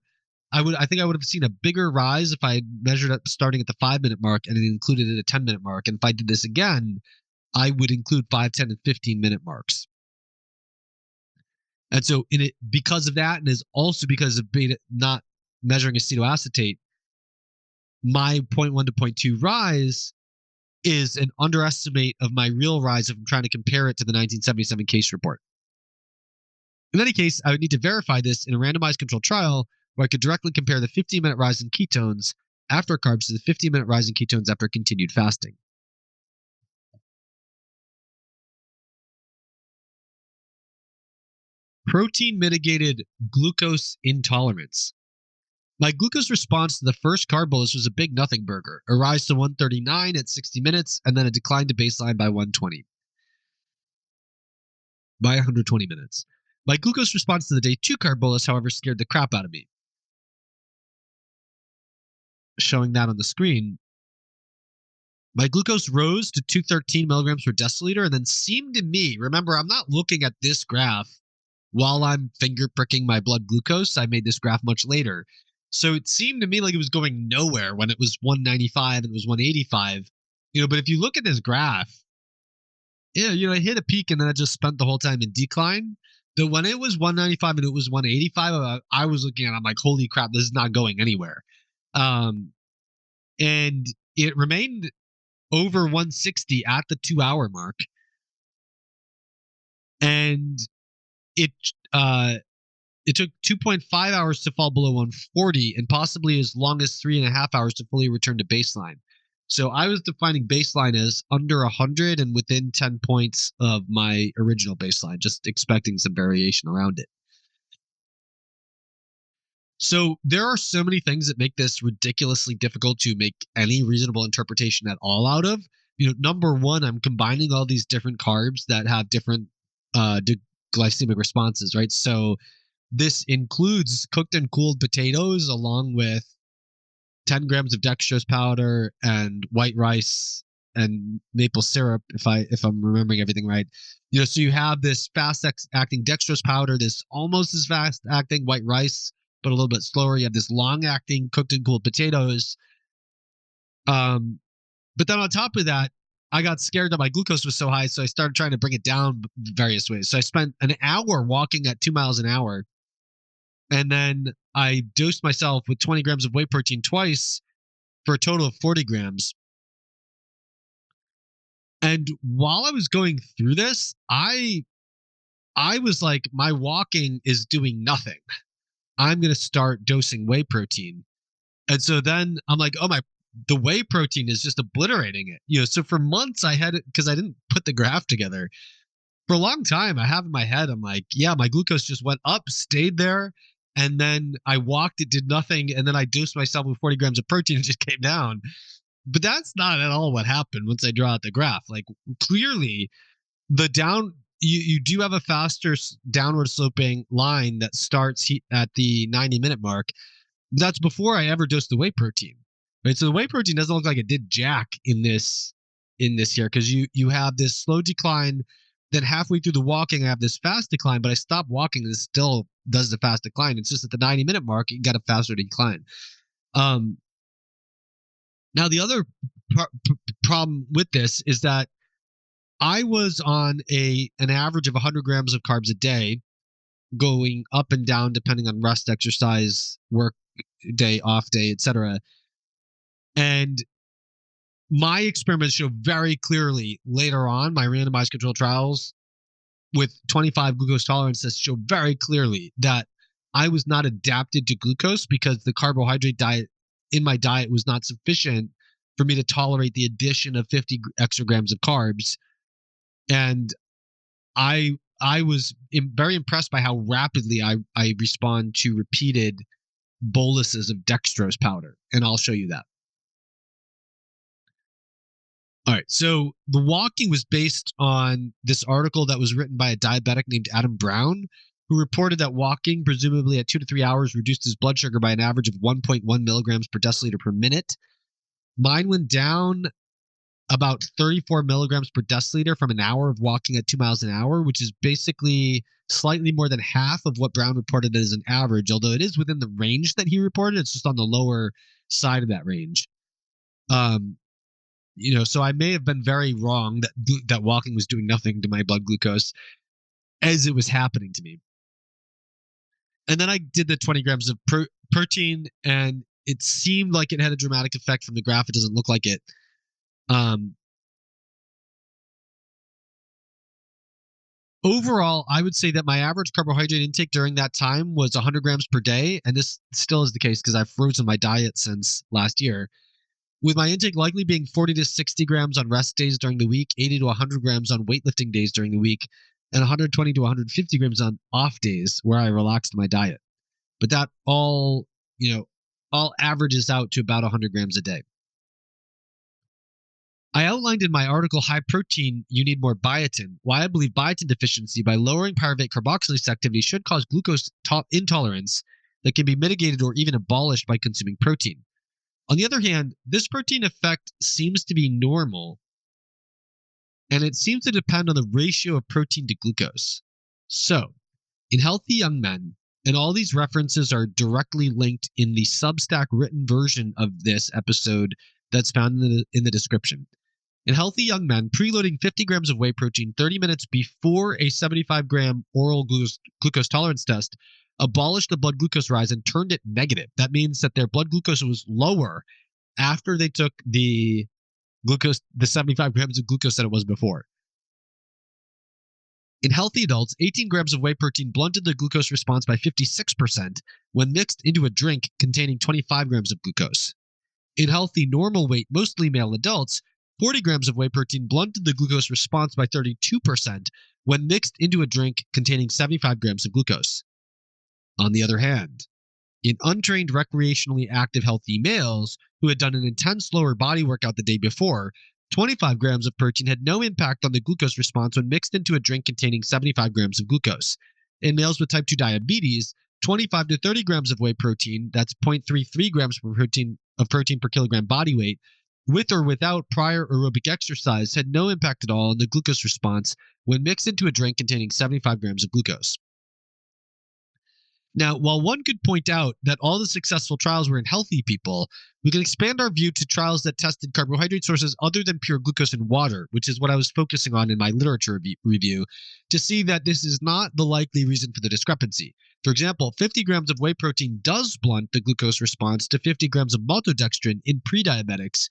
I think I would have seen a bigger rise if I had measured it starting at the 5-minute mark and it included it at 10-minute mark. And if I did this again, I would include 5, 10, and 15-minute marks. And so because of that, and is also because of beta not measuring acetoacetate, my 0.1 to 0.2 rise is an underestimate of my real rise if I'm trying to compare it to the 1977 case report. In any case, I would need to verify this in a randomized controlled trial where I could directly compare the 15-minute rise in ketones after carbs to the 15-minute rise in ketones after continued fasting. Protein-mitigated glucose intolerance. My glucose response to the first carb bolus was a big nothing burger, a rise to 139 at 60 minutes, and then a decline to baseline by 120. By 120 minutes. My glucose response to the day 2 carb bolus, however, scared the crap out of me. Showing that on the screen. My glucose rose to 213 milligrams per deciliter and then seemed to me, remember, I'm not looking at this graph while I'm finger pricking my blood glucose. I made this graph much later. So it seemed to me like it was going nowhere when it was 195 and it was 185. But if you look at this graph, it hit a peak and then it just spent the whole time in decline. But when it was 195 and it was 185, I was looking at it, I'm like, holy crap, this is not going anywhere. And it remained over 160 at the 2-hour mark. And it took 2.5 hours to fall below 140 and possibly as long as 3.5 hours to fully return to baseline. So I was defining baseline as under 100 and within 10 points of my original baseline, just expecting some variation around it. So there are so many things that make this ridiculously difficult to make any reasonable interpretation at all out of. Number one, I'm combining all these different carbs that have different glycemic responses, right? So this includes cooked and cooled potatoes along with 10 grams of dextrose powder and white rice and maple syrup, if I'm remembering everything right. So you have this fast acting dextrose powder, this almost as fast acting white rice, but a little bit slower. You have this long acting cooked and cooled potatoes. But then on top of that, I got scared that my glucose was so high, so I started trying to bring it down various ways. So I spent an hour walking at 2 miles an hour, and then I dosed myself with 20 grams of whey protein twice for a total of 40 grams. And while I was going through this, I was like, my walking is doing nothing. I'm going to start dosing whey protein. And so then I'm like, the whey protein is just obliterating it. So for months I had it because I didn't put the graph together. For a long time, I have in my head, I'm like, yeah, my glucose just went up, stayed there. And then I walked, it did nothing. And then I dosed myself with 40 grams of protein, it just came down. But that's not at all what happened once I draw out the graph. Like clearly you do have a faster downward sloping line that starts at the 90-minute mark. That's before I ever dosed the whey protein, right? So the whey protein doesn't look like it did jack in this here, because you have this slow decline. Then halfway through the walking, I have this fast decline, but I stopped walking and it still does the fast decline. It's just at the 90-minute mark, you got a faster decline. Now, the other problem with this is that I was on an average of 100 grams of carbs a day, going up and down depending on rest, exercise, work day, off day, etc. And my experiments show very clearly later on, my randomized controlled trials with 25 glucose tolerance tests show very clearly that I was not adapted to glucose because the carbohydrate diet in my diet was not sufficient for me to tolerate the addition of 50 extra grams of carbs. And I was very impressed by how rapidly I respond to repeated boluses of dextrose powder. And I'll show you that. All right, so the walking was based on this article that was written by a diabetic named Adam Brown, who reported that walking, presumably at 2 to 3 hours, reduced his blood sugar by an average of 1.1 milligrams per deciliter per minute. Mine went down about 34 milligrams per deciliter from an hour of walking at 2 miles an hour, which is basically slightly more than half of what Brown reported as an average, although it is within the range that he reported. It's just on the lower side of that range. So I may have been very wrong that walking was doing nothing to my blood glucose as it was happening to me. And then I did the 20 grams of protein, and it seemed like it had a dramatic effect from the graph. It doesn't look like it. Overall, I would say that my average carbohydrate intake during that time was 100 grams per day, and this still is the case because I've frozen my diet since last year, with my intake likely being 40 to 60 grams on rest days during the week, 80 to 100 grams on weightlifting days during the week, and 120 to 150 grams on off days where I relaxed my diet. But that all averages out to about 100 grams a day. I outlined in my article, High Protein, You Need More Biotin, why I believe biotin deficiency by lowering pyruvate carboxylase activity should cause glucose intolerance that can be mitigated or even abolished by consuming protein. On the other hand, this protein effect seems to be normal, and it seems to depend on the ratio of protein to glucose. So, in healthy young men, and all these references are directly linked in the Substack written version of this episode that's found in the description. In healthy young men, preloading 50 grams of whey protein 30 minutes before a 75-gram oral glucose tolerance test abolished the blood glucose rise and turned it negative. That means that their blood glucose was lower after they took the 75 grams of glucose that it was before. In healthy adults, 18 grams of whey protein blunted the glucose response by 56% when mixed into a drink containing 25 grams of glucose. In healthy normal weight, mostly male adults, 40 grams of whey protein blunted the glucose response by 32% when mixed into a drink containing 75 grams of glucose. On the other hand, In untrained, recreationally active, healthy males who had done an intense lower body workout the day before, 25 grams of protein had no impact on the glucose response when mixed into a drink containing 75 grams of glucose. In males with type 2 diabetes, 25 to 30 grams of whey protein, that's 0.33 grams of protein per kilogram body weight, with or without prior aerobic exercise, had no impact at all on the glucose response when mixed into a drink containing 75 grams of glucose. Now, while one could point out that all the successful trials were in healthy people, we can expand our view to trials that tested carbohydrate sources other than pure glucose and water, which is what I was focusing on in my literature review, to see that this is not the likely reason for the discrepancy. For example, 50 grams of whey protein does blunt the glucose response to 50 grams of maltodextrin in pre-diabetics,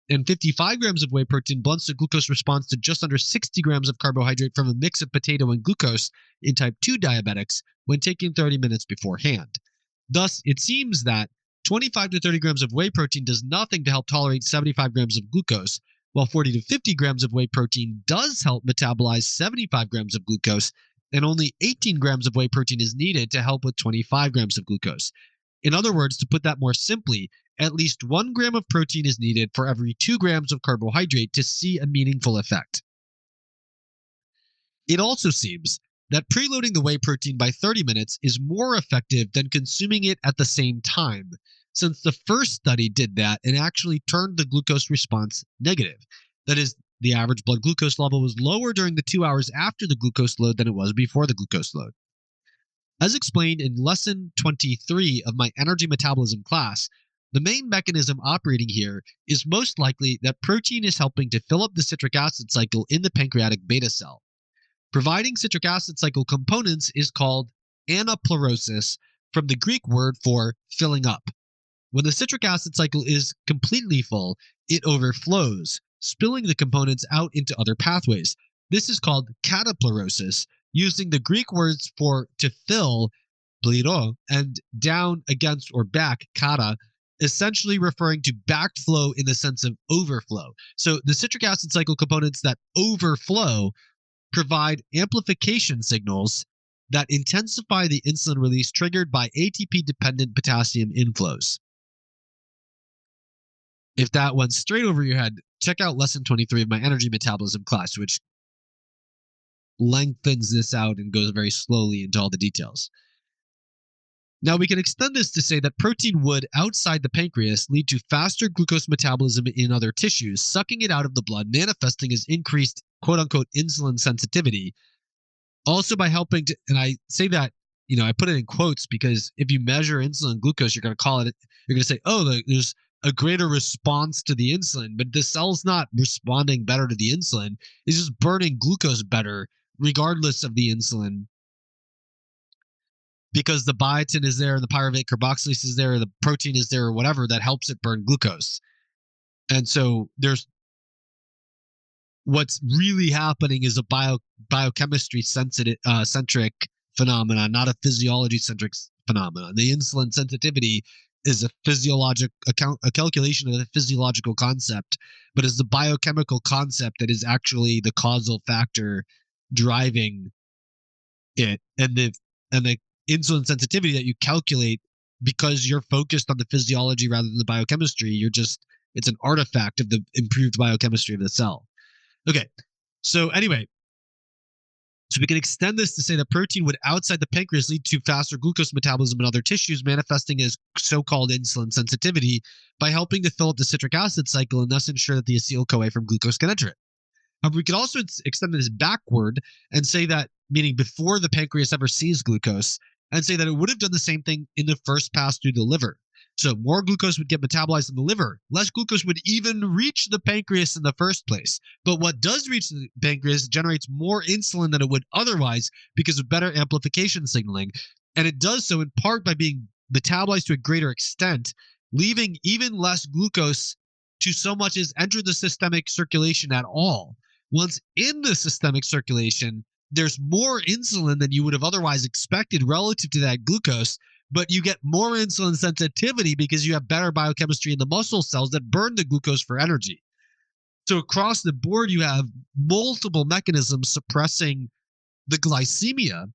and 55 grams of whey protein blunts the glucose response to just under 60 grams of carbohydrate from a mix of potato and glucose in type 2 diabetics when taken 30 minutes beforehand. Thus, it seems that 25 to 30 grams of whey protein does nothing to help tolerate 75 grams of glucose, while 40 to 50 grams of whey protein does help metabolize 75 grams of glucose, and only 18 grams of whey protein is needed to help with 25 grams of glucose. In other words, to put that more simply, at least 1 gram of protein is needed for every 2 grams of carbohydrate to see a meaningful effect. It also seems that preloading the whey protein by 30 minutes is more effective than consuming it at the same time, since the first study did that and actually turned the glucose response negative. That is, the average blood glucose level was lower during the 2 hours after the glucose load than it was before the glucose load. As explained in lesson 23 of my energy metabolism class, the main mechanism operating here is most likely that protein is helping to fill up the citric acid cycle in the pancreatic beta cell. Providing citric acid cycle components is called anaplerosis, from the Greek word for filling up. When the citric acid cycle is completely full, it overflows, spilling the components out into other pathways. This is called cataplerosis, using the Greek words for to fill, pliro, and down, against, or back, kata, essentially referring to backflow in the sense of overflow. So the citric acid cycle components that overflow provide amplification signals that intensify the insulin release triggered by ATP-dependent potassium inflows. If that went straight over your head, check out lesson 23 of my energy metabolism class, which lengthens this out and goes very slowly into all the details. Now, we can extend this to say that protein would, outside the pancreas, lead to faster glucose metabolism in other tissues, sucking it out of the blood, manifesting as increased quote-unquote insulin sensitivity. Also by helping to, and I say that, I put it in quotes because if you measure insulin glucose, you're going to say, oh, there's a greater response to the insulin, but the cell's not responding better to the insulin. It's just burning glucose better, regardless of the insulin, because the biotin is there and the pyruvate carboxylase is there, or the protein is there, or whatever that helps it burn glucose. And so what's really happening is a biochemistry centric phenomenon, not a physiology centric phenomenon. The insulin sensitivity is a calculation of a physiological concept, but is the biochemical concept that is actually the causal factor driving it. And the insulin sensitivity that you calculate, because you're focused on the physiology rather than the biochemistry, it's an artifact of the improved biochemistry of the cell. Okay, so anyway, so we can extend this to say that protein would, outside the pancreas, lead to faster glucose metabolism in other tissues, manifesting as so-called insulin sensitivity by helping to fill up the citric acid cycle and thus ensure that the acetyl-CoA from glucose can enter it. We could also extend this backward and say that, meaning before the pancreas ever sees glucose, and say that it would have done the same thing in the first pass through the liver. So more glucose would get metabolized in the liver. Less glucose would even reach the pancreas in the first place. But what does reach the pancreas generates more insulin than it would otherwise because of better amplification signaling. And it does so in part by being metabolized to a greater extent, leaving even less glucose to so much as enter the systemic circulation at all. Once in the systemic circulation, there's more insulin than you would have otherwise expected relative to that glucose, but you get more insulin sensitivity because you have better biochemistry in the muscle cells that burn the glucose for energy. So across the board, you have multiple mechanisms suppressing the glycemia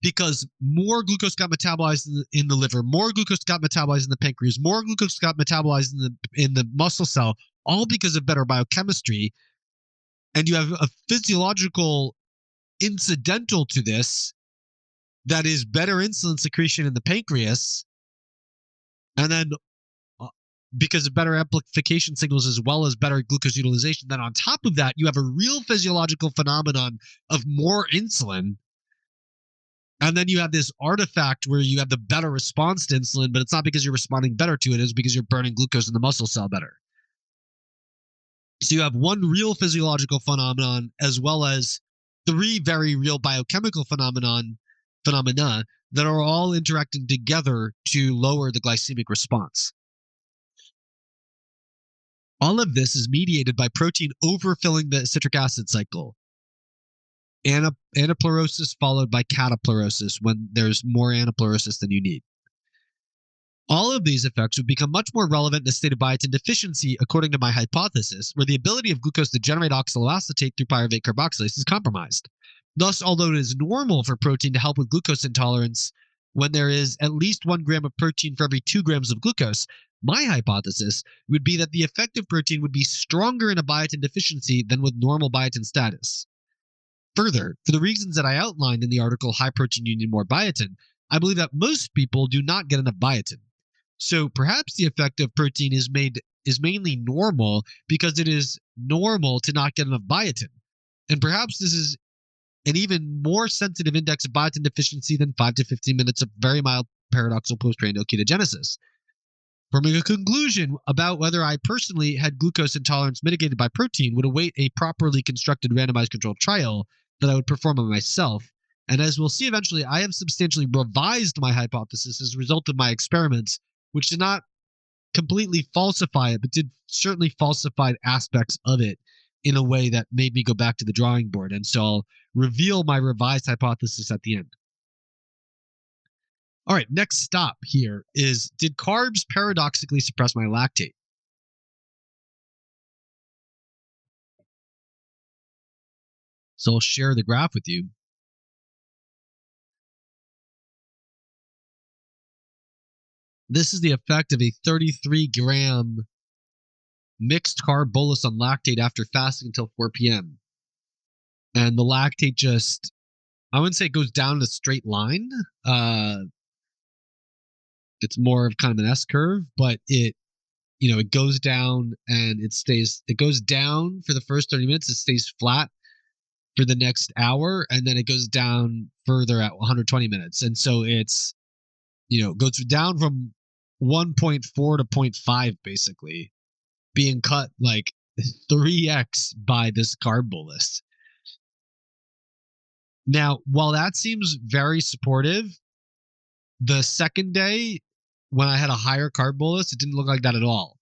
because more glucose got metabolized in the liver, more glucose got metabolized in the pancreas, more glucose got metabolized in the muscle cell, all because of better biochemistry. And you have a physiological incidental to this that is better insulin secretion in the pancreas, and then because of better amplification signals as well as better glucose utilization, then on top of that, you have a real physiological phenomenon of more insulin. And then you have this artifact where you have the better response to insulin, but it's not because you're responding better to it, it's because you're burning glucose in the muscle cell better. So you have one real physiological phenomenon as well as three very real biochemical phenomena that are all interacting together to lower the glycemic response. All of this is mediated by protein overfilling the citric acid cycle. Anaplerosis followed by cataplerosis when there's more anaplerosis than you need. All of these effects would become much more relevant in a state of biotin deficiency, according to my hypothesis, where the ability of glucose to generate oxaloacetate through pyruvate carboxylase is compromised. Thus, although it is normal for protein to help with glucose intolerance when there is at least 1 gram of protein for every 2 grams of glucose, my hypothesis would be that the effect of protein would be stronger in a biotin deficiency than with normal biotin status. Further, for the reasons that I outlined in the article High Protein You Need More Biotin, I believe that most people do not get enough biotin. So perhaps the effect of protein is mainly normal because it is normal to not get enough biotin. And perhaps this is an even more sensitive index of biotin deficiency than 5 to 15 minutes of very mild paradoxical postprandial ketogenesis. Forming a conclusion about whether I personally had glucose intolerance mitigated by protein would await a properly constructed randomized controlled trial that I would perform on myself. And as we'll see eventually, I have substantially revised my hypothesis as a result of my experiments, which did not completely falsify it, but did certainly falsify aspects of it in a way that made me go back to the drawing board. And so I'll reveal my revised hypothesis at the end. All right, next stop here is, did carbs paradoxically suppress my lactate? So I'll share the graph with you. This is the effect of a 33-gram mixed carb bolus on lactate after fasting until 4 p.m. And the lactate just, I wouldn't say it goes down in a straight line. It's more of kind of an S curve, but it goes down and it goes down for the first 30 minutes. It stays flat for the next hour, and then it goes down further at 120 minutes. And so it's, goes down from 1.4 to 0.5, basically, being cut like 3x by this carb bolus. Now, while that seems very supportive, the second day, when I had a higher carb bolus, it didn't look like that at all.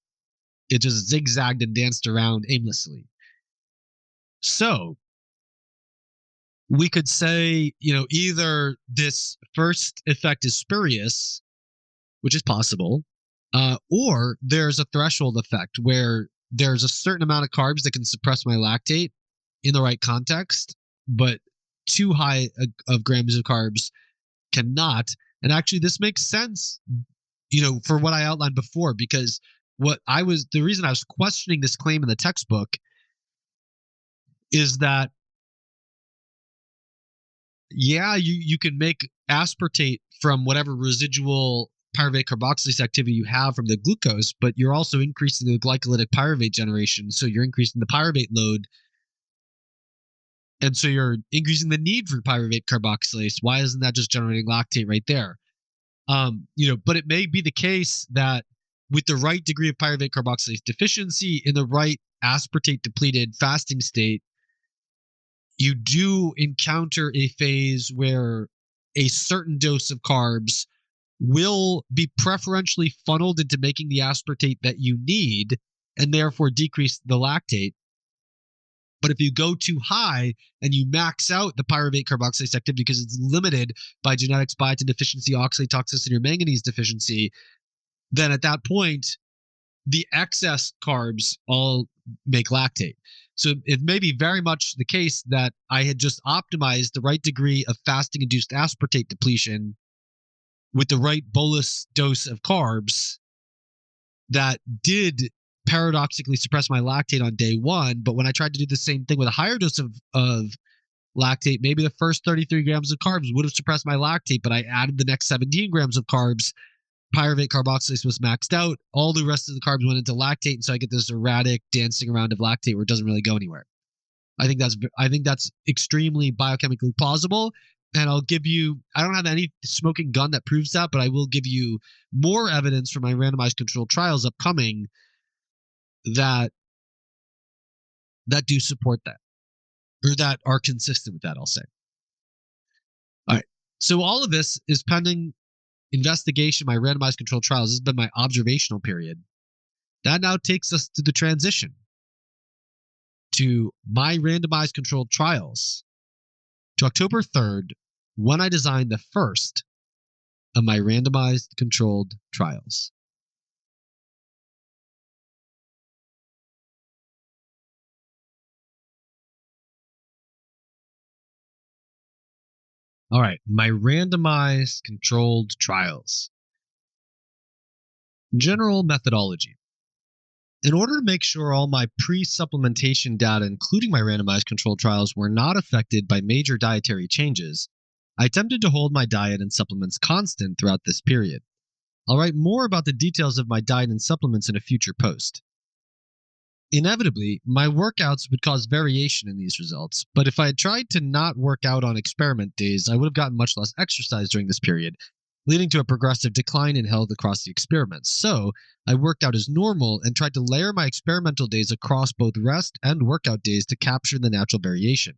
It just zigzagged and danced around aimlessly. So we could say, either this first effect is spurious, which is possible, or there's a threshold effect where there's a certain amount of carbs that can suppress my lactate in the right context, but too high of grams of carbs cannot. And actually, this makes sense, for what I outlined before, because the reason I was questioning this claim in the textbook is that, yeah, you can make aspartate from whatever residual pyruvate carboxylase activity you have from the glucose, but you're also increasing the glycolytic pyruvate generation. So you're increasing the pyruvate load. And so you're increasing the need for pyruvate carboxylase. Why isn't that just generating lactate right there? But it may be the case that with the right degree of pyruvate carboxylase deficiency in the right aspartate depleted fasting state, you do encounter a phase where a certain dose of carbs will be preferentially funneled into making the aspartate that you need and therefore decrease the lactate. But if you go too high and you max out the pyruvate carboxylase activity because it's limited by genetics, biotin deficiency, oxalate toxicity, or manganese deficiency, then at that point, the excess carbs all make lactate. So it may be very much the case that I had just optimized the right degree of fasting induced aspartate depletion with the right bolus dose of carbs that did paradoxically suppress my lactate on day one. But when I tried to do the same thing with a higher dose of lactate, maybe the first 33 grams of carbs would have suppressed my lactate, but I added the next 17 grams of carbs. Pyruvate carboxylase was maxed out. All the rest of the carbs went into lactate, and so I get this erratic dancing around of lactate where it doesn't really go anywhere. I think that's extremely biochemically plausible, and I'll give you. I don't have any smoking gun that proves that, but I will give you more evidence from my randomized controlled trials upcoming that do support that, or that are consistent with that. I'll say. All right. So all of this is pending investigation, my randomized controlled trials. This has been my observational period. That now takes us to the transition to my randomized controlled trials to October 3rd, when I designed the first of my randomized controlled trials. All right, my randomized controlled trials. General methodology. In order to make sure all my pre-supplementation data, including my randomized controlled trials, were not affected by major dietary changes, I attempted to hold my diet and supplements constant throughout this period. I'll write more about the details of my diet and supplements in a future post. Inevitably, my workouts would cause variation in these results, but if I had tried to not work out on experiment days, I would have gotten much less exercise during this period, leading to a progressive decline in health across the experiments. So, I worked out as normal and tried to layer my experimental days across both rest and workout days to capture the natural variation.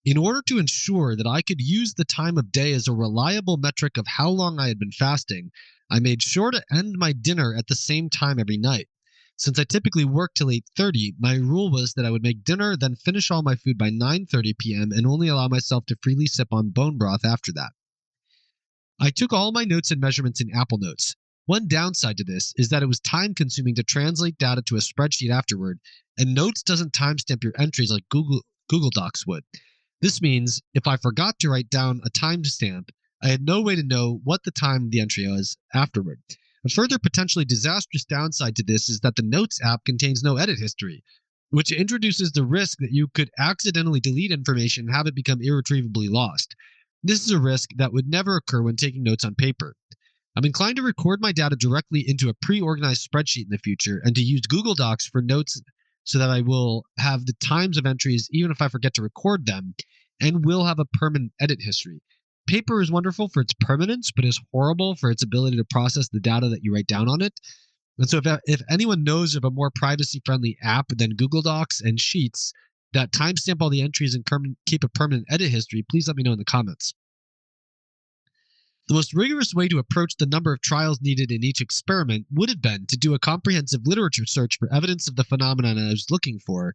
In order to ensure that I could use the time of day as a reliable metric of how long I had been fasting, I made sure to end my dinner at the same time every night. Since I typically work till 8:30, my rule was that I would make dinner, then finish all my food by 9:30 p.m. and only allow myself to freely sip on bone broth after that. I took all my notes and measurements in Apple Notes. One downside to this is that it was time consuming to translate data to a spreadsheet afterward, and Notes doesn't timestamp your entries like Google Docs would. This means if I forgot to write down a timestamp, I had no way to know what the time of the entry was afterward. A further potentially disastrous downside to this is that the Notes app contains no edit history, which introduces the risk that you could accidentally delete information and have it become irretrievably lost. This is a risk that would never occur when taking notes on paper. I'm inclined to record my data directly into a pre-organized spreadsheet in the future and to use Google Docs for notes so that I will have the times of entries even if I forget to record them, and will have a permanent edit history. Paper is wonderful for its permanence, but is horrible for its ability to process the data that you write down on it. And so if anyone knows of a more privacy-friendly app than Google Docs and Sheets that timestamp all the entries and keep a permanent edit history, please let me know in the comments. The most rigorous way to approach the number of trials needed in each experiment would have been to do a comprehensive literature search for evidence of the phenomenon I was looking for,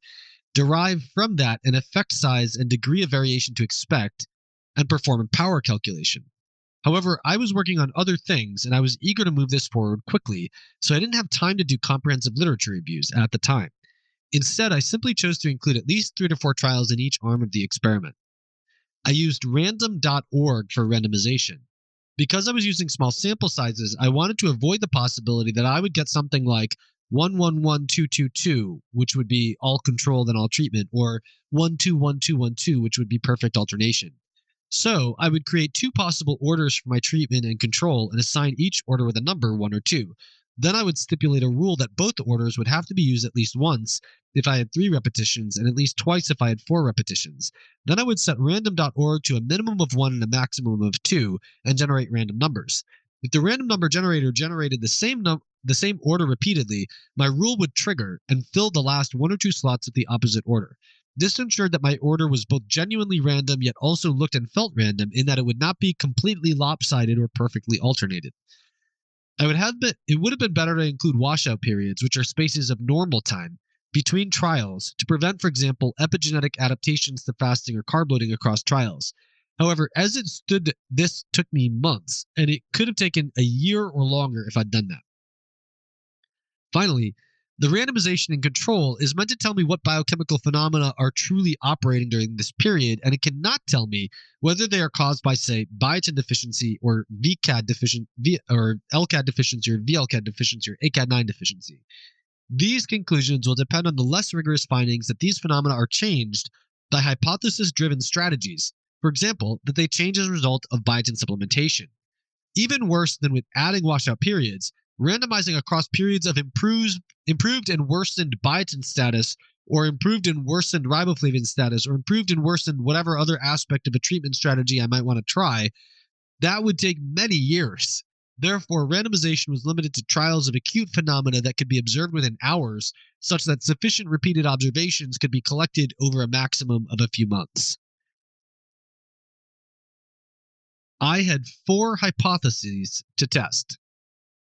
derive from that an effect size and degree of variation to expect, and perform a power calculation. However, I was working on other things, and I was eager to move this forward quickly, so I didn't have time to do comprehensive literature reviews at the time. Instead, I simply chose to include at least 3 to 4 trials in each arm of the experiment. I used random.org for randomization. Because I was using small sample sizes, I wanted to avoid the possibility that I would get something like 111222, which would be all control then all treatment, or 121212, which would be perfect alternation. So I would create 2 possible orders for my treatment and control and assign each order with a number 1 or 2. Then I would stipulate a rule that both orders would have to be used at least once if I had 3 repetitions and at least twice if I had 4 repetitions. Then I would set random.org to a minimum of 1 and a maximum of 2 and generate random numbers. If the random number generator generated the same order repeatedly, my rule would trigger and fill the last 1 or 2 slots with the opposite order. This ensured that my order was both genuinely random yet also looked and felt random, in that it would not be completely lopsided or perfectly alternated. It would have been better to include washout periods, which are spaces of normal time between trials, to prevent, for example, epigenetic adaptations to fasting or carb loading across trials. However, as it stood, this took me months, and it could have taken a year or longer if I'd done that. Finally, the randomization and control is meant to tell me what biochemical phenomena are truly operating during this period, and it cannot tell me whether they are caused by, say, biotin deficiency or or LCAD deficiency or VLCAD deficiency or ACAD9 deficiency. These conclusions will depend on the less rigorous findings that these phenomena are changed by hypothesis-driven strategies. For example, that they change as a result of biotin supplementation. Even worse than with adding washout periods, randomizing across periods of improved and worsened biotin status, or improved and worsened riboflavin status, or improved and worsened whatever other aspect of a treatment strategy I might want to try, that would take many years. Therefore, randomization was limited to trials of acute phenomena that could be observed within hours, such that sufficient repeated observations could be collected over a maximum of a few months. I had 4 hypotheses to test.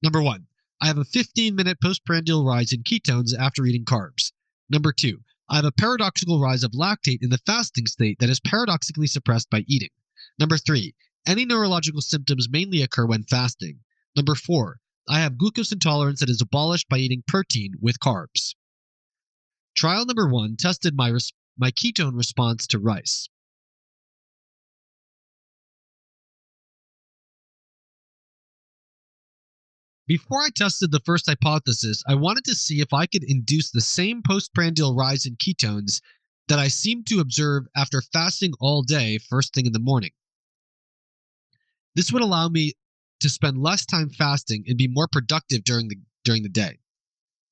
Number 1, I have a 15-minute postprandial rise in ketones after eating carbs. Number 2, I have a paradoxical rise of lactate in the fasting state that is paradoxically suppressed by eating. Number 3, any neurological symptoms mainly occur when fasting. Number 4, I have glucose intolerance that is abolished by eating protein with carbs. Trial number 1 tested my ketone response to rice. Before I tested the first hypothesis, I wanted to see if I could induce the same postprandial rise in ketones that I seemed to observe after fasting all day first thing in the morning. This would allow me to spend less time fasting and be more productive during the day.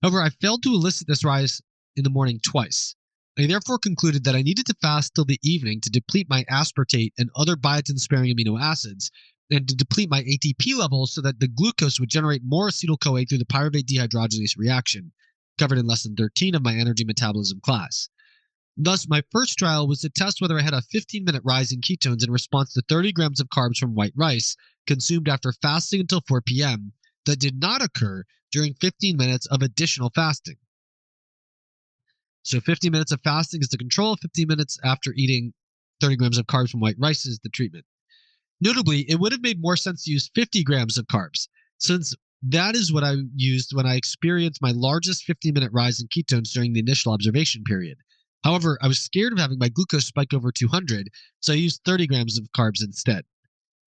However, I failed to elicit this rise in the morning twice. I therefore concluded that I needed to fast till the evening to deplete my aspartate and other biotin-sparing amino acids, and to deplete my ATP levels so that the glucose would generate more acetyl-CoA through the pyruvate dehydrogenase reaction, covered in lesson 13 of my energy metabolism class. Thus, my first trial was to test whether I had a 15-minute rise in ketones in response to 30 grams of carbs from white rice consumed after fasting until 4 p.m. that did not occur during 15 minutes of additional fasting. So 15 minutes of fasting is the control, 15 minutes after eating 30 grams of carbs from white rice is the treatment. Notably, it would have made more sense to use 50 grams of carbs, since that is what I used when I experienced my largest 15-minute rise in ketones during the initial observation period. However, I was scared of having my glucose spike over 200, so I used 30 grams of carbs instead.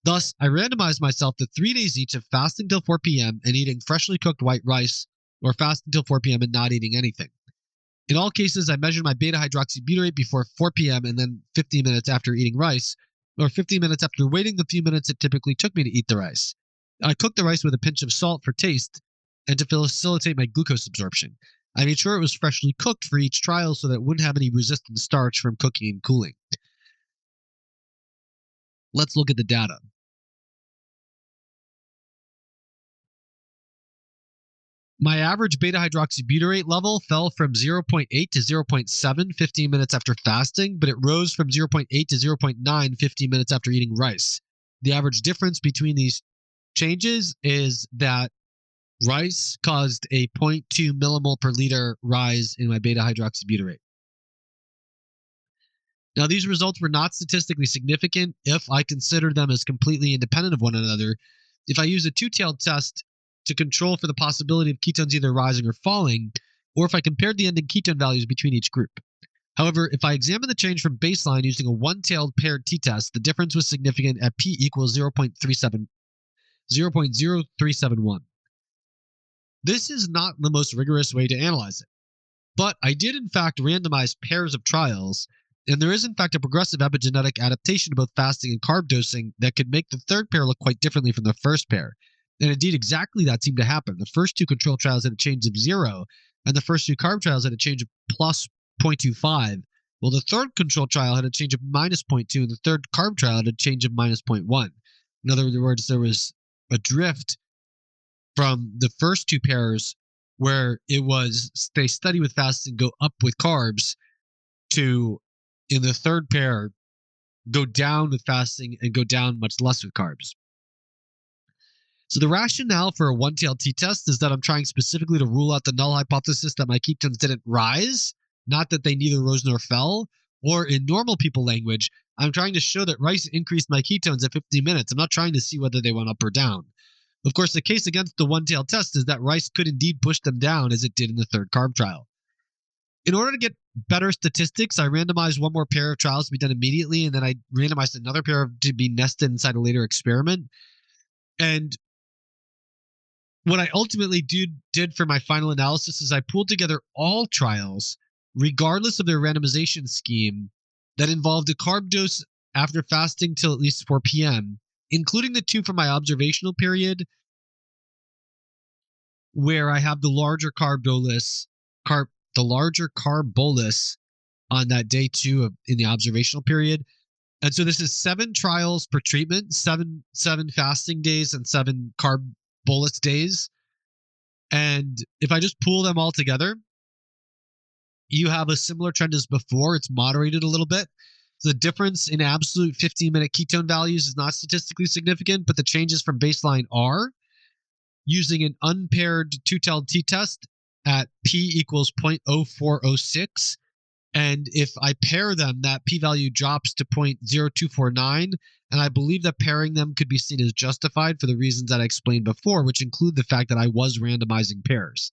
Thus, I randomized myself to 3 days each of fasting till 4 p.m. and eating freshly cooked white rice, or fasting till 4 p.m. and not eating anything. In all cases, I measured my beta-hydroxybutyrate before 4 p.m. and then 15 minutes after eating rice, or 15 minutes after waiting the few minutes it typically took me to eat the rice. I cooked the rice with a pinch of salt for taste and to facilitate my glucose absorption. I made sure it was freshly cooked for each trial so that it wouldn't have any resistant starch from cooking and cooling. Let's look at the data. My average beta-hydroxybutyrate level fell from 0.8 to 0.7 15 minutes after fasting, but it rose from 0.8 to 0.9 15 minutes after eating rice. The average difference between these changes is that rice caused a 0.2 millimole per liter rise in my beta-hydroxybutyrate. Now, these results were not statistically significant if I consider them as completely independent of one another. If I use a two-tailed test to control for the possibility of ketones either rising or falling, or if I compared the ending ketone values between each group. However, if I examine the change from baseline using a one-tailed paired t-test, the difference was significant at p equals 0.0371. This is not the most rigorous way to analyze it, but I did in fact randomize pairs of trials, and there is in fact a progressive epigenetic adaptation to both fasting and carb dosing that could make the third pair look quite differently from the first pair. And indeed, exactly that seemed to happen. The first two control trials had a change of 0, and the first two carb trials had a change of plus 0.25, while the third control trial had a change of minus 0.2, and the third carb trial had a change of minus 0.1. In other words, there was a drift from the first two pairs where it was they study with fasting, go up with carbs, to, in the third pair, go down with fasting and go down much less with carbs. So the rationale for a one-tailed t-test is that I'm trying specifically to rule out the null hypothesis that my ketones didn't rise, not that they neither rose nor fell, or in normal people language, I'm trying to show that rice increased my ketones at 15 minutes. I'm not trying to see whether they went up or down. Of course, the case against the one-tailed test is that rice could indeed push them down as it did in the third carb trial. In order to get better statistics, I randomized one more pair of trials to be done immediately, and then I randomized another pair to be nested inside a later experiment. And what I ultimately did for my final analysis is I pulled together all trials, regardless of their randomization scheme, that involved a carb dose after fasting till at least 4 p.m., including the two from my observational period, where I have the larger carb bolus on that day 2 in the observational period. And so this is 7 trials per treatment, seven fasting days and 7 carb bolus days. And if I just pull them all together, you have a similar trend as before. It's moderated a little bit. So the difference in absolute 15-minute ketone values is not statistically significant, but the changes from baseline are. Using an unpaired two-tailed t-test at p equals 0.0406. And if I pair them, that p-value drops to 0.0249. And I believe that pairing them could be seen as justified for the reasons that I explained before, which include the fact that I was randomizing pairs.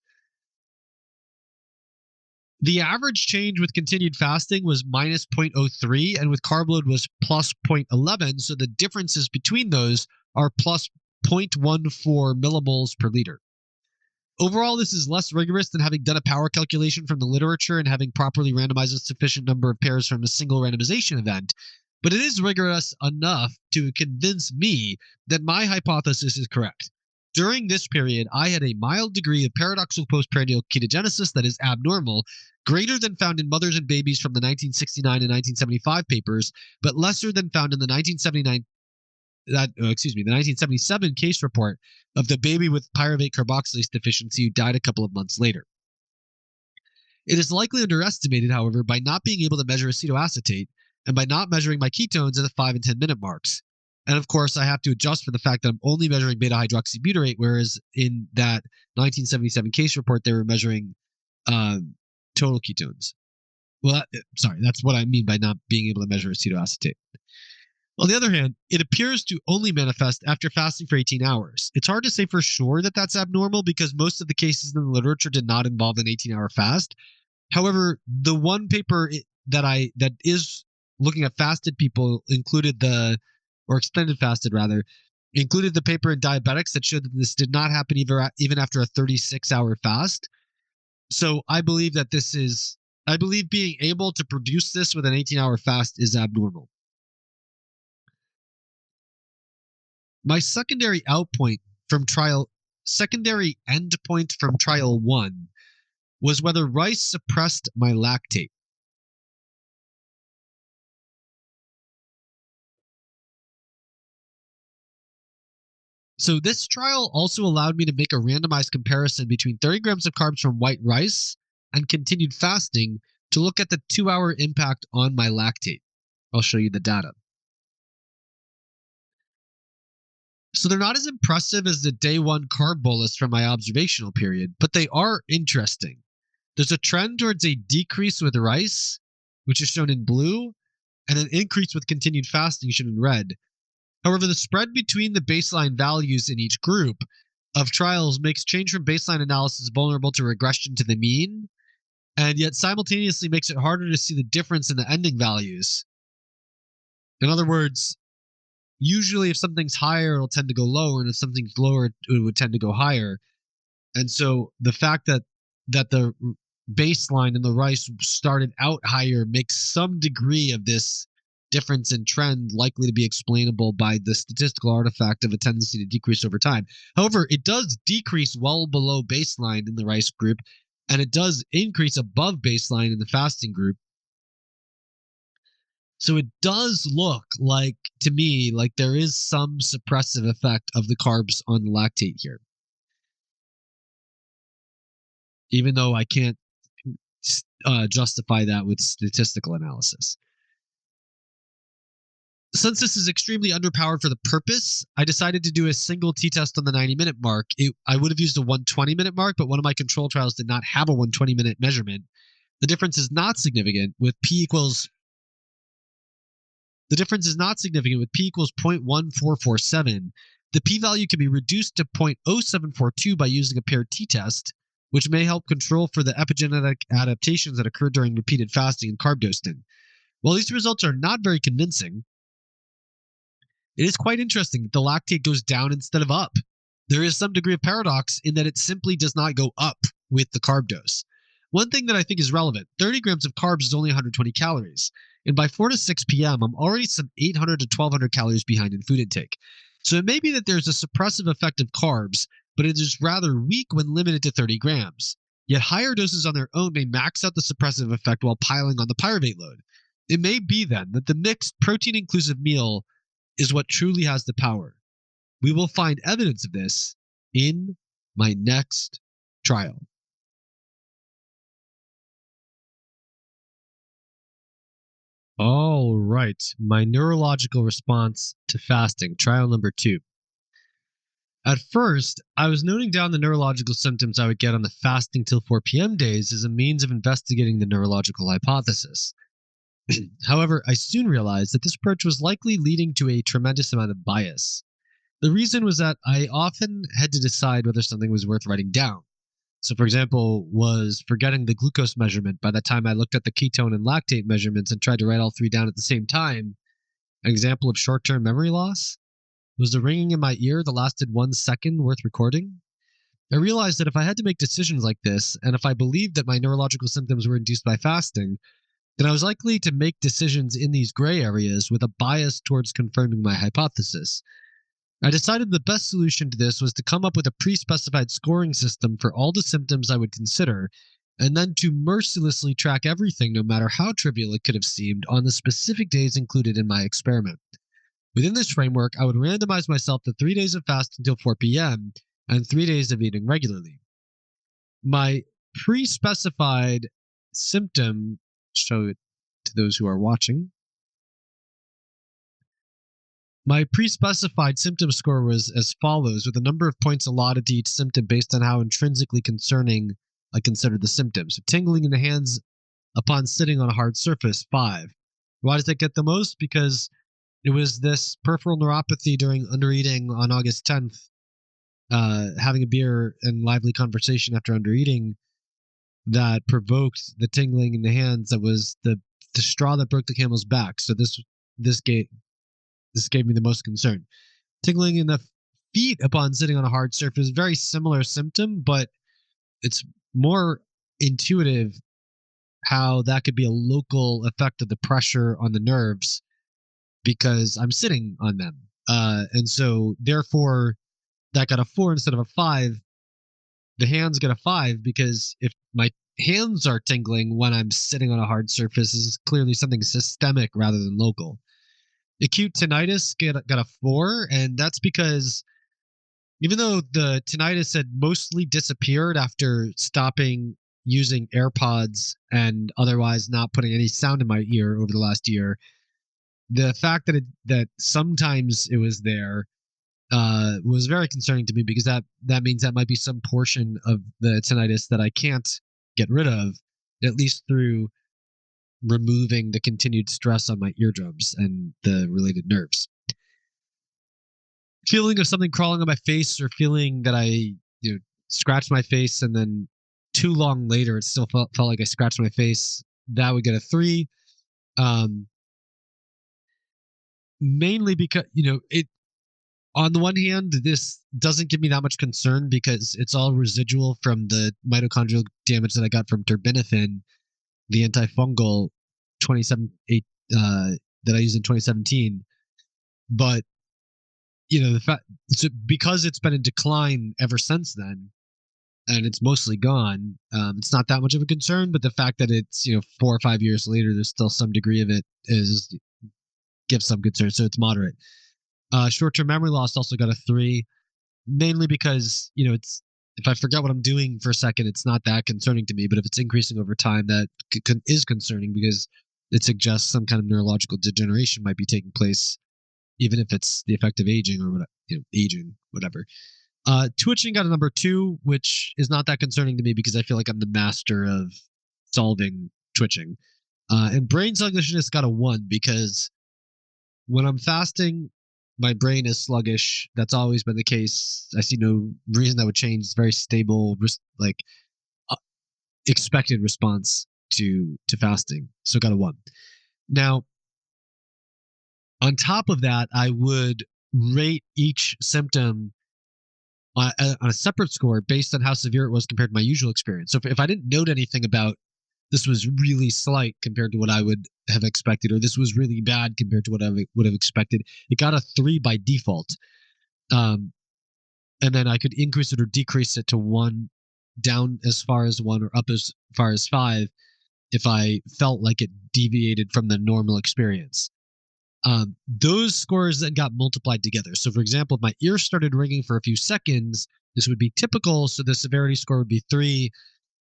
The average change with continued fasting was minus 0.03, and with carb load was plus 0.11. So the differences between those are plus 0.14 millimoles per liter. Overall, this is less rigorous than having done a power calculation from the literature and having properly randomized a sufficient number of pairs from a single randomization event, but it is rigorous enough to convince me that my hypothesis is correct. During this period, I had a mild degree of paradoxical postprandial ketogenesis that is abnormal, greater than found in mothers and babies from the 1969 and 1975 papers, but lesser than found in the 1977 case report of the baby with pyruvate carboxylase deficiency who died a couple of months later. It is likely underestimated, however, by not being able to measure acetoacetate and by not measuring my ketones at the 5 and 10 minute marks. And of course, I have to adjust for the fact that I'm only measuring beta-hydroxybutyrate, whereas in that 1977 case report, they were measuring total ketones. Well, that's what I mean by not being able to measure acetoacetate. On the other hand, it appears to only manifest after fasting for 18 hours. It's hard to say for sure that that's abnormal because most of the cases in the literature did not involve an 18-hour fast. However, the one paper that is looking at fasted people included extended fasted rather, included the paper in diabetics that showed that this did not happen even after a 36-hour fast. So I believe being able to produce this with an 18-hour fast is abnormal. My secondary endpoint from trial 1 was whether rice suppressed my lactate. So this trial also allowed me to make a randomized comparison between 30 grams of carbs from white rice and continued fasting to look at the 2-hour impact on my lactate. I'll show you the data. So they're not as impressive as the day 1 carb bolus from my observational period, but they are interesting. There's a trend towards a decrease with rice, which is shown in blue, and an increase with continued fasting shown in red. However, the spread between the baseline values in each group of trials makes change from baseline analysis vulnerable to regression to the mean, and yet simultaneously makes it harder to see the difference in the ending values. In other words, usually if something's higher, it'll tend to go lower, and if something's lower, it would tend to go higher. And so the fact that the baseline in the rice started out higher makes some degree of this difference in trend likely to be explainable by the statistical artifact of a tendency to decrease over time. However, it does decrease well below baseline in the rice group, and it does increase above baseline in the fasting group. So it does look like, to me, like there is some suppressive effect of the carbs on lactate here. Even though I can't justify that with statistical analysis. Since this is extremely underpowered for the purpose, I decided to do a single t-test on the 90-minute mark. I would have used a 120-minute mark, but one of my control trials did not have a 120-minute measurement. The difference is not significant with p equals 0.1447, The p-value can be reduced to 0.0742 by using a paired t-test, which may help control for the epigenetic adaptations that occur during repeated fasting and carb dosing. While these results are not very convincing, it is quite interesting that the lactate goes down instead of up. There is some degree of paradox in that it simply does not go up with the carb dose. One thing that I think is relevant, 30 grams of carbs is only 120 calories. And by 4 to 6 p.m., I'm already some 800 to 1,200 calories behind in food intake. So it may be that there's a suppressive effect of carbs, but it is rather weak when limited to 30 grams. Yet higher doses on their own may max out the suppressive effect while piling on the pyruvate load. It may be then that the mixed protein-inclusive meal is what truly has the power. We will find evidence of this in my next trial. All right, my neurological response to fasting, trial number 2. At first, I was noting down the neurological symptoms I would get on the fasting till 4 p.m. days as a means of investigating the neurological hypothesis. However, I soon realized that this approach was likely leading to a tremendous amount of bias. The reason was that I often had to decide whether something was worth writing down. So, for example, was forgetting the glucose measurement by the time I looked at the ketone and lactate measurements and tried to write all 3 down at the same time. An example of short-term memory loss? Was the ringing in my ear that lasted 1 second worth recording? I realized that if I had to make decisions like this, and if I believed that my neurological symptoms were induced by fasting, then I was likely to make decisions in these gray areas with a bias towards confirming my hypothesis. I decided the best solution to this was to come up with a pre-specified scoring system for all the symptoms I would consider, and then to mercilessly track everything, no matter how trivial it could have seemed, on the specific days included in my experiment. Within this framework, I would randomize myself to 3 days of fasting until 4 p.m. and 3 days of eating regularly. My pre-specified symptom, show it to those who are watching. My pre-specified symptom score was as follows, with a number of points allotted to each symptom based on how intrinsically concerning I considered the symptoms. So tingling in the hands upon sitting on a hard surface, 5. Why does that get the most? Because it was this peripheral neuropathy during undereating on August 10th, having a beer and lively conversation after undereating, that provoked the tingling in the hands. That was the straw that broke the camel's back. So this gave me the most concern. Tingling in the feet upon sitting on a hard surface, very similar symptom, but it's more intuitive how that could be a local effect of the pressure on the nerves because I'm sitting on them. And so therefore that got a 4 instead of a 5. The hands get a 5 because if my hands are tingling when I'm sitting on a hard surface, this is clearly something systemic rather than local. Acute tinnitus got a 4, and that's because even though the tinnitus had mostly disappeared after stopping using AirPods and otherwise not putting any sound in my ear over the last year, the fact that sometimes it was there was very concerning to me because that means that might be some portion of the tinnitus that I can't get rid of, at least through removing the continued stress on my eardrums and the related nerves. Feeling of something crawling on my face, or feeling that I scratched my face and then too long later it still felt like I scratched my face, that would get a 3. Mainly because it, on the one hand, this doesn't give me that much concern because it's all residual from the mitochondrial damage that I got from terbinafine, the antifungal 27 that I used in 2017. But the fact, because it's been in decline ever since then, and it's mostly gone, it's not that much of a concern. But the fact that it's 4 or 5 years later, there's still some degree of it gives some concern. So it's moderate. Short-term memory loss also got a 3, mainly because it's, if I forget what I'm doing for a second, it's not that concerning to me. But if it's increasing over time, that is concerning because it suggests some kind of neurological degeneration might be taking place, even if it's the effect of aging or whatever. Twitching got a number 2, which is not that concerning to me because I feel like I'm the master of solving twitching. And brain sluggishness got a 1 because when I'm fasting, My brain is sluggish. That's always been the case. I see no reason that would change. It's very stable, like uh, expected response to fasting. So got a 1. Now, on top of that, I would rate each symptom on a separate score based on how severe it was compared to my usual experience. So if I didn't note anything about this was really slight compared to what I would have expected, or this was really bad compared to what I would have expected, it got a 3 by default. And then I could increase it or decrease it to 1, down as far as 1, or up as far as 5 if I felt like it deviated from the normal experience. Those scores then got multiplied together. So, for example, if my ear started ringing for a few seconds, this would be typical. So the severity score would be 3,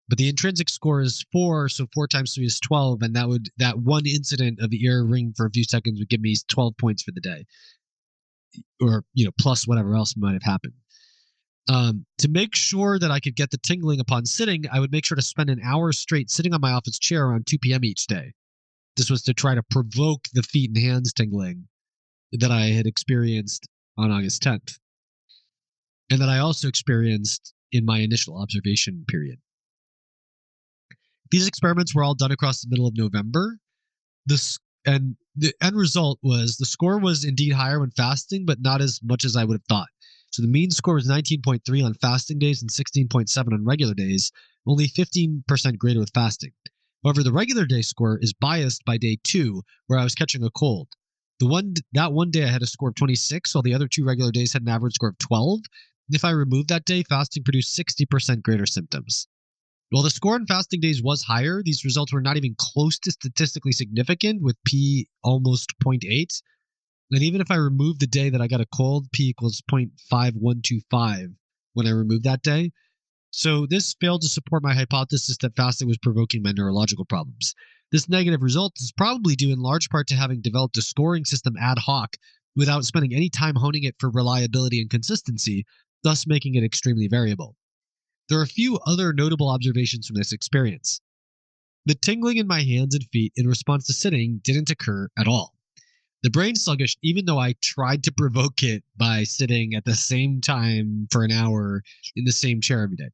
but the intrinsic score is 4. So 4 times 3 is 12, and that one incident of the ear ringing for a few seconds would give me 12 points for the day, or plus whatever else might have happened. To make sure that I could get the tingling upon sitting, I would make sure to spend an hour straight sitting on my office chair around 2 p.m. each day. This was to try to provoke the feet and hands tingling that I had experienced on August 10th, and that I also experienced in my initial observation period. These experiments were all done across the middle of November. And the end result was the score was indeed higher when fasting, but not as much as I would have thought. So the mean score was 19.3 on fasting days and 16.7 on regular days, only 15% greater with fasting. However, the regular day score is biased by day 2, where I was catching a cold. That one day I had a score of 26, while the other 2 regular days had an average score of 12. And if I removed that day, fasting produced 60% greater symptoms. While the score on fasting days was higher, these results were not even close to statistically significant, with p almost 0.8. And even if I removed the day that I got a cold, p equals 0.5125 when I removed that day. So this failed to support my hypothesis that fasting was provoking my neurological problems. This negative result is probably due in large part to having developed a scoring system ad hoc without spending any time honing it for reliability and consistency, thus making it extremely variable. There are a few other notable observations from this experience. The tingling in my hands and feet in response to sitting didn't occur at all. The brain sluggish, even though I tried to provoke it by sitting at the same time for an hour in the same chair every day.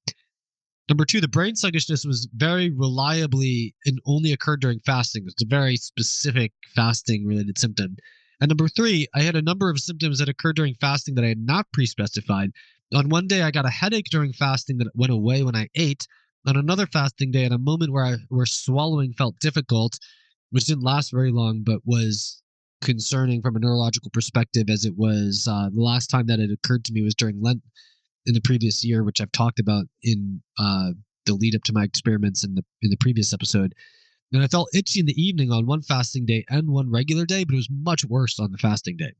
Number 2, the brain sluggishness was very reliably and only occurred during fasting. It's a very specific fasting-related symptom. And number 3, I had a number of symptoms that occurred during fasting that I had not pre-specified. On one day, I got a headache during fasting that went away when I ate. On another fasting day, at a moment where swallowing felt difficult, which didn't last very long, but was concerning from a neurological perspective, as it was the last time that it occurred to me was during Lent in the previous year, which I've talked about in the lead up to my experiments in the previous episode. And I felt itchy in the evening on one fasting day and one regular day, but it was much worse on the fasting day.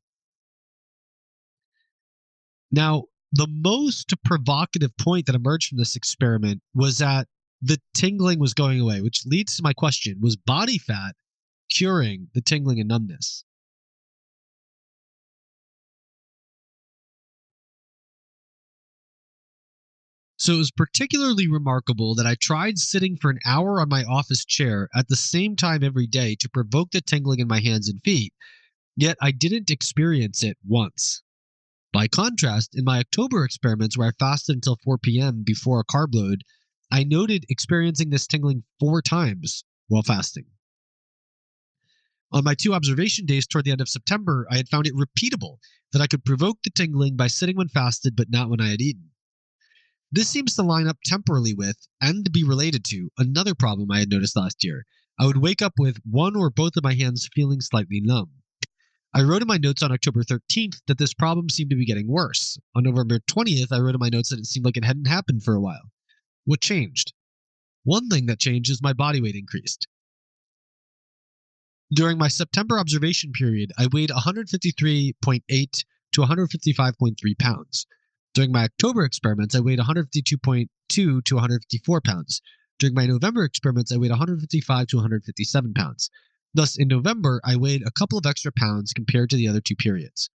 Now, the most provocative point that emerged from this experiment was that the tingling was going away, which leads to my question: was body fat curing the tingling and numbness? So it was particularly remarkable that I tried sitting for an hour on my office chair at the same time every day to provoke the tingling in my hands and feet, yet I didn't experience it once. By contrast, in my October experiments where I fasted until 4 p.m. before a carb load, I noted experiencing this tingling 4 times while fasting. On my 2 observation days toward the end of September, I had found it repeatable that I could provoke the tingling by sitting when fasted but not when I had eaten. This seems to line up temporally with, and to be related to, another problem I had noticed last year. I would wake up with one or both of my hands feeling slightly numb. I wrote in my notes on October 13th that this problem seemed to be getting worse. On November 20th, I wrote in my notes that it seemed like it hadn't happened for a while. What changed? One thing that changed is my body weight increased. During my September observation period, I weighed 153.8 to 155.3 pounds. During my October experiments, I weighed 152.2 to 154 pounds. During my November experiments, I weighed 155 to 157 pounds. Thus, in November, I weighed a couple of extra pounds compared to the other 2 periods.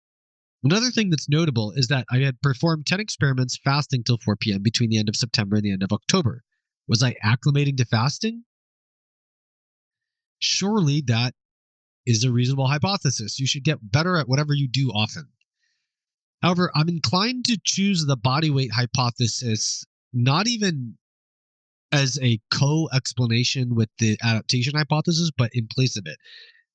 Another thing that's notable is that I had performed 10 experiments fasting till 4 p.m. between the end of September and the end of October. Was I acclimating to fasting? Surely that is a reasonable hypothesis. You should get better at whatever you do often. However, I'm inclined to choose the body weight hypothesis, not even as a co-explanation with the adaptation hypothesis, but in place of it.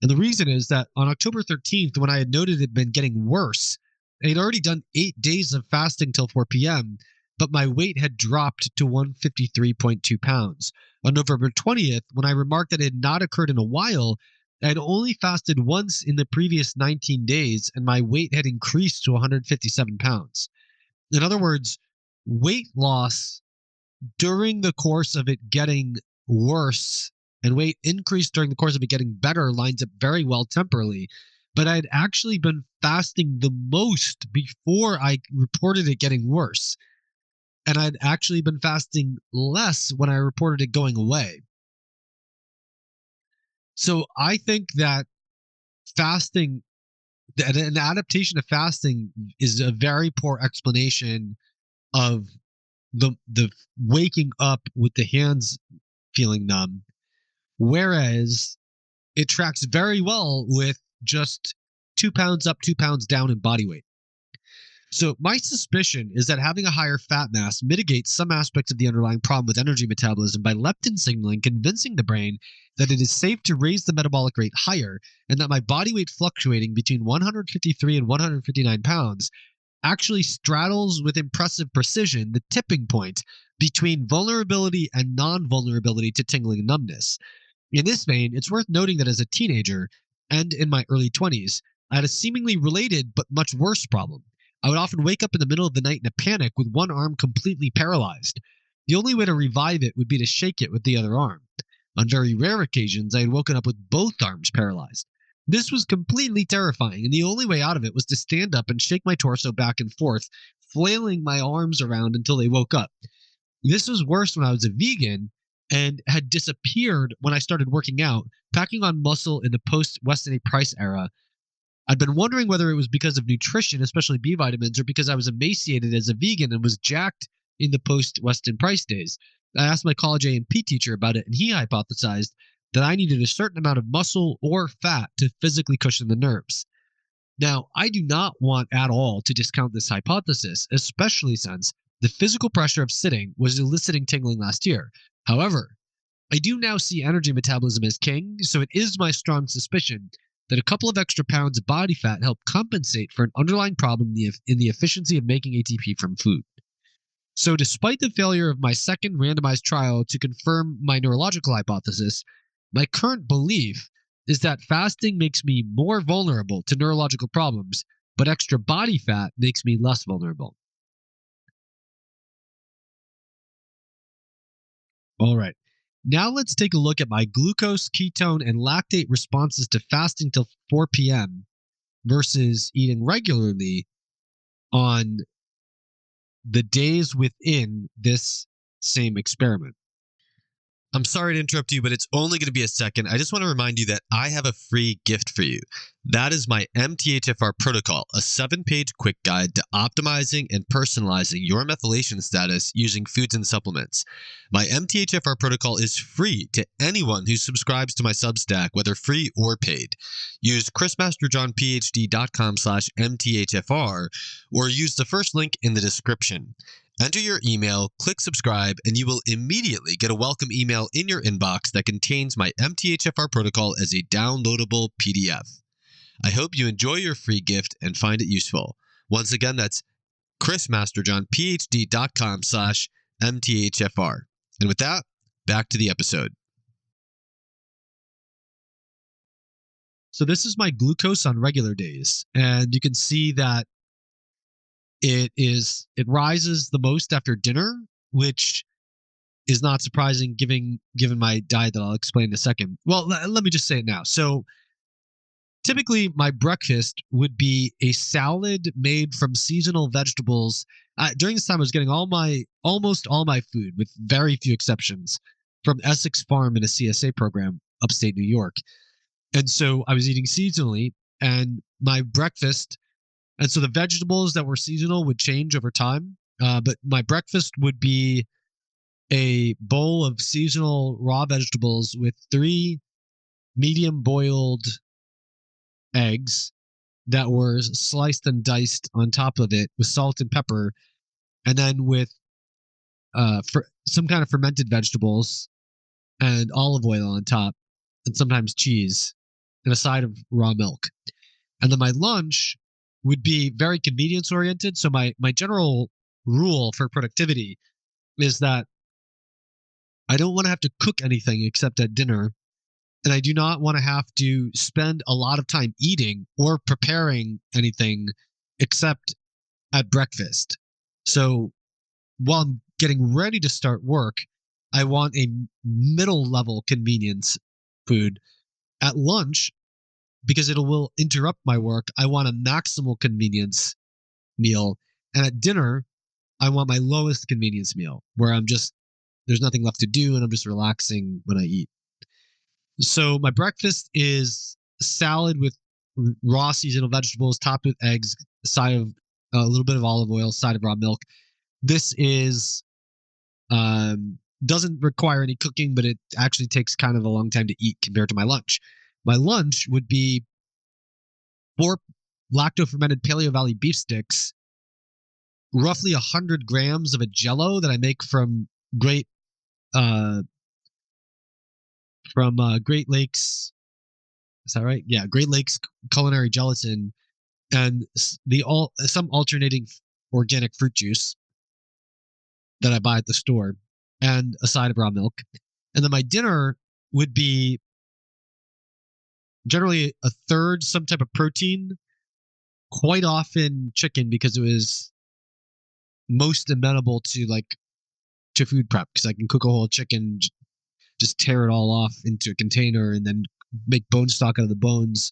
And the reason is that on October 13th, when I had noted it had been getting worse, I had already done 8 days of fasting till 4 p.m., but my weight had dropped to 153.2 pounds. On November 20th, when I remarked that it had not occurred in a while, I had only fasted once in the previous 19 days, and my weight had increased to 157 pounds. In other words, weight loss during the course of it getting worse and weight increase during the course of it getting better lines up very well temporally. But I'd actually been fasting the most before I reported it getting worse. And I'd actually been fasting less when I reported it going away. So I think that fasting, an adaptation of fasting is a very poor explanation of the waking up with the hands feeling numb, whereas it tracks very well with just 2 pounds up, 2 pounds down in body weight. So my suspicion is that having a higher fat mass mitigates some aspects of the underlying problem with energy metabolism by leptin signaling, convincing the brain that it is safe to raise the metabolic rate higher, and that my body weight fluctuating between 153 and 159 pounds actually straddles with impressive precision the tipping point between vulnerability and non-vulnerability to tingling and numbness. In this vein, it's worth noting that as a teenager and in my early 20s, I had a seemingly related but much worse problem. I would often wake up in the middle of the night in a panic with one arm completely paralyzed. The only way to revive it would be to shake it with the other arm. On very rare occasions, I had woken up with both arms paralyzed. This was completely terrifying, and the only way out of it was to stand up and shake my torso back and forth, flailing my arms around until they woke up. This was worse when I was a vegan and had disappeared when I started working out, packing on muscle in the post-Weston A. Price era. I'd been wondering whether it was because of nutrition, especially B vitamins, or because I was emaciated as a vegan and was jacked in the post-Weston Price days. I asked my college A&P teacher about it, and he hypothesized that I needed a certain amount of muscle or fat to physically cushion the nerves. Now, I do not want at all to discount this hypothesis, especially since the physical pressure of sitting was eliciting tingling last year. However, I do now see energy metabolism as king, so it is my strong suspicion that a couple of extra pounds of body fat help compensate for an underlying problem in the efficiency of making ATP from food. So despite the failure of my second randomized trial to confirm my neurological hypothesis, my current belief is that fasting makes me more vulnerable to neurological problems, but extra body fat makes me less vulnerable. All right. Now let's take a look at my glucose, ketone, and lactate responses to fasting till 4 p.m. versus eating regularly on the days within this same experiment. I'm sorry to interrupt you, but it's only going to be a second. I just want to remind you that I have a free gift for you. That is my MTHFR Protocol, a 7-page quick guide to optimizing and personalizing your methylation status using foods and supplements. My MTHFR Protocol is free to anyone who subscribes to my Substack, whether free or paid. Use chrismasterjohnphd.com/MTHFR or use the first link in the description. Enter your email, click subscribe, and you will immediately get a welcome email in your inbox that contains my MTHFR protocol as a downloadable PDF. I hope you enjoy your free gift and find it useful. Once again, that's chrismasterjohnphd.com/MTHFR. And with that, back to the episode. So this is my glucose on regular days, and you can see that it rises the most after dinner, which is not surprising given my diet that I'll explain in a second. Well, let me just say it now. So typically my breakfast would be a salad made from seasonal vegetables. During this time, I was getting almost all my food, with very few exceptions, from Essex Farm in a CSA program upstate New York. And so I was eating seasonally, and my breakfast, and so the vegetables that were seasonal would change over time. But my breakfast would be a bowl of seasonal raw vegetables with 3 medium boiled eggs, that were sliced and diced on top of it with salt and pepper, and then with for some kind of fermented vegetables and olive oil on top, and sometimes cheese, and a side of raw milk. And then my lunch would be very convenience oriented. So my general rule for productivity is that I don't want to have to cook anything except at dinner. And I do not want to have to spend a lot of time eating or preparing anything except at breakfast. So while I'm getting ready to start work, I want a middle level convenience food. At lunch, because it will interrupt my work, I want a maximal convenience meal. And at dinner, I want my lowest convenience meal where there's nothing left to do and I'm just relaxing when I eat. So my breakfast is salad with raw seasonal vegetables, topped with eggs, side of a little bit of olive oil, side of raw milk. This is doesn't require any cooking, but it actually takes kind of a long time to eat compared to my lunch. My lunch would be 4 lacto-fermented Paleo Valley beef sticks, roughly 100 grams of a Jello that I make from Great Lakes. Is that right? Yeah, Great Lakes culinary gelatin, and some alternating organic fruit juice that I buy at the store, and a side of raw milk. And then my dinner would be generally a third some type of protein, quite often chicken, because it was most amenable to food prep, because I can cook a whole chicken, just tear it all off into a container and then make bone stock out of the bones,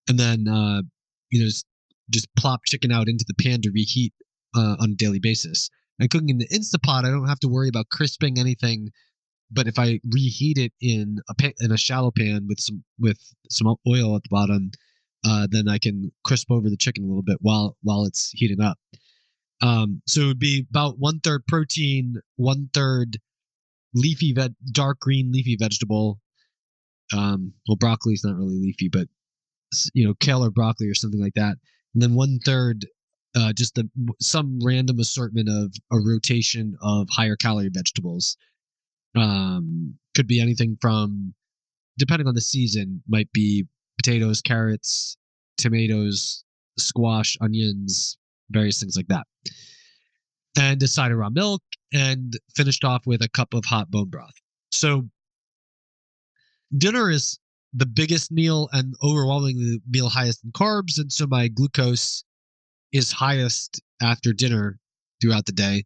and then just plop chicken out into the pan to reheat on a daily basis. And cooking in the Instapot, I don't have to worry about crisping anything. But if I reheat it in a shallow pan with some oil at the bottom, then I can crisp over the chicken a little bit while it's heating up. So it would be about 1/3 protein, 1/3 dark green leafy vegetable. Well, broccoli is not really leafy, but kale or broccoli or something like that. And then 1/3 just some random assortment of a rotation of higher calorie vegetables. Could be anything from, depending on the season, might be potatoes, carrots, tomatoes, squash, onions, various things like that. And a side of raw milk, and finished off with a cup of hot bone broth. So dinner is the biggest meal and overwhelmingly the meal highest in carbs, and so my glucose is highest after dinner throughout the day.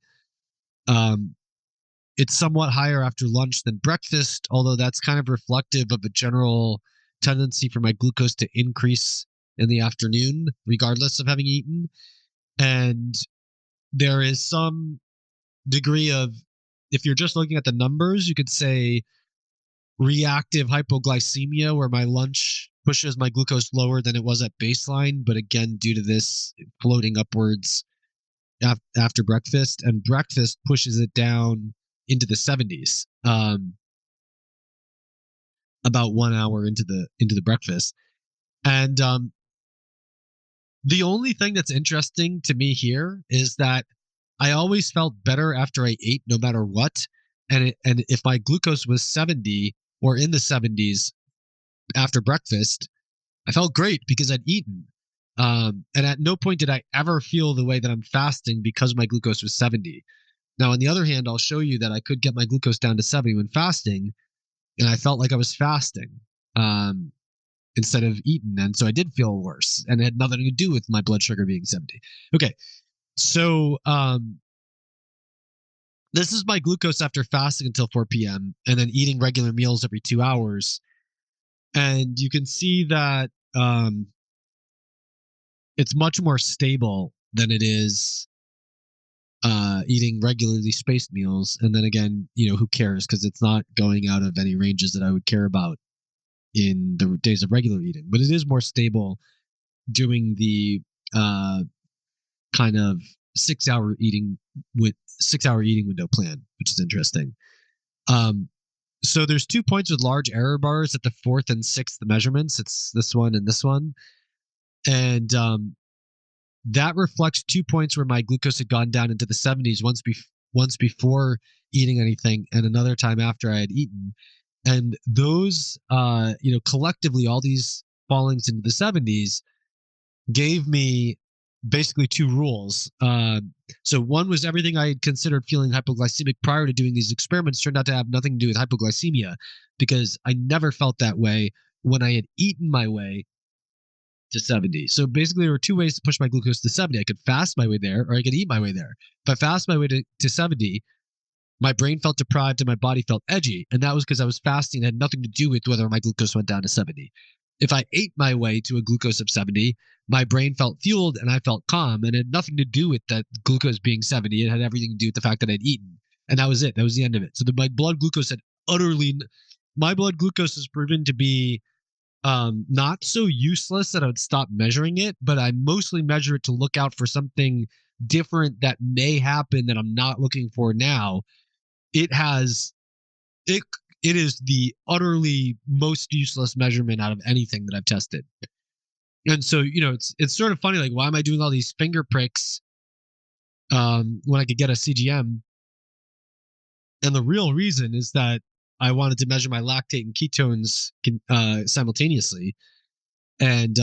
It's somewhat higher after lunch than breakfast, although that's kind of reflective of a general tendency for my glucose to increase in the afternoon, regardless of having eaten. And there is some degree of, if you're just looking at the numbers, you could say reactive hypoglycemia, where my lunch pushes my glucose lower than it was at baseline, but again, due to this floating upwards after breakfast, and breakfast pushes it down into the 70s, about 1 hour into the breakfast. And the only thing that's interesting to me here is that I always felt better after I ate, no matter what. And if my glucose was 70 or in the 70s after breakfast, I felt great because I'd eaten. And at no point did I ever feel the way that I'm fasting because my glucose was 70. Now, on the other hand, I'll show you that I could get my glucose down to 70 when fasting, and I felt like I was fasting instead of eating. And so I did feel worse, and it had nothing to do with my blood sugar being 70. Okay, so this is my glucose after fasting until 4 p.m. and then eating regular meals every 2 hours. And you can see that it's much more stable than it is eating regularly spaced meals. And then again, who cares, because it's not going out of any ranges that I would care about in the days of regular eating. But it is more stable doing the kind of 6 hour eating window plan, which is interesting. So there's 2 points with large error bars at the 4th and 6th measurements. It's this one and this one. And that reflects 2 points where my glucose had gone down into the 70s once before eating anything, and another time after I had eaten. And those, collectively, all these fallings into the 70s gave me basically two rules. So one was everything I had considered feeling hypoglycemic prior to doing these experiments turned out to have nothing to do with hypoglycemia, because I never felt that way when I had eaten my way to 70. So basically, there were two ways to push my glucose to 70. I could fast my way there, or I could eat my way there. If I fast my way to 70, my brain felt deprived and my body felt edgy. And that was because I was fasting. It had nothing to do with whether my glucose went down to 70. If I ate my way to a glucose of 70, my brain felt fueled and I felt calm. And it had nothing to do with that glucose being 70. It had everything to do with the fact that I'd eaten. And that was it. That was the end of it. So my blood glucose had my blood glucose has proven to be not so useless that I would stop measuring it, but I mostly measure it to look out for something different that may happen that I'm not looking for now. It is the utterly most useless measurement out of anything that I've tested. And so, it's sort of funny, like, why am I doing all these finger pricks when I could get a CGM? And the real reason is that I wanted to measure my lactate and ketones simultaneously. And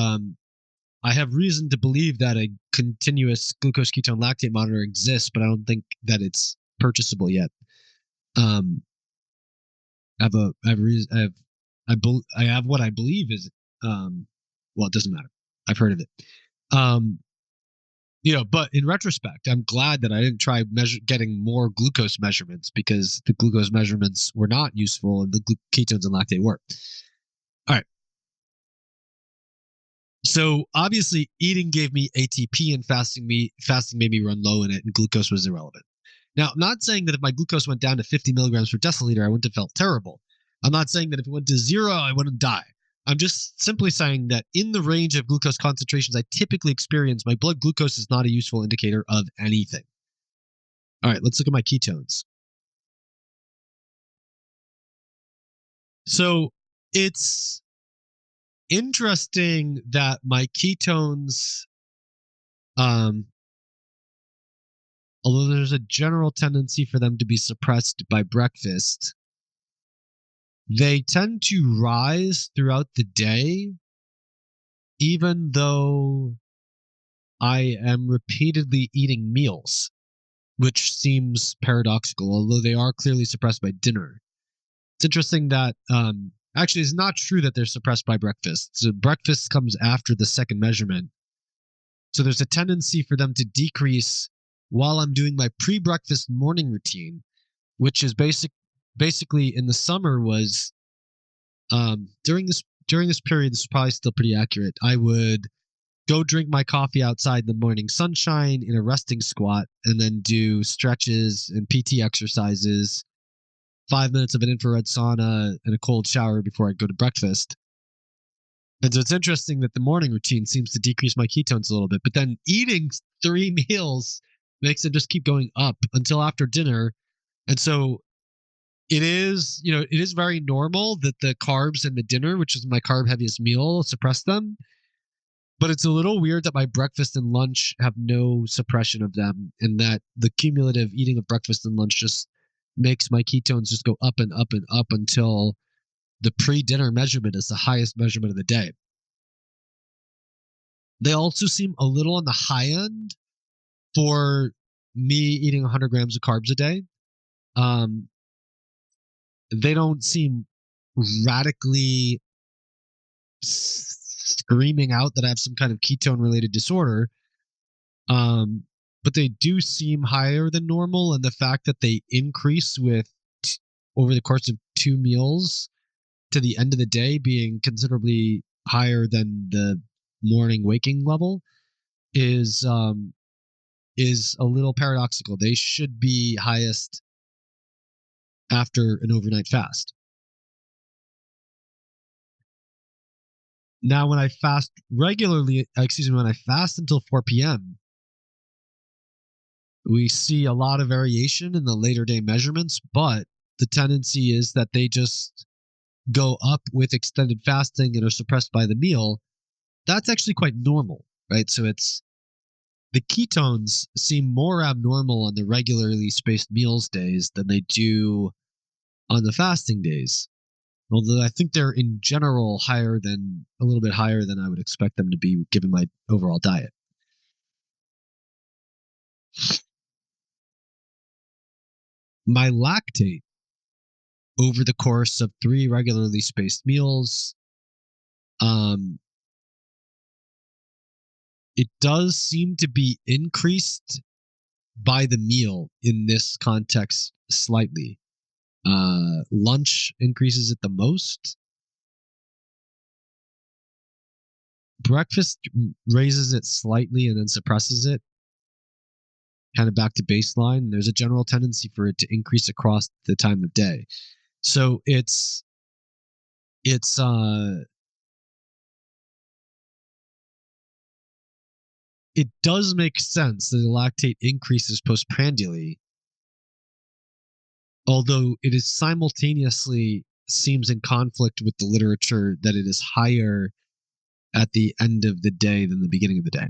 I have reason to believe that a continuous glucose ketone lactate monitor exists, but I don't think that it's purchasable yet. I have what I believe is, well, it doesn't matter. I've heard of it. But in retrospect, I'm glad that I didn't try getting more glucose measurements, because the glucose measurements were not useful and the ketones and lactate were. All right. So obviously eating gave me ATP and fasting made me run low in it, and glucose was irrelevant. Now, I'm not saying that if my glucose went down to 50 milligrams per deciliter, I wouldn't have felt terrible. I'm not saying that if it went to 0, I wouldn't die. I'm just simply saying that in the range of glucose concentrations I typically experience, my blood glucose is not a useful indicator of anything. All right, let's look at my ketones. So it's interesting that my ketones, although there's a general tendency for them to be suppressed by breakfast, they tend to rise throughout the day, even though I am repeatedly eating meals, which seems paradoxical, although they are clearly suppressed by dinner. It's interesting that actually it's not true that they're suppressed by breakfast. So breakfast comes after the second measurement. So there's a tendency for them to decrease while I'm doing my pre-breakfast morning routine, which is basically in the summer was during this period, this is probably still pretty accurate. I would go drink my coffee outside in the morning sunshine in a resting squat, and then do stretches and PT exercises, 5 minutes of an infrared sauna, and a cold shower before I go to breakfast. And so it's interesting that the morning routine seems to decrease my ketones a little bit, but then eating 3 meals makes it just keep going up until after dinner. And so it is very normal that the carbs in the dinner, which is my carb heaviest meal, suppress them. But it's a little weird that my breakfast and lunch have no suppression of them, and that the cumulative eating of breakfast and lunch just makes my ketones just go up and up and up until the pre-dinner measurement is the highest measurement of the day. They also seem a little on the high end for me eating 100 grams of carbs a day. They don't seem radically screaming out that I have some kind of ketone related disorder. But they do seem higher than normal, and the fact that they increase over the course of 2 meals to the end of the day being considerably higher than the morning waking level is a little paradoxical. They should be highest after an overnight fast. Now, when I fast regularly, when I fast until 4 p.m., we see a lot of variation in the later day measurements, but the tendency is that they just go up with extended fasting and are suppressed by the meal. that's actually quite normal, right? So it's the ketones seem more abnormal on the regularly spaced meals days than they do on the fasting days. Although I think they're in general a little bit higher than I would expect them to be given my overall diet. My lactate over the course of 3 regularly spaced meals, um, it does seem to be increased by the meal in this context slightly. Lunch increases it the most. Breakfast raises it slightly and then suppresses it, kind of back to baseline. There's a general tendency for it to increase across the time of day. So it's it does make sense that the lactate increases postprandially, although it is simultaneously seems in conflict with the literature that it is higher at the end of the day than the beginning of the day.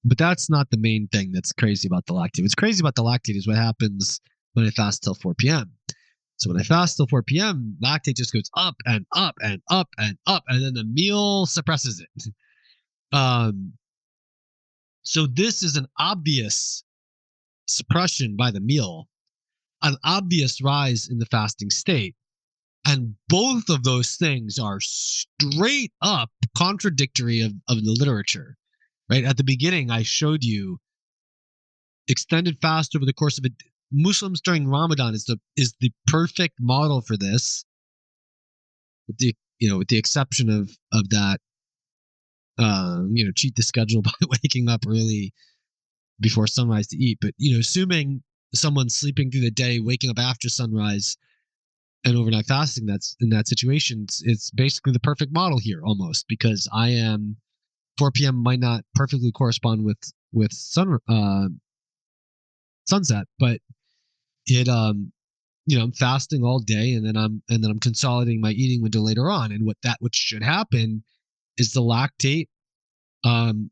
But that's not the main thing that's crazy about the lactate. What's crazy about the lactate is what happens when I fast till 4 p.m. So when I fast till 4 p.m., lactate just goes up and up and up and up, and then the meal suppresses it. So this is an obvious suppression by the meal, an obvious rise in the fasting state. And both of those things are straight up contradictory of the literature, right? At the beginning, I showed you extended fast over the course of it. Muslims during Ramadan is the perfect model for this, with the exception of that, cheat the schedule by waking up early before sunrise to eat. But assuming someone's sleeping through the day, waking up after sunrise, and overnight fasting, that's in that situation, it's basically the perfect model here almost, because 4 p.m. might not perfectly correspond with sunset, but it I'm fasting all day, and then I'm consolidating my eating window later on. And what should happen is the lactate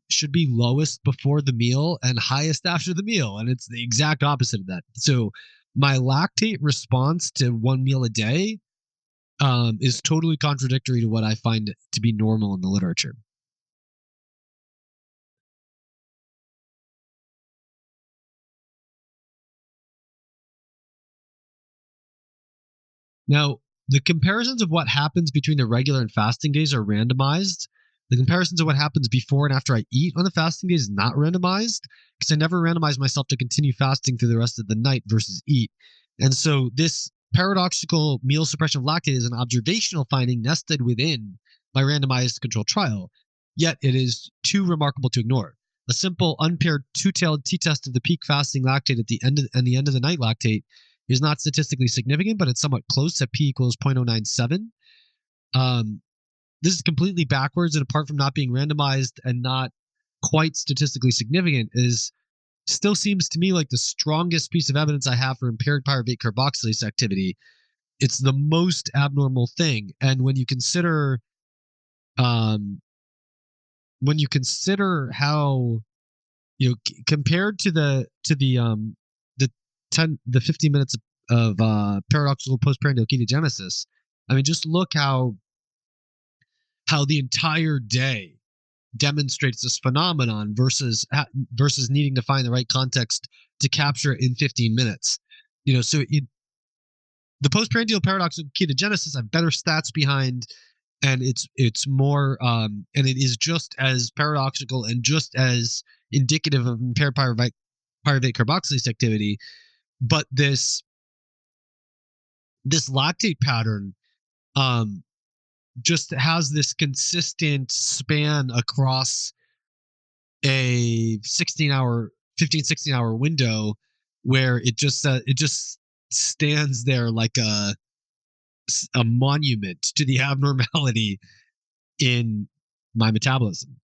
should be lowest before the meal and highest after the meal, and it's the exact opposite of that. So my lactate response to one meal a day is totally contradictory to what I find to be normal in the literature. Now, the comparisons of what happens between the regular and fasting days are randomized. The comparisons of what happens before and after I eat on the fasting days is not randomized, because I never randomize myself to continue fasting through the rest of the night versus eat. And so this paradoxical meal suppression of lactate is an observational finding nested within my randomized controlled trial, yet it is too remarkable to ignore. A simple unpaired two-tailed t-test of the peak fasting lactate at the end of the night lactate is not statistically significant, but it's somewhat close at p equals 0.097. This is completely backwards, and apart from not being randomized and not quite statistically significant, still seems to me like the strongest piece of evidence I have for impaired pyruvate carboxylase activity. It's the most abnormal thing, and when you consider how, compared to the 15 minutes of paradoxical postprandial ketogenesis, I mean, just look how the entire day demonstrates this phenomenon versus needing to find the right context to capture it in 15 minutes. So the postprandial paradoxical ketogenesis have better stats behind, and it's more and it is just as paradoxical and just as indicative of impaired pyruvate carboxylase activity. But this lactate pattern just has this consistent span across a 16 hour window, where it just stands there like a monument to the abnormality in my metabolism.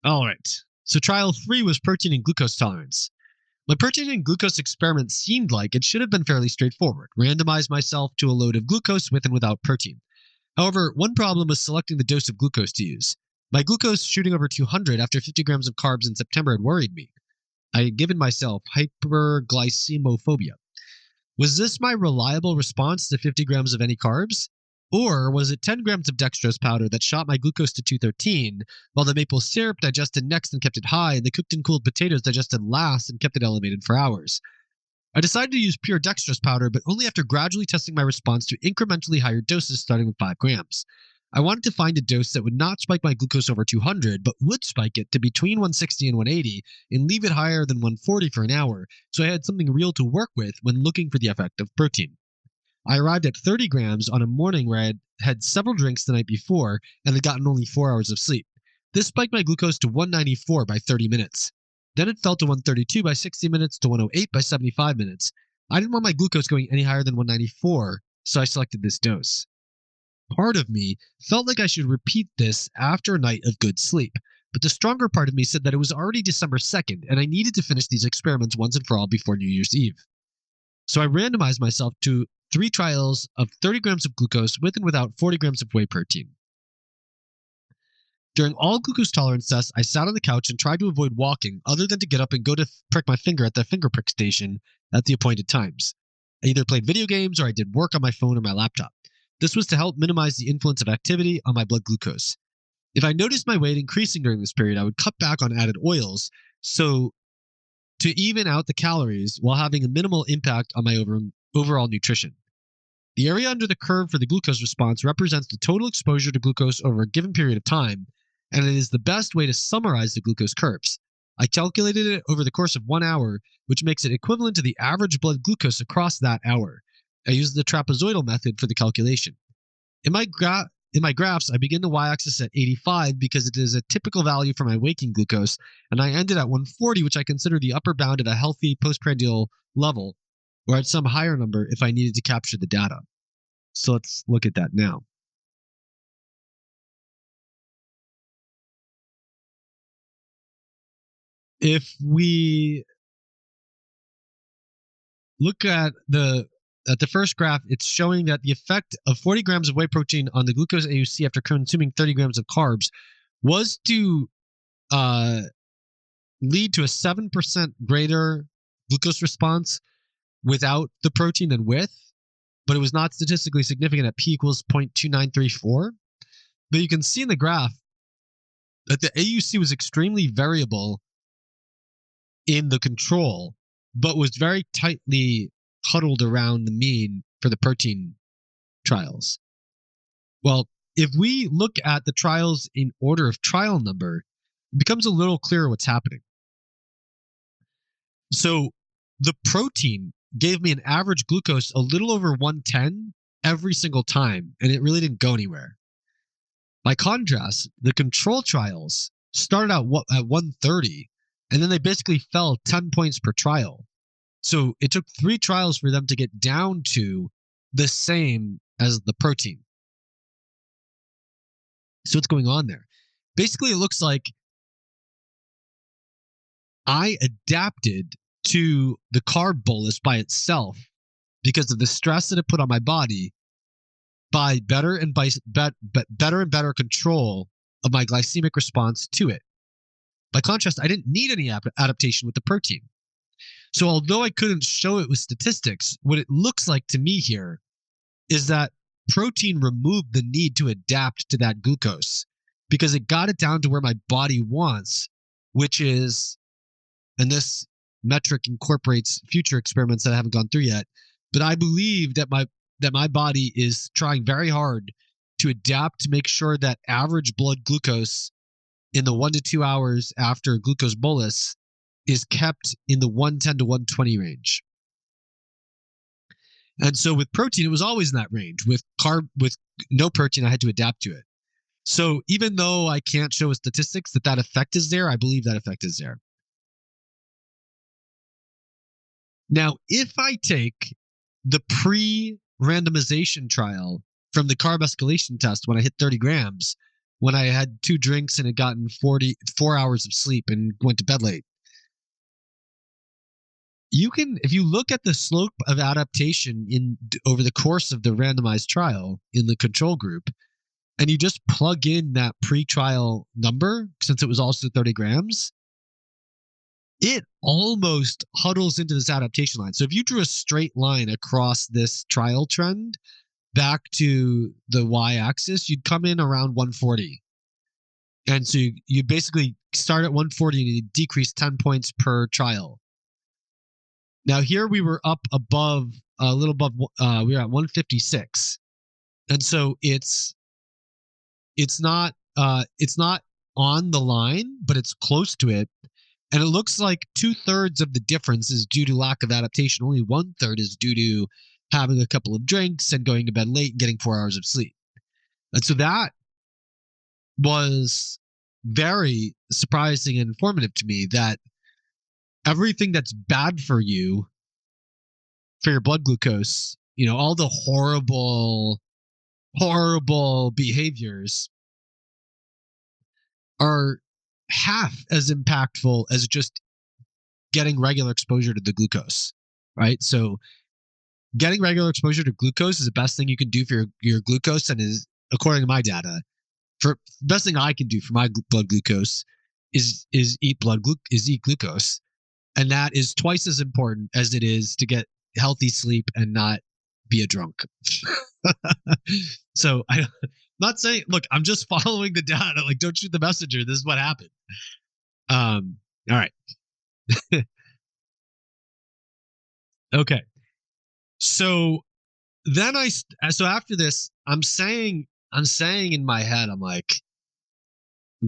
All right. So trial 3 was protein and glucose tolerance. My protein and glucose experiment seemed like it should have been fairly straightforward. Randomize myself to a load of glucose with and without protein. However, one problem was selecting the dose of glucose to use. My glucose shooting over 200 after 50 grams of carbs in September had worried me. I had given myself hyperglycemophobia. Was this my reliable response to 50 grams of any carbs? Or was it 10 grams of dextrose powder that shot my glucose to 213, while the maple syrup digested next and kept it high, and the cooked and cooled potatoes digested last and kept it elevated for hours? I decided to use pure dextrose powder, but only after gradually testing my response to incrementally higher doses starting with 5 grams. I wanted to find a dose that would not spike my glucose over 200, but would spike it to between 160 and 180 and leave it higher than 140 for an hour, so I had something real to work with when looking for the effect of protein. I arrived at 30 grams on a morning where I had had several drinks the night before and had gotten only 4 hours of sleep. This spiked my glucose to 194 by 30 minutes. Then it fell to 132 by 60 minutes to 108 by 75 minutes. I didn't want my glucose going any higher than 194, so I selected this dose. Part of me felt like I should repeat this after a night of good sleep, but the stronger part of me said that it was already December 2nd and I needed to finish these experiments once and for all before New Year's Eve. So I randomized myself to 3 trials of 30 grams of glucose with and without 40 grams of whey protein. During all glucose tolerance tests, I sat on the couch and tried to avoid walking other than to get up and go to prick my finger at the finger prick station at the appointed times. I either played video games or I did work on my phone or my laptop. This was to help minimize the influence of activity on my blood glucose. If I noticed my weight increasing during this period, I would cut back on added oils so to even out the calories while having a minimal impact on my overall nutrition. The area under the curve for the glucose response represents the total exposure to glucose over a given period of time, and it is the best way to summarize the glucose curves. I calculated it over the course of 1 hour, which makes it equivalent to the average blood glucose across that hour. I used the trapezoidal method for the calculation. In my graphs, I begin the y-axis at 85 because it is a typical value for my waking glucose, and I ended at 140, which I consider the upper bound of a healthy postprandial level, or at some higher number if I needed to capture the data. So let's look at that now. If we look at the first graph, it's showing that the effect of 40 grams of whey protein on the glucose AUC after consuming 30 grams of carbs was to lead to a 7% greater glucose response without the protein than with, but it was not statistically significant at p equals 0.2934. But you can see in the graph that the AUC was extremely variable in the control, but was very tightly huddled around the mean for the protein trials. Well, if we look at the trials in order of trial number, it becomes a little clearer what's happening. So the protein gave me an average glucose a little over 110 every single time, and it really didn't go anywhere. By contrast, the control trials started out at 130, and then they basically fell 10 points per trial. So it took 3 trials for them to get down to the same as the protein. So what's going on there? Basically, it looks like I adapted to the carb bolus by itself because of the stress that it put on my body by better and better control of my glycemic response to it. By contrast, I didn't need any adaptation with the protein. So although I couldn't show it with statistics, what it looks like to me here is that protein removed the need to adapt to that glucose because it got it down to where my body wants, which is, and this metric incorporates future experiments that I haven't gone through yet, but I believe that my body is trying very hard to adapt to make sure that average blood glucose in the 1 to 2 hours after glucose bolus is kept in the 110 to 120 range. And so with protein, it was always in that range. With no protein, I had to adapt to it. So even though I can't show statistics that effect is there, I believe that effect is there. Now, if I take the pre-randomization trial from the carb escalation test when I hit 30 grams, when I had 2 drinks and had gotten 4 hours of sleep and went to bed late, you can, if you look at the slope of adaptation over the course of the randomized trial in the control group, and you just plug in that pre-trial number, since it was also 30 grams, it almost huddles into this adaptation line. So if you drew a straight line across this trial trend back to the y-axis, you'd come in around 140. And so you basically start at 140 and you decrease 10 points per trial. Now here we were up above, a little above, we were at 156. And so it's not on the line, but it's close to it. And it looks like 2/3 of the difference is due to lack of adaptation. Only 1/3 is due to having a couple of drinks and going to bed late and getting 4 hours of sleep. And so that was very surprising and informative to me, that everything that's bad for you, for your blood glucose, all the horrible behaviors are half as impactful as just getting regular exposure to the glucose, right? So getting regular exposure to glucose is the best thing you can do for your glucose, and is, according to my data, for the best thing I can do for my blood glucose is eat glucose. And that is twice as important as it is to get healthy sleep and not be a drunk. So I'm not saying, look, I'm just following the data. Like, don't shoot the messenger. This is what happened. All right. Okay. So then so after this, I'm saying in my head, I'm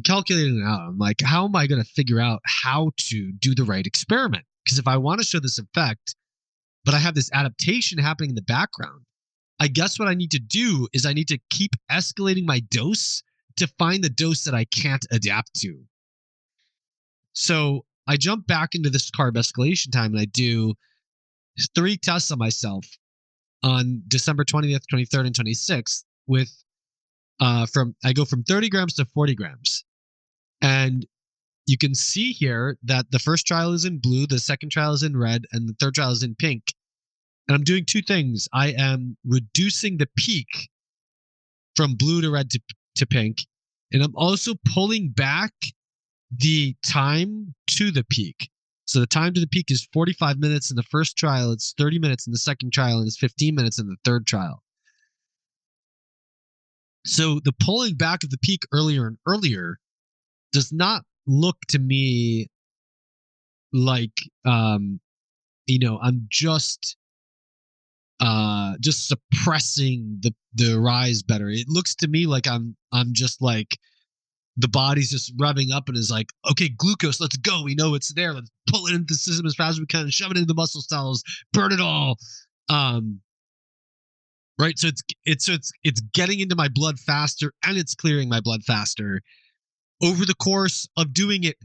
calculating it out. I'm like, how am I going to figure out how to do the right experiment? Because if I want to show this effect, but I have this adaptation happening in the background, I guess what I need to do is I need to keep escalating my dose to find the dose that I can't adapt to. So I jump back into this carb escalation time, and I do 3 tests on myself on December 20th, 23rd, and 26th with I go from 30 grams to 40 grams. And you can see here that the first trial is in blue, the second trial is in red, and the third trial is in pink. And I'm doing 2 things. I am reducing the peak from blue to red to pink, and I'm also pulling back the time to the peak. So the time to the peak is 45 minutes in the first trial, it's 30 minutes in the second trial, and it's 15 minutes in the third trial. So the pulling back of the peak earlier and earlier does not look to me like I'm just suppressing the rise better. It looks to me like I'm just like, the body's just revving up and is like, okay, glucose, let's go. We know it's there. Let's pull it into the system as fast as we can, shove it into the muscle cells, burn it all. Right. So it's getting into my blood faster, and it's clearing my blood faster over the course of doing it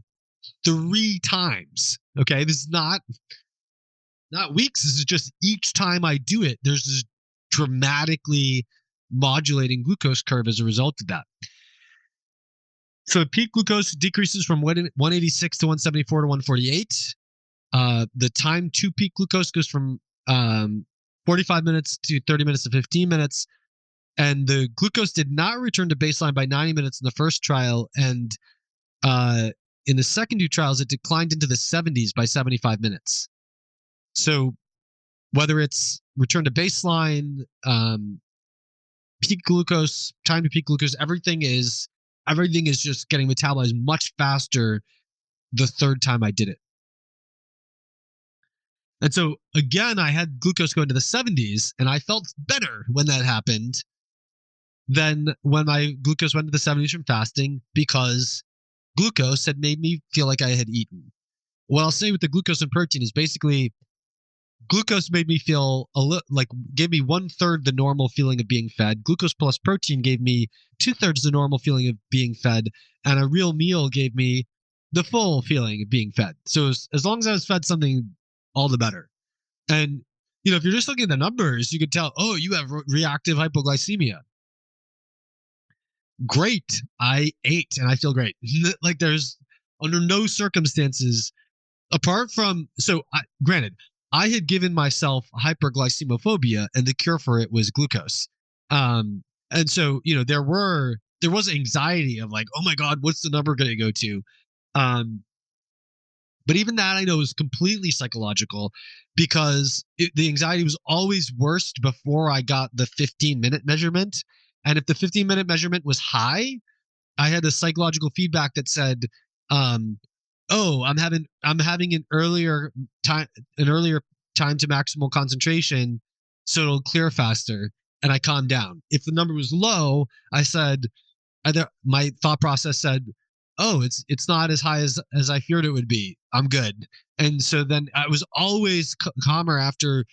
3 times. Okay. This is not weeks. This is just each time I do it, there's this dramatically modulating glucose curve as a result of that. So peak glucose decreases from 186 to 174 to 148. The time to peak glucose goes from 45 minutes to 30 minutes to 15 minutes. And the glucose did not return to baseline by 90 minutes in the first trial. And in the second 2 trials, it declined into the 70s by 75 minutes. So whether it's return to baseline, peak glucose, time to peak glucose, everything is just getting metabolized much faster the third time I did it. And so again, I had glucose go into the 70s, and I felt better when that happened than when my glucose went to the 70s from fasting, because glucose had made me feel like I had eaten. What I'll say with the glucose and protein is basically glucose made me feel gave me 1/3 the normal feeling of being fed. Glucose plus protein gave me 2/3 the normal feeling of being fed. And a real meal gave me the full feeling of being fed. So as long as I was fed something, all the better. And, if you're just looking at the numbers, you could tell, oh, you have reactive hypoglycemia. Great. I ate and I feel great. Like, there's under no circumstances apart from, granted, I had given myself hyperglycemophobia, and the cure for it was glucose. And so, there was anxiety of like, oh my God, what's the number going to go to? Um, but even that I know is completely psychological, because the anxiety was always worst before I got the 15-minute measurement. And if the 15-minute measurement was high, I had a psychological feedback that said, "Oh, I'm having time an earlier time to maximal concentration, so it'll clear faster." And I calmed down. If the number was low, I said, my thought process said, "Oh, it's not as high as I feared it would be. I'm good." And so then I was always calmer after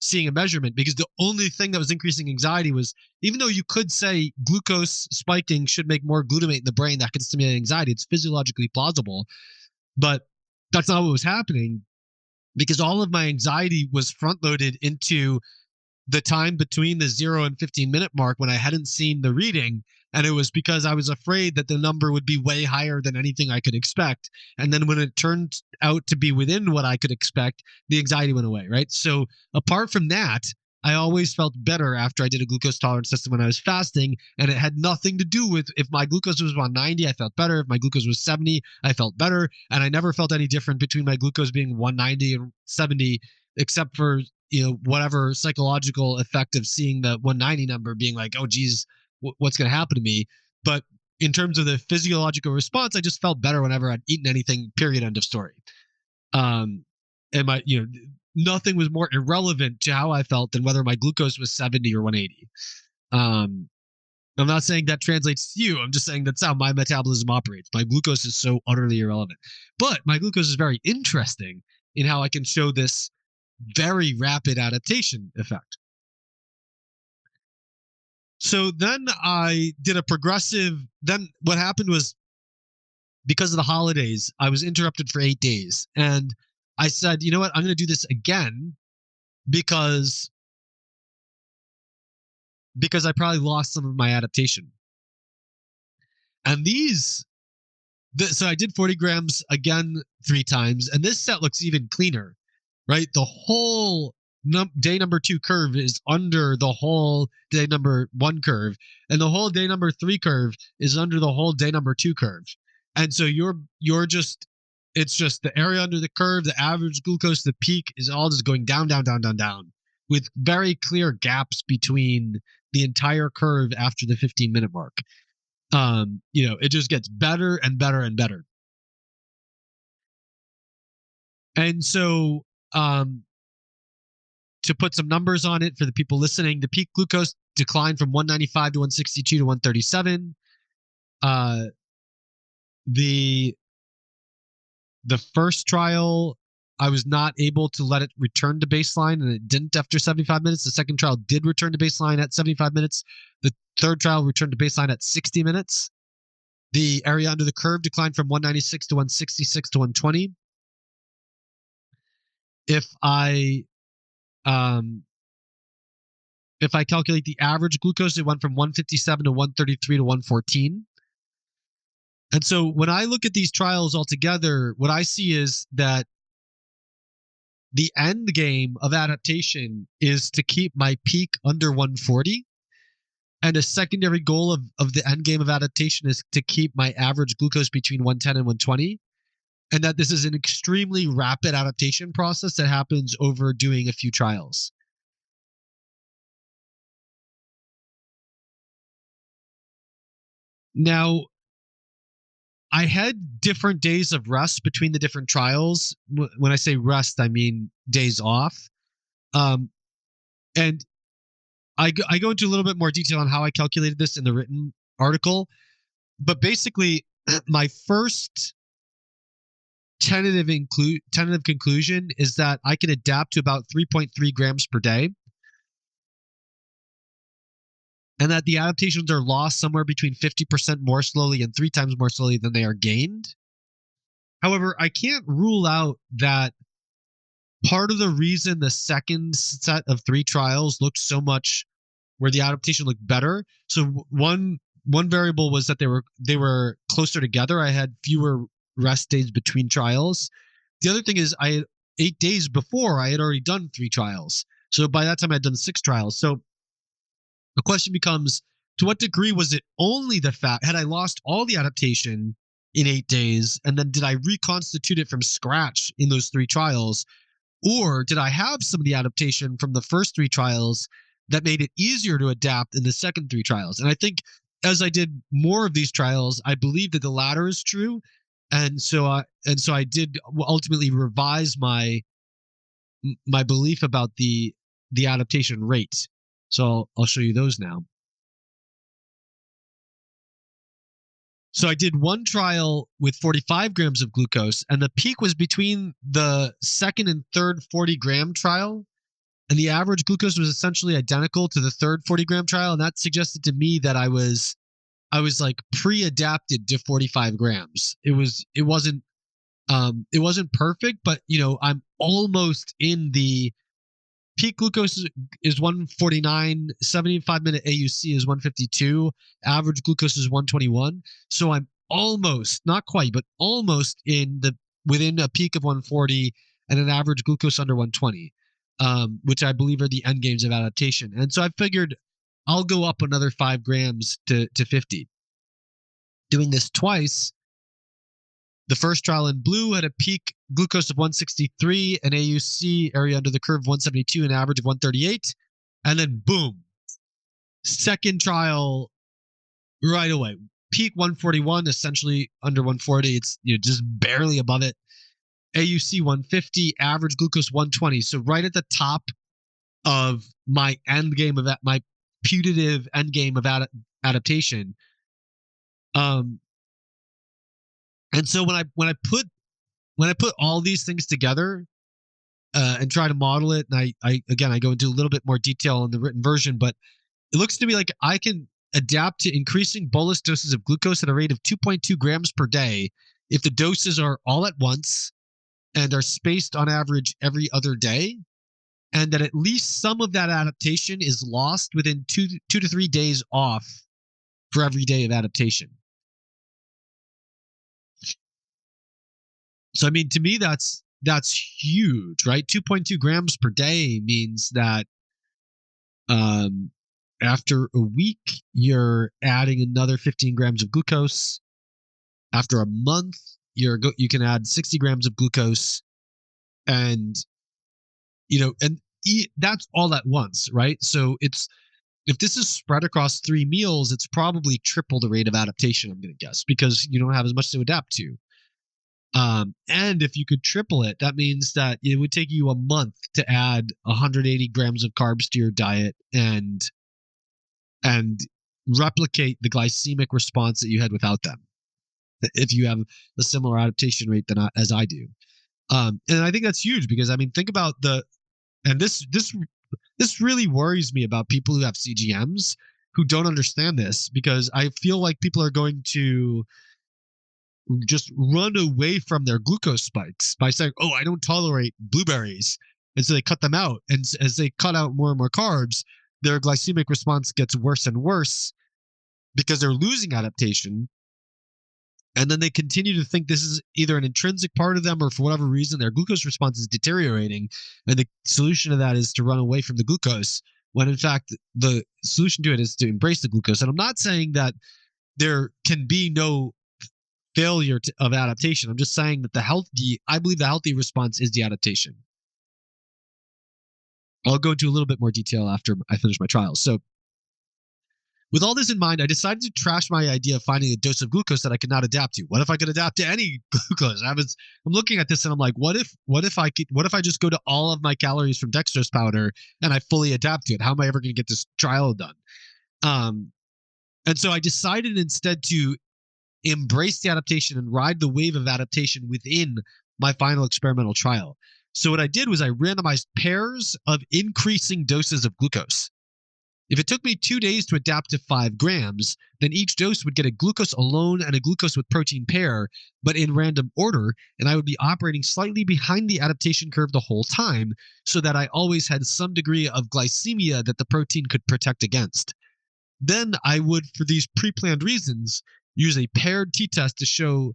seeing a measurement, because the only thing that was increasing anxiety was, even though you could say glucose spiking should make more glutamate in the brain that can stimulate anxiety, it's physiologically plausible, but that's not what was happening, because all of my anxiety was front loaded into the time between the 0 and 15-minute mark when I hadn't seen the reading. And it was because I was afraid that the number would be way higher than anything I could expect. And then when it turned out to be within what I could expect, the anxiety went away, right? So apart from that, I always felt better after I did a glucose tolerance system when I was fasting. And it had nothing to do with, if my glucose was 190, I felt better. If my glucose was 70, I felt better. And I never felt any different between my glucose being 190 and 70, except for whatever psychological effect of seeing the 190 number being like, oh geez, what's going to happen to me. But in terms of the physiological response, I just felt better whenever I'd eaten anything, period, end of story. And nothing was more irrelevant to how I felt than whether my glucose was 70 or 180. I'm not saying that translates to you. I'm just saying that's how my metabolism operates. My glucose is so utterly irrelevant, but my glucose is very interesting in how I can show this very rapid adaptation effect. So then I did a progressive. Then what happened was, because of the holidays, I was interrupted for 8 days. And I said, you know what? I'm going to do this again, because I probably lost some of my adaptation. And so I did 40 grams again 3 times. And this set looks even cleaner, right? The whole day number 2 curve is under the whole day number 1 curve, and the whole day number 3 curve is under the whole day number 2 curve. And so it's just the area under the curve, the average glucose, the peak is all just going down, down, down, down, down, with very clear gaps between the entire curve after the 15-minute mark. It just gets better and better and better. And so, to put some numbers on it for the people listening, the peak glucose declined from 195 to 162 to 137. The first trial, I was not able to let it return to baseline, and it didn't after 75 minutes. The second trial did return to baseline at 75 minutes. The third trial returned to baseline at 60 minutes. The area under the curve declined from 196 to 166 to 120. If I calculate the average glucose, it went from 157 to 133 to 114. And so when I look at these trials altogether, what I see is that the end game of adaptation is to keep my peak under 140. And a secondary goal of the end game of adaptation is to keep my average glucose between 110 and 120. And that this is an extremely rapid adaptation process that happens over doing a few trials. Now, I had different days of rest between the different trials. When I say rest, I mean days off. And I go into a little bit more detail on how I calculated this in the written article. But basically, my first tentative conclusion is that I can adapt to about 3.3 grams per day, and that the adaptations are lost somewhere between 50% more slowly and 3 times more slowly than they are gained. However, I can't rule out that part of the reason the second set of 3 trials looked so much where the adaptation looked better. So one variable was that they were closer together. I had fewer rest days between trials. the other thing is, 8 days before I had already done 3 trials. So by that time I'd done 6 trials. So the question becomes, to what degree was it only the fact, had I lost all the adaptation in 8 days, and then did I reconstitute it from scratch in those 3 trials? Or did I have some of the adaptation from the first 3 trials that made it easier to adapt in the second 3 trials? And I think as I did more of these trials, I believe that the latter is true. And so I did ultimately revise my belief about the adaptation rate. So I'll show you those now. So I did one trial with 45 grams of glucose, and the peak was between the second and third 40-gram trial, and the average glucose was essentially identical to the third 40-gram trial, and that suggested to me that I was like pre-adapted to 45 grams. It wasn't perfect, but I'm almost in the peak. Glucose is 149, 75-minute AUC is 152, average glucose is 121. So I'm almost, not quite, but almost within a peak of 140 and an average glucose under 120, which I believe are the end games of adaptation. And so I figured I'll go up another 5 grams to 50. Doing this twice, the first trial in blue had a peak glucose of 163, an AUC, area under the curve, 172, an average of 138. And then boom, second trial right away. Peak 141, essentially under 140. It's just barely above it. AUC 150, average glucose 120. So right at the top of my end game of my putative end game of adaptation. And so when I put all these things together and try to model it, and I go into a little bit more detail in the written version, but it looks to me like I can adapt to increasing bolus doses of glucose at a rate of 2.2 grams per day if the doses are all at once and are spaced on average every other day, and that at least some of that adaptation is lost within 2 to 3 days off for every day of adaptation. So, I mean, to me, that's huge, right? 2.2 grams per day means that after a week, you're adding another 15 grams of glucose. After a month, you can add 60 grams of glucose, and that's all at once, right? So if this is spread across 3 meals, it's probably triple the rate of adaptation, I'm going to guess, because you don't have as much to adapt to. And if you could triple it, that means that it would take you a month to add 180 grams of carbs to your diet and replicate the glycemic response that you had without them, if you have a similar adaptation rate as I do. And I think that's huge, because I mean, think about and this really worries me about people who have CGMs who don't understand this, because I feel like people are going to just run away from their glucose spikes by saying, oh, I don't tolerate blueberries. And so they cut them out. And as they cut out more and more carbs, their glycemic response gets worse and worse because they're losing adaptation. And then they continue to think this is either an intrinsic part of them, or for whatever reason, their glucose response is deteriorating. And the solution to that is to run away from the glucose, when in fact, the solution to it is to embrace the glucose. And I'm not saying that there can be no failure of adaptation. I'm just saying that I believe the healthy response is the adaptation. I'll go into a little bit more detail after I finish my trials. So with all this in mind, I decided to trash my idea of finding a dose of glucose that I could not adapt to. What if I could adapt to any glucose? I'm looking at this and I'm like, what if I just go to all of my calories from dextrose powder and I fully adapt to it? How am I ever going to get this trial done? And so I decided instead to embrace the adaptation and ride the wave of adaptation within my final experimental trial. So what I did was I randomized pairs of increasing doses of glucose. If it took me 2 days to adapt to 5 grams, then each dose would get a glucose alone and a glucose with protein pair, but in random order, and I would be operating slightly behind the adaptation curve the whole time, so that I always had some degree of glycemia that the protein could protect against. Then I would, for these pre-planned reasons, use a paired t-test to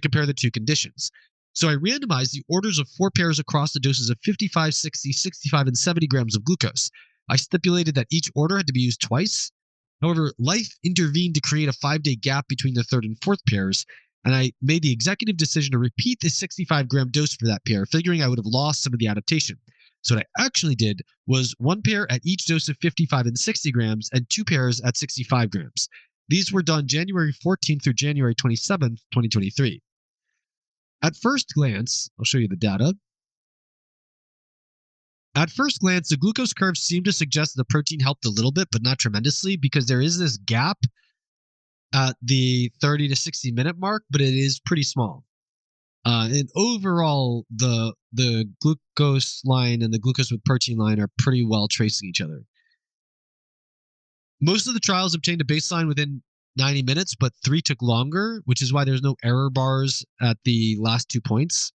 compare the two conditions. So I randomized the orders of 4 pairs across the doses of 55, 60, 65, and 70 grams of glucose. I stipulated that each order had to be used twice. However, life intervened to create a 5-day gap between the third and fourth pairs, and I made the executive decision to repeat the 65-gram dose for that pair, figuring I would have lost some of the adaptation. So what I actually did was 1 pair at each dose of 55 and 60 grams and 2 pairs at 65 grams. These were done January 14th through January 27th, 2023. At first glance, I'll show you the data. At first glance, the glucose curves seem to suggest the protein helped a little bit, but not tremendously, because there is this gap at the 30 to 60 minute mark, but it is pretty small. And overall, the glucose line and the glucose with protein line are pretty well tracing each other. Most of the trials obtained a baseline within 90 minutes, but 3 took longer, which is why there's no error bars at the last 2 points.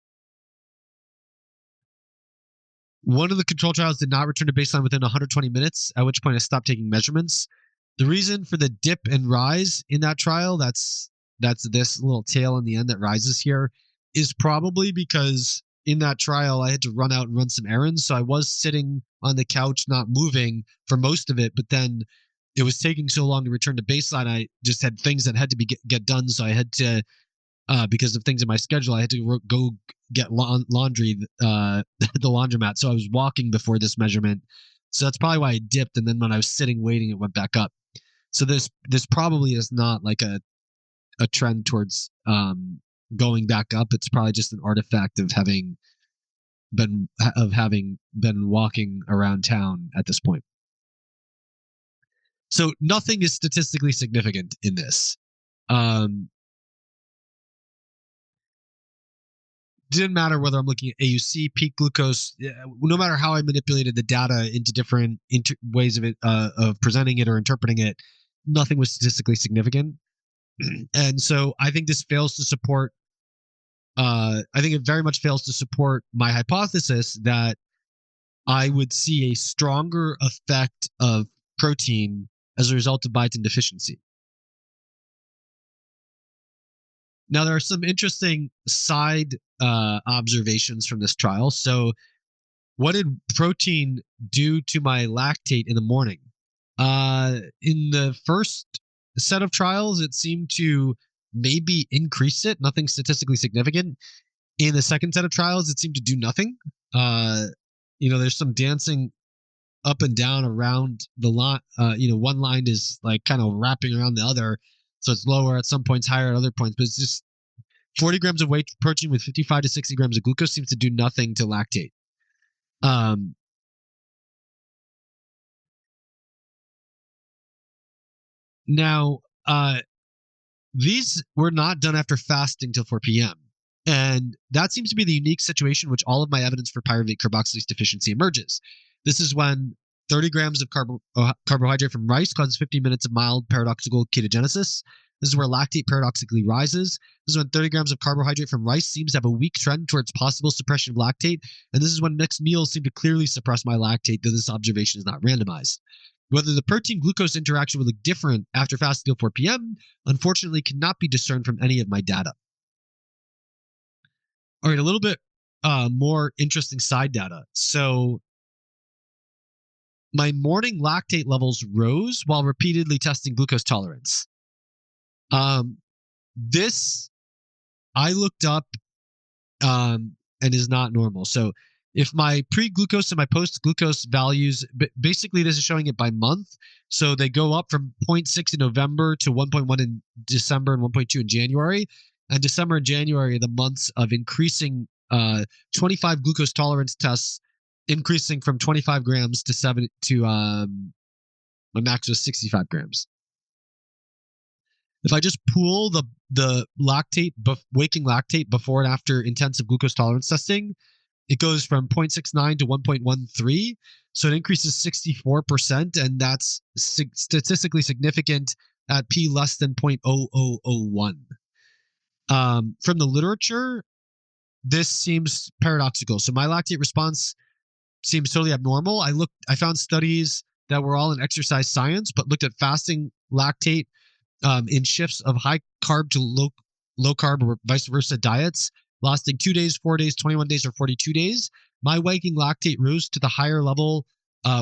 One of the control trials did not return to baseline within 120 minutes, at which point I stopped taking measurements. The reason for the dip and rise in that trial, that's this little tail in the end that rises here, is probably because in that trial I had to run out and run some errands. So I was sitting on the couch, not moving for most of it, but then it was taking so long to return to baseline. I just had things that had to get done. So I had to, because of things in my schedule, I had to go get laundry, the laundromat. So I was walking before this measurement. So that's probably why I dipped. And then when I was sitting waiting, it went back up. So this probably is not like a trend towards going back up. It's probably just an artifact of having been walking around town at this point. So nothing is statistically significant in this. Didn't matter whether I'm looking at AUC, peak glucose, no matter how I manipulated the data into different ways of it, of presenting it or interpreting it, nothing was statistically significant. And so I think this fails to support, I think it very much fails to support my hypothesis that I would see a stronger effect of protein as a result of biotin deficiency. Now, there are some interesting side observations from this trial. So what did protein do to my lactate in the morning? In the first set of trials, it seemed to maybe increase it, nothing statistically significant. In the second set of trials, it seemed to do nothing. There's some dancing up and down around the line. One line is like kind of wrapping around the other. So it's lower at some points, higher at other points, but it's just 40 grams of whey protein with 55 to 60 grams of glucose seems to do nothing to lactate. Now, these were not done after fasting till 4 p.m. And that seems to be the unique situation in which all of my evidence for pyruvate carboxylase deficiency emerges. This is when 30 grams of carbohydrate from rice causes 15 minutes of mild paradoxical ketogenesis. This is where lactate paradoxically rises. This is when 30 grams of carbohydrate from rice seems to have a weak trend towards possible suppression of lactate. And this is when mixed meals seem to clearly suppress my lactate, though this observation is not randomized. Whether the protein-glucose interaction would look different after fasting till 4 p.m., unfortunately, cannot be discerned from any of my data. All right, a little bit more interesting side data. So my morning lactate levels rose while repeatedly testing glucose tolerance. This I looked up and is not normal. So if my pre-glucose and my post-glucose values, basically this is showing it by month. So they go up from 0.6 in November to 1.1 in December and 1.2 in January. And December and January are the months of increasing 25 glucose tolerance tests, increasing from 25 grams to my max was 65 grams. If I just pool the lactate, waking lactate before and after intensive glucose tolerance testing, it goes from 0.69 to 1.13. So it increases 64%, and that's statistically significant at p less than 0.0001. From the literature, this seems paradoxical. So my lactate response seems totally abnormal. I found studies that were all in exercise science, but looked at fasting lactate in shifts of high carb to low carb or vice versa diets. lasting 2 days, 4 days, 21 days, or 42 days. My waking lactate rose to the higher level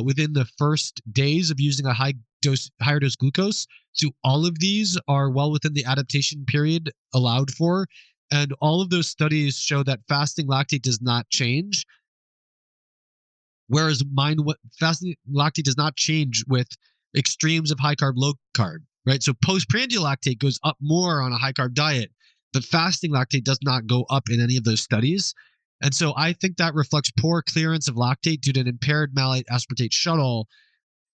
within the first days of using a higher dose glucose. So all of these are well within the adaptation period allowed for. And all of those studies show that fasting lactate does not change. Whereas fasting lactate does not change with extremes of high carb, low carb, right? So postprandial lactate goes up more on a high carb diet, but fasting lactate does not go up in any of those studies. And so I think that reflects poor clearance of lactate due to an impaired malate aspartate shuttle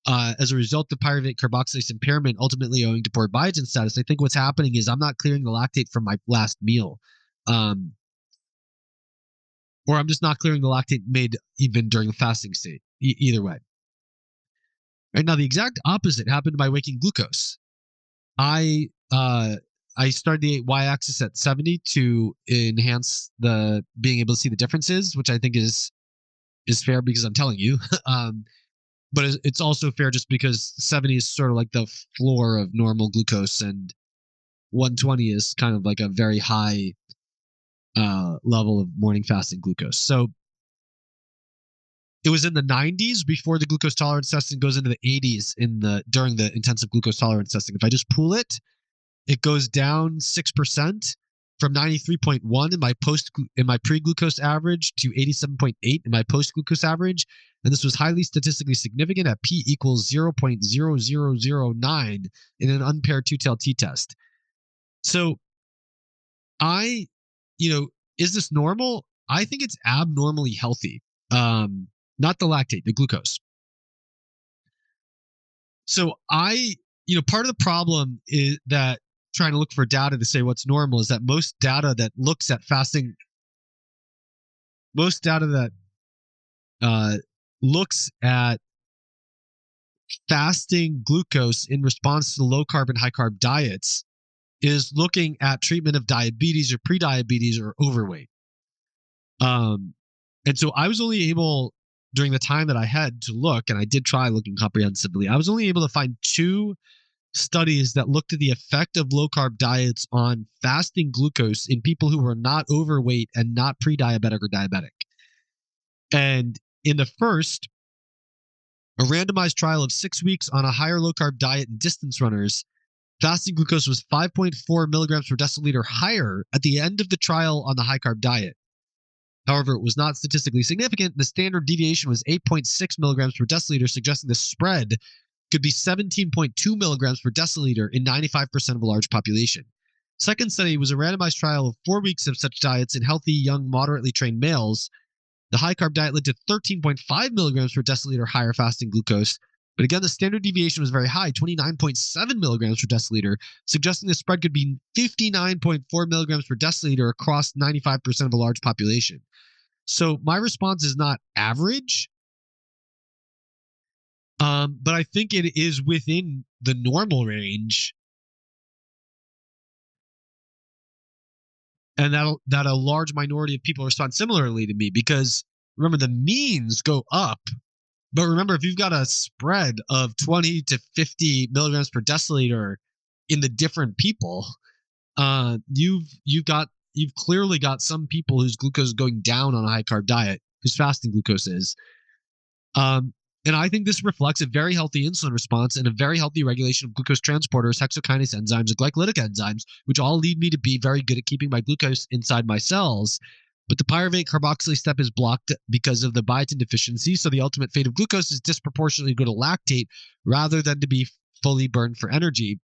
as a result of pyruvate carboxylase impairment, ultimately owing to poor biotin status. I think what's happening is I'm not clearing the lactate from my last meal. Or I'm just not clearing the lactate made even during the fasting state. Either way. Right now, the exact opposite happened by waking glucose. I started the y-axis at 70 to enhance the being able to see the differences, which I think is fair because I'm telling you. But it's also fair just because 70 is sort of like the floor of normal glucose, and 120 is kind of like a very high level of morning fasting glucose. So it was in the 90s before the glucose tolerance testing goes into the 80s during the intensive glucose tolerance testing. If I just pool it, it goes down 6% from 93.1 in my pre-glucose average to 87.8 in my post-glucose average. And this was highly statistically significant at p equals 0.0009 in an unpaired two-tailed t-test. So is this normal? I think it's abnormally healthy. Not the lactate, the glucose. So part of the problem is that trying to look for data to say what's normal is that most data that looks at fasting, looks at fasting glucose in response to low carb and high carb diets is looking at treatment of diabetes or prediabetes or overweight. And so I was only able, during the time that I had to look, and I did try looking comprehensively, I was only able to find 2 studies that looked at the effect of low carb diets on fasting glucose in people who were not overweight and not pre-diabetic or diabetic. And in the first, a randomized trial of 6 weeks on a higher low carb diet in distance runners, fasting glucose was 5.4 milligrams per deciliter higher at the end of the trial on the high carb diet. However, it was not statistically significant. The standard deviation was 8.6 milligrams per deciliter, suggesting the spread could be 17.2 milligrams per deciliter in 95% of a large population. Second study was a randomized trial of 4 weeks of such diets in healthy, young, moderately trained males. The high carb diet led to 13.5 milligrams per deciliter higher fasting glucose. But again, the standard deviation was very high, 29.7 milligrams per deciliter, suggesting the spread could be 59.4 milligrams per deciliter across 95% of a large population. So my response is not average, but I think it is within the normal range, and that a large minority of people respond similarly to me, because remember, the means go up. But remember, if you've got a spread of 20 to 50 milligrams per deciliter in the different people, you've clearly got some people whose glucose is going down on a high carb diet, whose fasting glucose is. And I think this reflects a very healthy insulin response and a very healthy regulation of glucose transporters, hexokinase enzymes, and glycolytic enzymes, which all lead me to be very good at keeping my glucose inside my cells. But the pyruvate carboxylase step is blocked because of the biotin deficiency, so the ultimate fate of glucose is disproportionately go to lactate rather than to be fully burned for energy.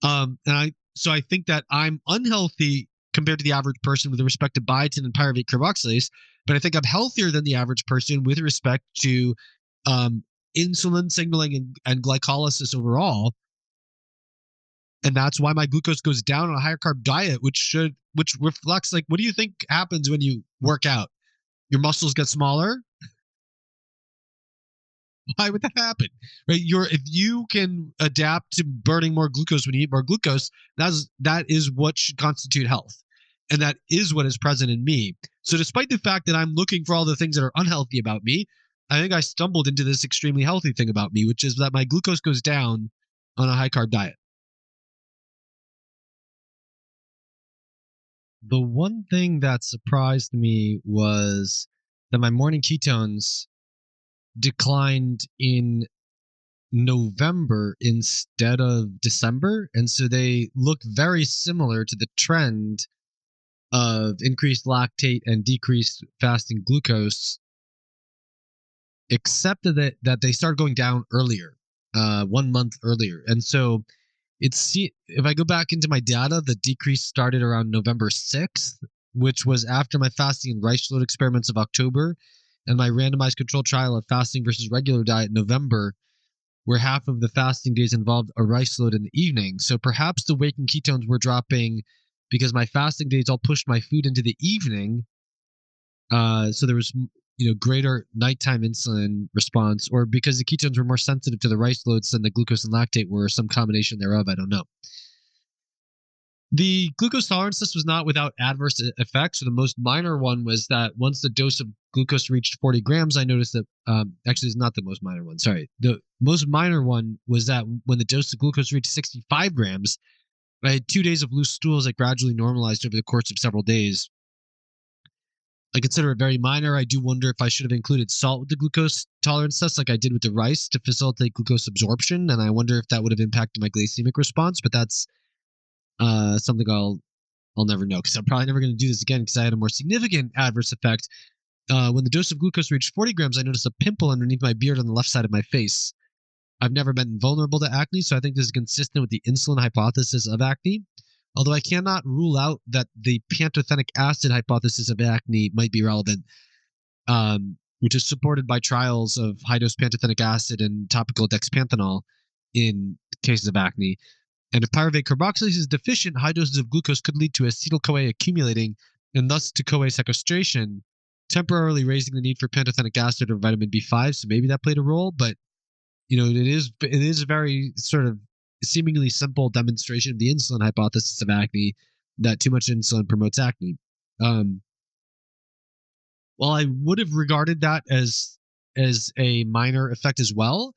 So I think that I'm unhealthy compared to the average person with respect to biotin and pyruvate carboxylase, but I think I'm healthier than the average person with respect to insulin signaling and glycolysis overall. And that's why my glucose goes down on a higher carb diet, which reflects, like, what do you think happens when you work out? Your muscles get smaller? Why would that happen? Right? If you can adapt to burning more glucose when you eat more glucose, that is what should constitute health. And that is what is present in me. So despite the fact that I'm looking for all the things that are unhealthy about me, I think I stumbled into this extremely healthy thing about me, which is that my glucose goes down on a high carb diet. The one thing that surprised me was that my morning ketones declined in November instead of December. And so they look very similar to the trend of increased lactate and decreased fasting glucose, except that they start going down earlier, 1 month earlier. And so if I go back into my data, the decrease started around November 6th, which was after my fasting and rice load experiments of October and my randomized controlled trial of fasting versus regular diet in November, where half of the fasting days involved a rice load in the evening. So perhaps the waking ketones were dropping because my fasting days all pushed my food into the evening. So there was greater nighttime insulin response, or because the ketones were more sensitive to the rice loads than the glucose and lactate were, some combination thereof. I don't know. The glucose tolerance test was not without adverse effects. So the most minor one was that once the dose of glucose reached 40 grams, I noticed that, actually, it's not the most minor one. Sorry. The most minor one was that when the dose of glucose reached 65 grams, I had 2 days of loose stools that gradually normalized over the course of several days. I consider it very minor. I do wonder if I should have included salt with the glucose tolerance test like I did with the rice to facilitate glucose absorption. And I wonder if that would have impacted my glycemic response, but that's something I'll never know, because I'm probably never going to do this again, because I had a more significant adverse effect. When the dose of glucose reached 40 grams, I noticed a pimple underneath my beard on the left side of my face. I've never been vulnerable to acne, so I think this is consistent with the insulin hypothesis of acne. Although I cannot rule out that the pantothenic acid hypothesis of acne might be relevant, which is supported by trials of high-dose pantothenic acid and topical dexpanthenol in cases of acne. And if pyruvate carboxylase is deficient, high doses of glucose could lead to acetyl-CoA accumulating and thus to CoA sequestration, temporarily raising the need for pantothenic acid or vitamin B5. So maybe that played a role, but it is a very sort of seemingly simple demonstration of the insulin hypothesis of acne, that too much insulin promotes acne. While I would have regarded that as a minor effect as well,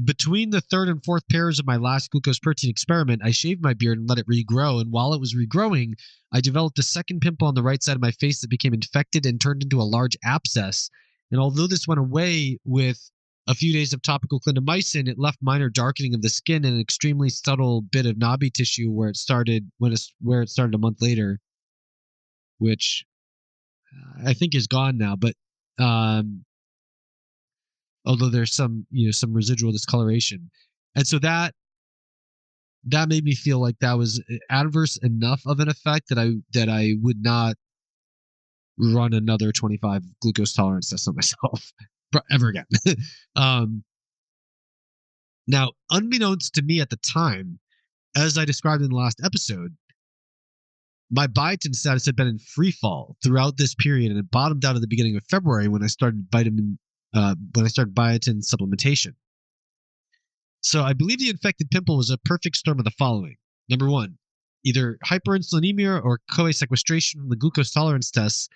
between the third and fourth pairs of my last glucose protein experiment, I shaved my beard and let it regrow. And while it was regrowing, I developed a second pimple on the right side of my face that became infected and turned into a large abscess. And although this went away with a few days of topical clindamycin, it left minor darkening of the skin and an extremely subtle bit of knobby tissue where it started a month later, which I think is gone now. But although there's some residual discoloration, and so that made me feel like that was adverse enough of an effect that I would not run another 25 glucose tolerance test on myself ever again. Now, unbeknownst to me at the time, as I described in the last episode, my biotin status had been in free fall throughout this period, and it bottomed out at the beginning of February when I started biotin supplementation. So I believe the infected pimple was a perfect storm of the following. Number one, either hyperinsulinemia or CoA sequestration from the glucose tolerance tests,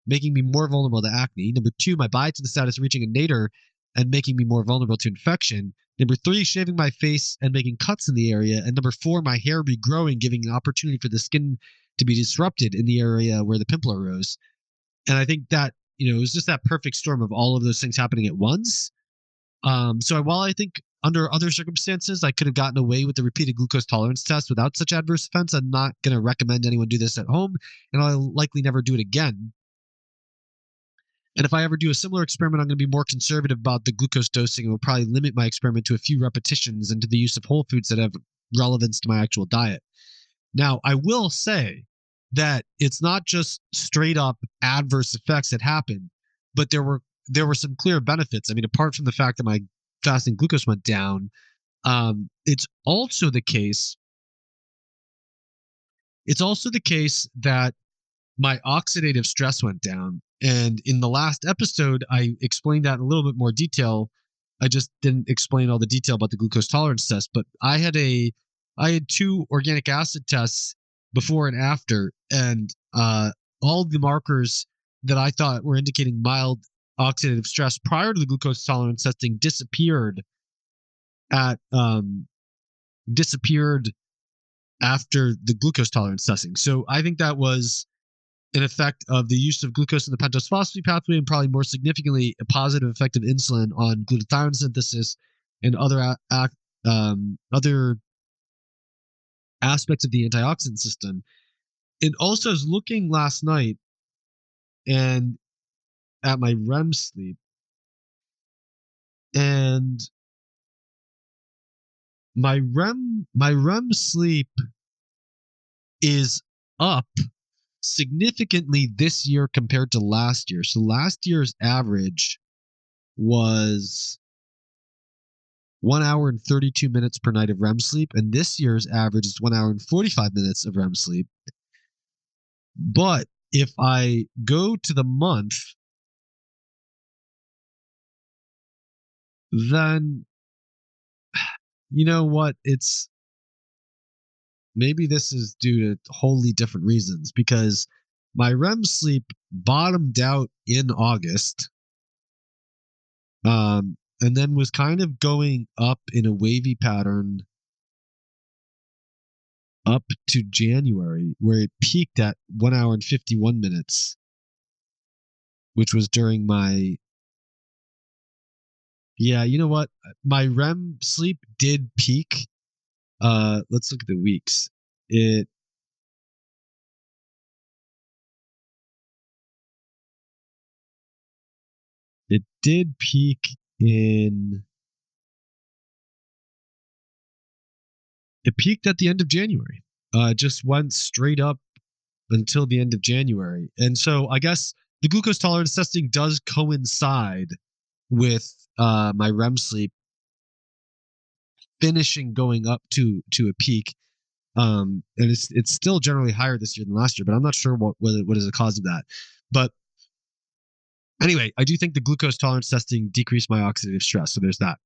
making me more vulnerable to acne. Number two, my biotin status reaching a nadir and making me more vulnerable to infection. Number three, shaving my face and making cuts in the area. And number four, my hair regrowing, giving an opportunity for the skin to be disrupted in the area where the pimple arose. And I think that, it was just that perfect storm of all of those things happening at once. So while I think under other circumstances I could have gotten away with the repeated glucose tolerance test without such adverse events, I'm not going to recommend anyone do this at home, and I'll likely never do it again. And if I ever do a similar experiment, I'm going to be more conservative about the glucose dosing and will probably limit my experiment to a few repetitions and to the use of whole foods that have relevance to my actual diet. Now, I will say that it's not just straight up adverse effects that happen, but there were some clear benefits. I mean, apart from the fact that my fasting glucose went down, it's also the case that my oxidative stress went down. And in the last episode, I explained that in a little bit more detail. I just didn't explain all the detail about the glucose tolerance test, but I had 2 organic acid tests before and after, and all the markers that I thought were indicating mild oxidative stress prior to the glucose tolerance testing disappeared after the glucose tolerance testing. So I think that was an effect of the use of glucose in the pentose phosphate pathway, and probably more significantly, a positive effect of insulin on glutathione synthesis and other aspects of the antioxidant system. And also, I was looking last night and at my REM sleep, and my REM sleep is up significantly this year compared to last year. So last year's average was 1 hour and 32 minutes per night of REM sleep, and this year's average is 1 hour and 45 minutes of REM sleep. But if I go to the month, then you know what? Maybe this is due to wholly different reasons, because my REM sleep bottomed out in August, and then was kind of going up in a wavy pattern up to January, where it peaked at 1 hour and 51 minutes, which was during my, yeah, you know what? My REM sleep did peak. Let's look at the weeks. It did peak in, it peaked at the end of January. Just went straight up until the end of January. And so I guess the glucose tolerance testing does coincide with my REM sleep finishing going up to a peak. And it's still generally higher this year than last year, but I'm not sure what is the cause of that. But anyway, I do think the glucose tolerance testing decreased my oxidative stress. So there's that.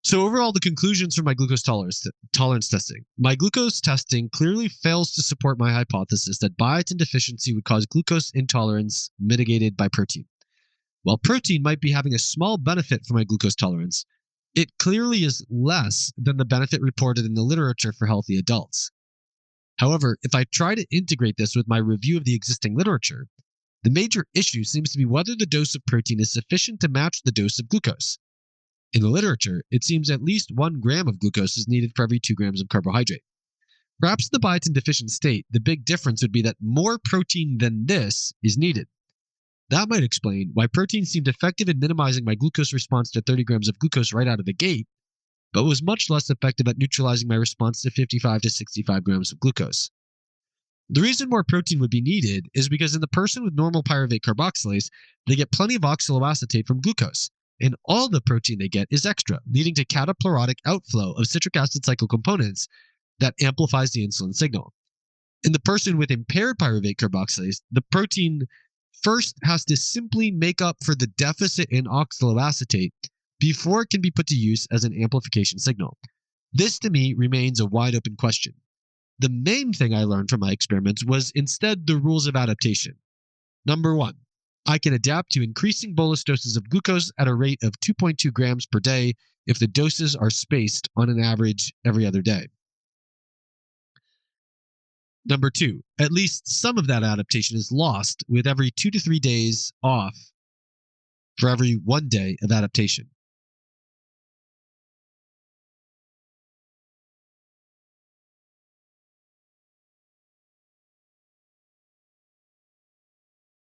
So overall, the conclusions from my glucose tolerance testing. My glucose testing clearly fails to support my hypothesis that biotin deficiency would cause glucose intolerance mitigated by protein. While protein might be having a small benefit for my glucose tolerance, it clearly is less than the benefit reported in the literature for healthy adults. However, if I try to integrate this with my review of the existing literature, the major issue seems to be whether the dose of protein is sufficient to match the dose of glucose. In the literature, it seems at least 1 gram of glucose is needed for every 2 grams of carbohydrate. Perhaps in the biotin deficient state, the big difference would be that more protein than this is needed. That might explain why protein seemed effective in minimizing my glucose response to 30 grams of glucose right out of the gate, but was much less effective at neutralizing my response to 55 to 65 grams of glucose. The reason more protein would be needed is because in the person with normal pyruvate carboxylase, they get plenty of oxaloacetate from glucose, and all the protein they get is extra, leading to cataplerotic outflow of citric acid cycle components that amplifies the insulin signal. In the person with impaired pyruvate carboxylase, the protein first has to simply make up for the deficit in oxaloacetate before it can be put to use as an amplification signal. This, to me, remains a wide open question. The main thing I learned from my experiments was instead the rules of adaptation. Number 1, I can adapt to increasing bolus doses of glucose at a rate of 2.2 grams per day if the doses are spaced on an average every other day. Number 2, at least some of that adaptation is lost with every 2 to 3 days off for every 1 day of adaptation.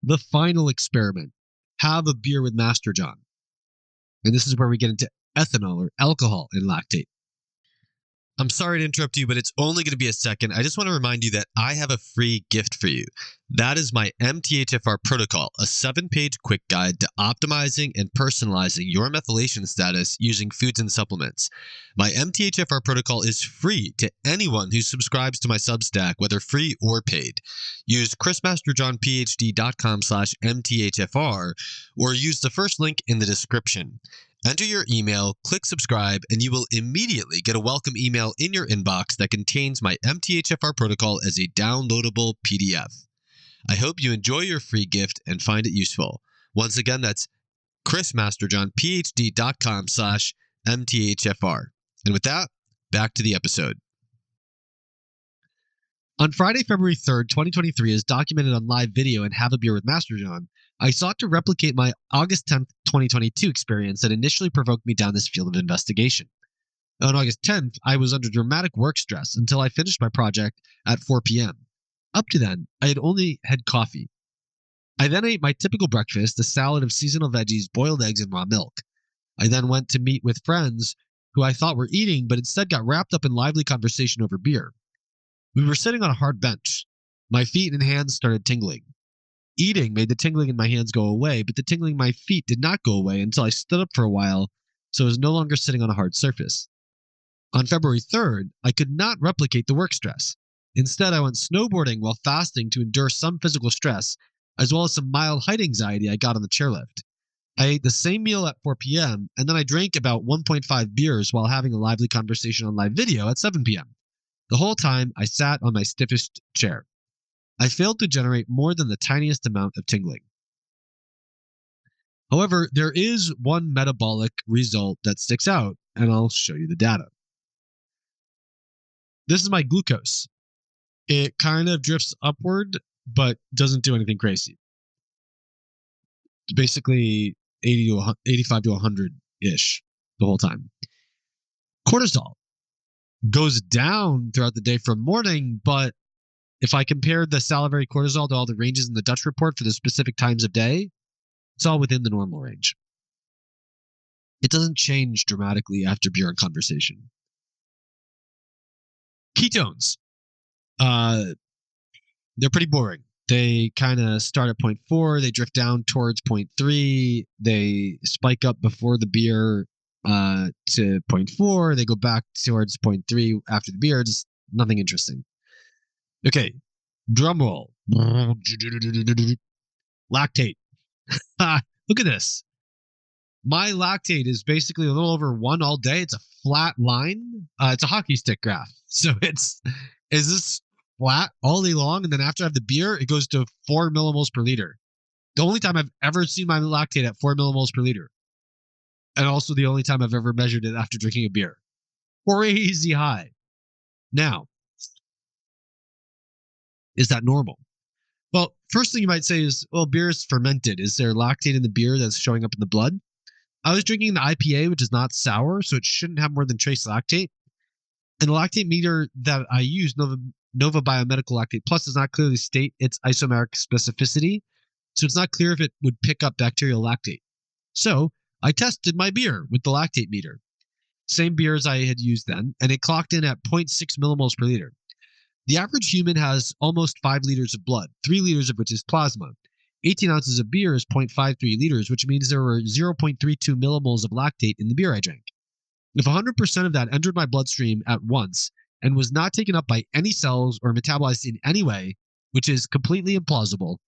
The final experiment, have a beer with Masterjohn. And this is where we get into ethanol or alcohol and lactate. I'm sorry to interrupt you, but it's only going to be a second. I just want to remind you that I have a free gift for you. That is my MTHFR Protocol, a 7-page quick guide to optimizing and personalizing your methylation status using foods and supplements. My MTHFR Protocol is free to anyone who subscribes to my Substack, whether free or paid. Use chrismasterjohnphd.com/MTHFR or use the first link in the description. Enter your email, click subscribe, and you will immediately get a welcome email in your inbox that contains my MTHFR protocol as a downloadable PDF. I hope you enjoy your free gift and find it useful. Once again, that's chrismasterjohnphd.com/MTHFR. And with that, back to the episode. On Friday, February 3rd, 2023, as documented on live video and Have a Beer with Masterjohn, I sought to replicate my August 10th, 2022 experience that initially provoked me down this field of investigation. On August 10th, I was under dramatic work stress until I finished my project at 4 p.m. Up to then, I had only had coffee. I then ate my typical breakfast, a salad of seasonal veggies, boiled eggs, and raw milk. I then went to meet with friends who I thought were eating, but instead got wrapped up in lively conversation over beer. We were sitting on a hard bench. My feet and hands started tingling. Eating made the tingling in my hands go away, but the tingling in my feet did not go away until I stood up for a while, so I was no longer sitting on a hard surface. On February 3rd, I could not replicate the work stress. Instead, I went snowboarding while fasting to endure some physical stress, as well as some mild height anxiety I got on the chairlift. I ate the same meal at 4 p.m., and then I drank about 1.5 beers while having a lively conversation on live video at 7 p.m. The whole time, I sat on my stiffest chair. I failed to generate more than the tiniest amount of tingling. However, there is one metabolic result that sticks out, and I'll show you the data. This is my glucose. It kind of drifts upward, but doesn't do anything crazy. It's basically 85 to 100-ish the whole time. Cortisol goes down throughout the day from morning, but if I compared the salivary cortisol to all the ranges in the Dutch report for the specific times of day, it's all within the normal range. It doesn't change dramatically after beer and conversation. Ketones. They're pretty boring. They kind of start at 0.4, they drift down towards 0.3, they spike up before the beer to 0.4, they go back towards 0.3 after the beer. Just nothing interesting. Okay, drum roll. Lactate. Look at this. My lactate is basically a little over 1 all day. It's a flat line. It's a hockey stick graph. So is this flat all day long, and then after I have the beer, it goes to 4 millimoles per liter. The only time I've ever seen my lactate at 4 millimoles per liter. And also the only time I've ever measured it after drinking a beer. Crazy high. Now, is that normal? Well, first thing you might say is, well, beer is fermented. Is there lactate in the beer that's showing up in the blood? I was drinking the IPA, which is not sour, so it shouldn't have more than trace lactate. And the lactate meter that I use, Nova Biomedical Lactate Plus, does not clearly state its isomeric specificity, so it's not clear if it would pick up bacterial lactate. So I tested my beer with the lactate meter. Same beer as I had used then, and it clocked in at 0.6 millimoles per liter. The average human has almost 5 liters of blood, 3 liters of which is plasma. 18 ounces of beer is 0.53 liters, which means there were 0.32 millimoles of lactate in the beer I drank. If 100% of that entered my bloodstream at once and was not taken up by any cells or metabolized in any way, which is completely implausible,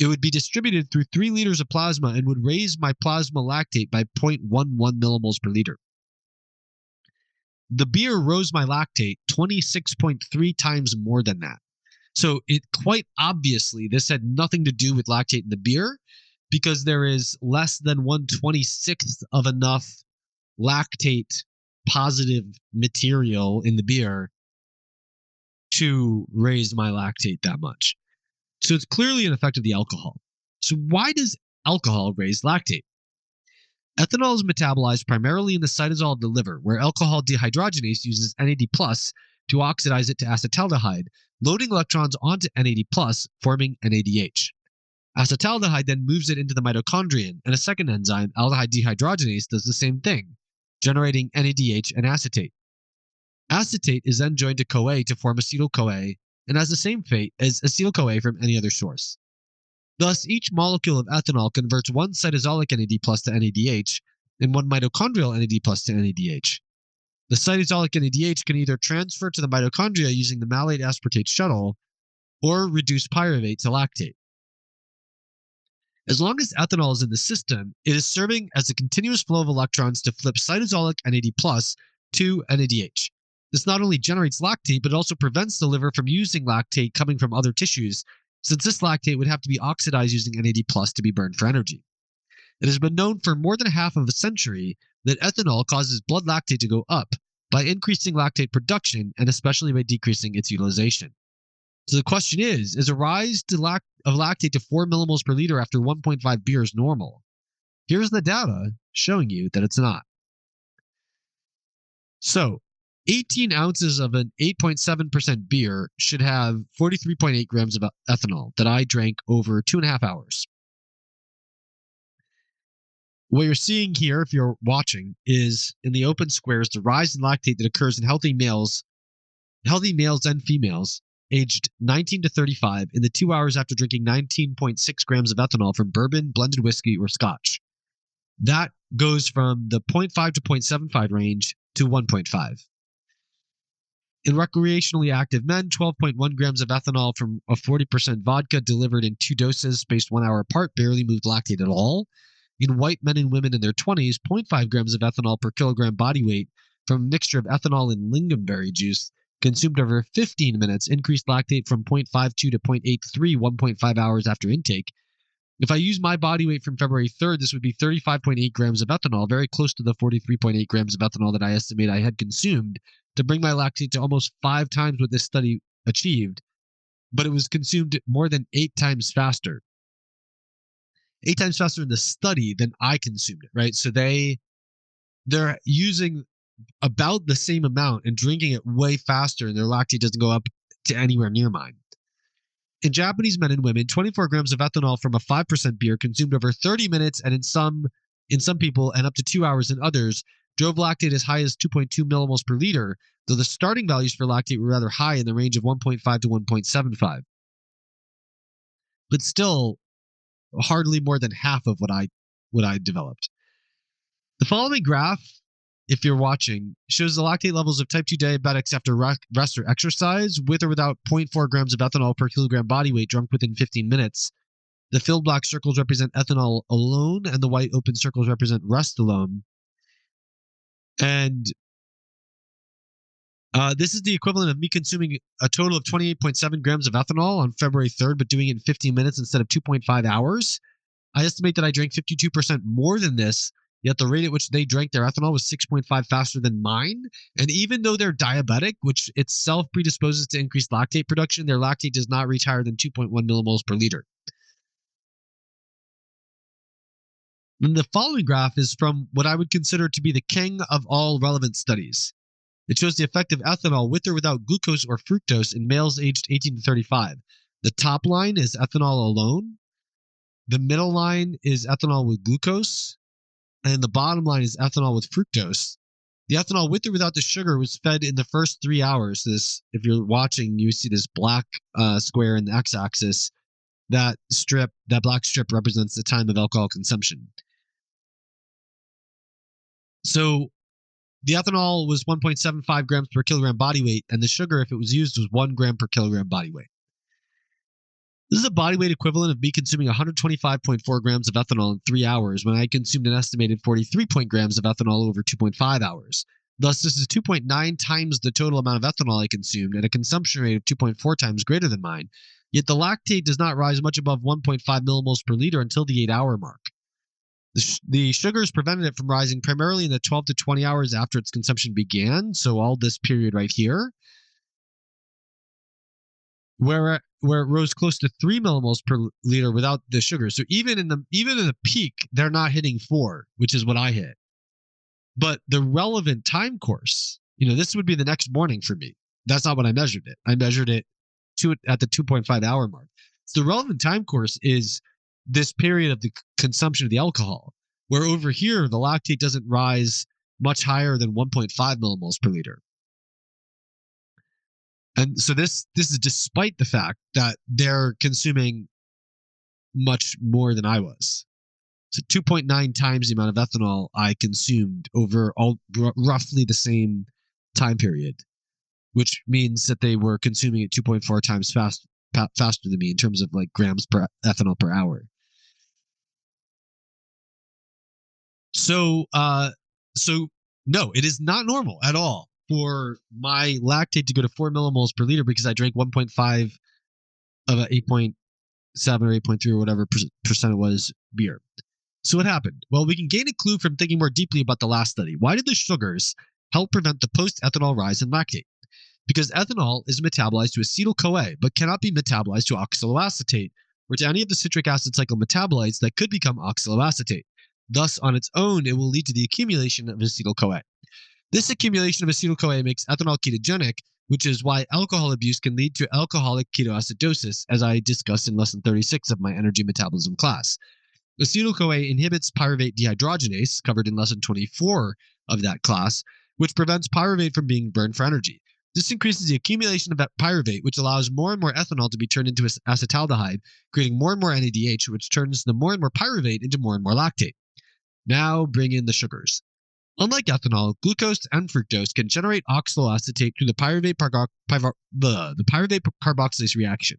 it would be distributed through 3 liters of plasma and would raise my plasma lactate by 0.11 millimoles per liter. The beer rose my lactate 26.3 times more than that. So it quite obviously, this had nothing to do with lactate in the beer, because there is less than 1/26th of enough lactate positive material in the beer to raise my lactate that much. So it's clearly an effect of the alcohol. So why does alcohol raise lactate? Ethanol is metabolized primarily in the cytosol of the liver, where alcohol dehydrogenase uses NAD+ to oxidize it to acetaldehyde, loading electrons onto NAD+, forming NADH. Acetaldehyde then moves it into the mitochondrion, and a second enzyme, aldehyde dehydrogenase, does the same thing, generating NADH and acetate. Acetate is then joined to CoA to form acetyl-CoA, and has the same fate as acetyl-CoA from any other source. Thus, each molecule of ethanol converts one cytosolic NAD+ to NADH and one mitochondrial NAD+ to NADH. The cytosolic NADH can either transfer to the mitochondria using the malate aspartate shuttle or reduce pyruvate to lactate. As long as ethanol is in the system, it is serving as a continuous flow of electrons to flip cytosolic NAD+ to NADH. This not only generates lactate, but also prevents the liver from using lactate coming from other tissues, since this lactate would have to be oxidized using NAD+ to be burned for energy. It has been known for more than half of a century that ethanol causes blood lactate to go up by increasing lactate production and especially by decreasing its utilization. So the question is a rise of lactate to 4 millimoles per liter after 1.5 beers normal? Here's the data showing you that it's not. So 18 ounces of an 8.7% beer should have 43.8 grams of ethanol that I drank over 2.5 hours. What you're seeing here, if you're watching, is in the open squares, the rise in lactate that occurs in healthy males and females aged 19 to 35 in the 2 hours after drinking 19.6 grams of ethanol from bourbon, blended whiskey, or scotch. That goes from the 0.5 to 0.75 range to 1.5. In recreationally active men, 12.1 grams of ethanol from a 40% vodka delivered in 2 doses spaced 1 hour apart barely moved lactate at all. In white men and women in their 20s, 0.5 grams of ethanol per kilogram body weight from a mixture of ethanol and lingonberry juice consumed over 15 minutes increased lactate from 0.52 to 0.83 1.5 hours after intake. If I use my body weight from February 3rd, this would be 35.8 grams of ethanol, very close to the 43.8 grams of ethanol that I estimate I had consumed to bring my lactate to almost 5 times what this study achieved, but it was consumed more than 8 times faster. 8 times faster in the study than I consumed it, right? So they're using about the same amount and drinking it way faster, and their lactate doesn't go up to anywhere near mine. In Japanese men and women, 24 grams of ethanol from a 5% beer consumed over 30 minutes and in some people and up to 2 hours in others drove lactate as high as 2.2 millimoles per liter, though the starting values for lactate were rather high in the range of 1.5 to 1.75. But still hardly more than half of what I developed. The following graph, if you're watching, shows the lactate levels of type 2 diabetics after rest or exercise with or without 0.4 grams of ethanol per kilogram body weight drunk within 15 minutes. The filled black circles represent ethanol alone, and the white open circles represent rest alone. And this is the equivalent of me consuming a total of 28.7 grams of ethanol on February 3rd, but doing it in 15 minutes instead of 2.5 hours. I estimate that I drank 52% more than this, yet the rate at which they drank their ethanol was 6.5 faster than mine. And even though they're diabetic, which itself predisposes to increased lactate production, their lactate does not reach higher than 2.1 millimoles per liter. And the following graph is from what I would consider to be the king of all relevant studies. It shows the effect of ethanol with or without glucose or fructose in males aged 18 to 35. The top line is ethanol alone. The middle line is ethanol with glucose. And the bottom line is ethanol with fructose. The ethanol with or without the sugar was fed in the first 3 hours. This, if you're watching, you see this black square in the x-axis. That black strip represents the time of alcohol consumption. So the ethanol was 1.75 grams per kilogram body weight, and the sugar, if it was used, was 1 gram per kilogram body weight. This is a body weight equivalent of me consuming 125.4 grams of ethanol in 3 hours when I consumed an estimated 43 grams of ethanol over 2.5 hours. Thus, this is 2.9 times the total amount of ethanol I consumed at a consumption rate of 2.4 times greater than mine. Yet the lactate does not rise much above 1.5 millimoles per liter until the 8-hour mark. The sugars prevented it from rising primarily in the 12 to 20 hours after its consumption began, so all this period right here, where it rose close to 3 millimoles per liter without the sugar. So even in the peak, they're not hitting 4, which is what I hit. But the relevant time course, this would be the next morning for me. That's not what I measured it. I measured it at the 2.5 hour mark. So the relevant time course is this period of the consumption of the alcohol, where over here, the lactate doesn't rise much higher than 1.5 millimoles per liter. And so this is despite the fact that they're consuming much more than I was. So 2.9 times the amount of ethanol I consumed over roughly the same time period, which means that they were consuming it 2.4 times faster than me in terms of like grams per ethanol per hour. So no, it is not normal at all for my lactate to go to 4 millimoles per liter because I drank 1.5 of a 8.7 or 8.3 or whatever percent it was beer. So what happened? Well, we can gain a clue from thinking more deeply about the last study. Why did the sugars help prevent the post-ethanol rise in lactate? because ethanol is metabolized to acetyl-CoA but cannot be metabolized to oxaloacetate or to any of the citric acid cycle metabolites that could become oxaloacetate. Thus, on its own, it will lead to the accumulation of acetyl-CoA. This accumulation of acetyl-CoA makes ethanol ketogenic, which is why alcohol abuse can lead to alcoholic ketoacidosis, as I discussed in lesson 36 of my energy metabolism class. Acetyl-CoA inhibits pyruvate dehydrogenase, covered in lesson 24 of that class, which prevents pyruvate from being burned for energy. This increases the accumulation of that pyruvate, which allows more and more ethanol to be turned into acetaldehyde, creating more and more NADH, which turns the more and more pyruvate into more and more lactate. Now bring in the sugars. Unlike ethanol, glucose and fructose can generate oxaloacetate through the pyruvate carboxylase reaction.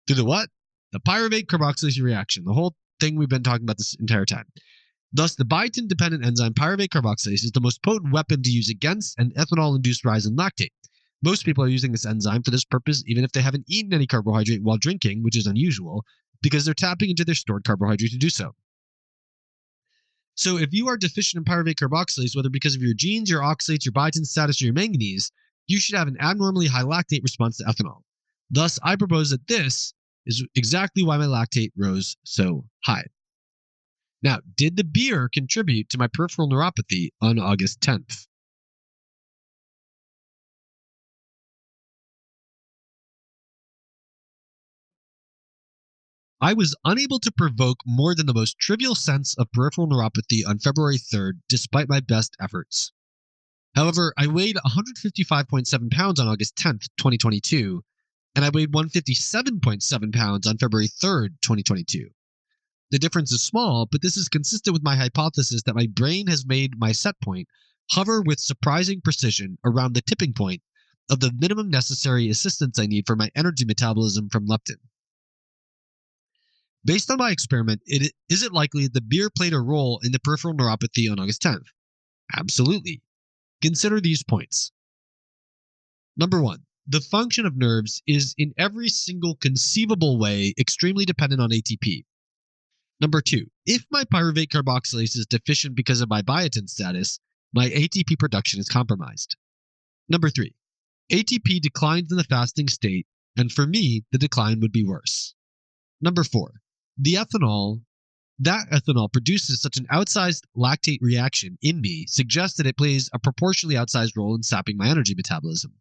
Through the what? The pyruvate carboxylase reaction, the whole thing we've been talking about this entire time. Thus, the biotin-dependent enzyme pyruvate carboxylase is the most potent weapon to use against an ethanol-induced rise in lactate. Most people are using this enzyme for this purpose even if they haven't eaten any carbohydrate while drinking, which is unusual, because they're tapping into their stored carbohydrate to do so. So if you are deficient in pyruvate carboxylase, whether because of your genes, your oxalates, your biotin status, or your manganese, you should have an abnormally high lactate response to ethanol. Thus, I propose that this is exactly why my lactate rose so high. Now, did the beer contribute to my peripheral neuropathy on August 10th? I was unable to provoke more than the most trivial sense of peripheral neuropathy on February 3rd, despite my best efforts. However, I weighed 155.7 pounds on August 10th, 2022, and I weighed 157.7 pounds on February 3rd, 2022. The difference is small, but this is consistent with my hypothesis that my brain has made my set point hover with surprising precision around the tipping point of the minimum necessary assistance I need for my energy metabolism from leptin. Based on my experiment, is it likely that the beer played a role in the peripheral neuropathy on August 10th? Absolutely. Consider these points. Number one, the function of nerves is in every single conceivable way extremely dependent on ATP. Number two, if my pyruvate carboxylase is deficient because of my biotin status, my ATP production is compromised. Number three, ATP declines in the fasting state, and for me, the decline would be worse. Number four, that ethanol produces such an outsized lactate reaction in me suggests that it plays a proportionally outsized role in sapping my energy metabolism.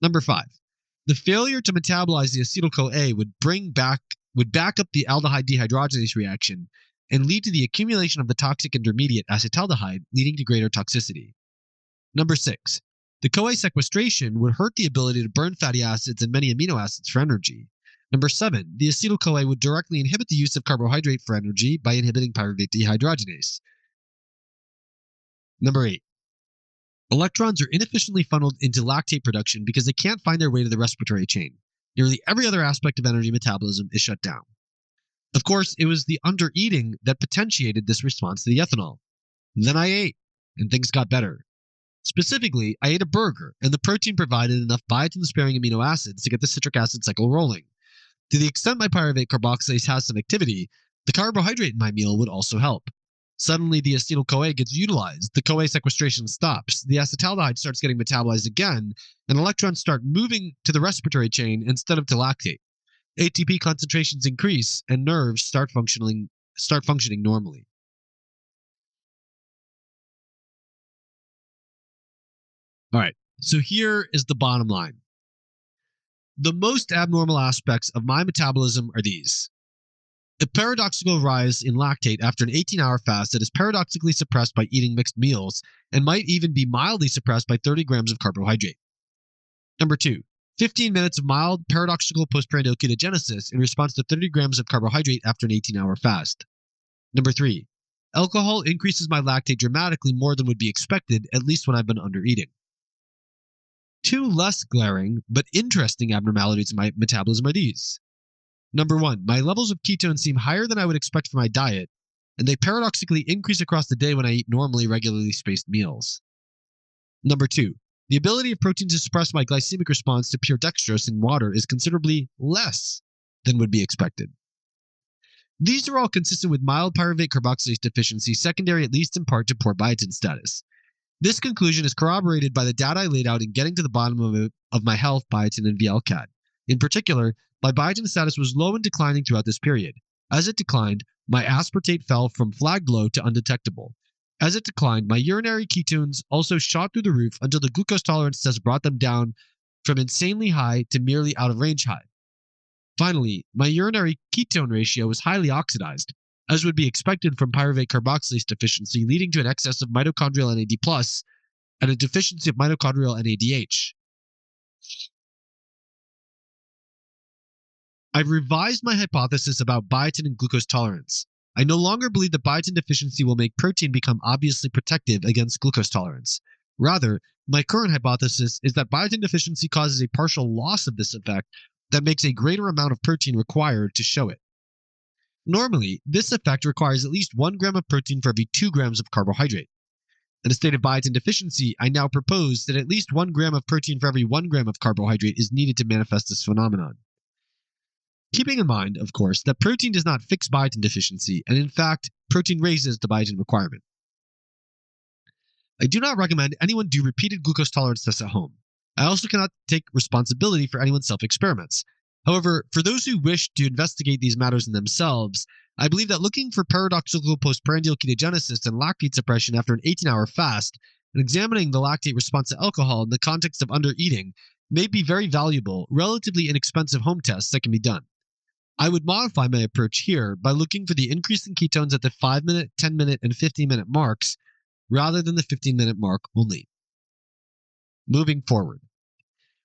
Number five, the failure to metabolize the acetyl-CoA would back up the aldehyde dehydrogenase reaction and lead to the accumulation of the toxic intermediate acetaldehyde, leading to greater toxicity. Number six, the CoA sequestration would hurt the ability to burn fatty acids and many amino acids for energy. Number seven, the acetyl-CoA would directly inhibit the use of carbohydrate for energy by inhibiting pyruvate dehydrogenase. Number eight, electrons are inefficiently funneled into lactate production because they can't find their way to the respiratory chain. Nearly every other aspect of energy metabolism is shut down. Of course, it was the undereating that potentiated this response to the ethanol. Then I ate, and things got better. Specifically, I ate a burger, and the protein provided enough biotin-sparing amino acids to get the citric acid cycle rolling. To the extent my pyruvate carboxylase has some activity, the carbohydrate in my meal would also help. Suddenly, the acetyl-CoA gets utilized, the CoA sequestration stops, the acetaldehyde starts getting metabolized again, and electrons start moving to the respiratory chain instead of to lactate. ATP concentrations increase, and nerves start functioning normally. All right, so here is the bottom line. The most abnormal aspects of my metabolism are these. A paradoxical rise in lactate after an 18-hour fast that is paradoxically suppressed by eating mixed meals and might even be mildly suppressed by 30 grams of carbohydrate. Number two, 15 minutes of mild paradoxical postprandial ketogenesis in response to 30 grams of carbohydrate after an 18-hour fast. Number three, alcohol increases my lactate dramatically more than would be expected, at least when I've been undereating. Two less glaring but interesting abnormalities in my metabolism are these. Number one, my levels of ketones seem higher than I would expect for my diet, and they paradoxically increase across the day when I eat normally regularly spaced meals. Number two, the ability of protein to suppress my glycemic response to pure dextrose in water is considerably less than would be expected. These are all consistent with mild pyruvate carboxylase deficiency, secondary at least in part to poor biotin status. This conclusion is corroborated by the data I laid out in Getting to the Bottom of My Health, Biotin and VLCAD. In particular, my biotin status was low and declining throughout this period. As it declined, my aspartate fell from flagged low to undetectable. As it declined, my urinary ketones also shot through the roof until the glucose tolerance test brought them down from insanely high to merely out of range high. Finally, my urinary ketone ratio was highly oxidized, as would be expected from pyruvate carboxylase deficiency, leading to an excess of mitochondrial NAD+ and a deficiency of mitochondrial NADH. I've revised my hypothesis about biotin and glucose tolerance. I no longer believe that biotin deficiency will make protein become obviously protective against glucose tolerance. Rather, my current hypothesis is that biotin deficiency causes a partial loss of this effect that makes a greater amount of protein required to show it. Normally, this effect requires at least 1 gram of protein for every 2 grams of carbohydrate. In a state of biotin deficiency, I now propose that at least 1 gram of protein for every 1 gram of carbohydrate is needed to manifest this phenomenon. Keeping in mind, of course, that protein does not fix biotin deficiency, and in fact, protein raises the biotin requirement. I do not recommend anyone do repeated glucose tolerance tests at home. I also cannot take responsibility for anyone's self-experiments. However, for those who wish to investigate these matters in themselves, I believe that looking for paradoxical postprandial ketogenesis and lactate suppression after an 18-hour fast and examining the lactate response to alcohol in the context of undereating may be very valuable, relatively inexpensive home tests that can be done. I would modify my approach here by looking for the increase in ketones at the 5-minute, 10-minute, and 15-minute marks rather than the 15-minute mark only. Moving forward.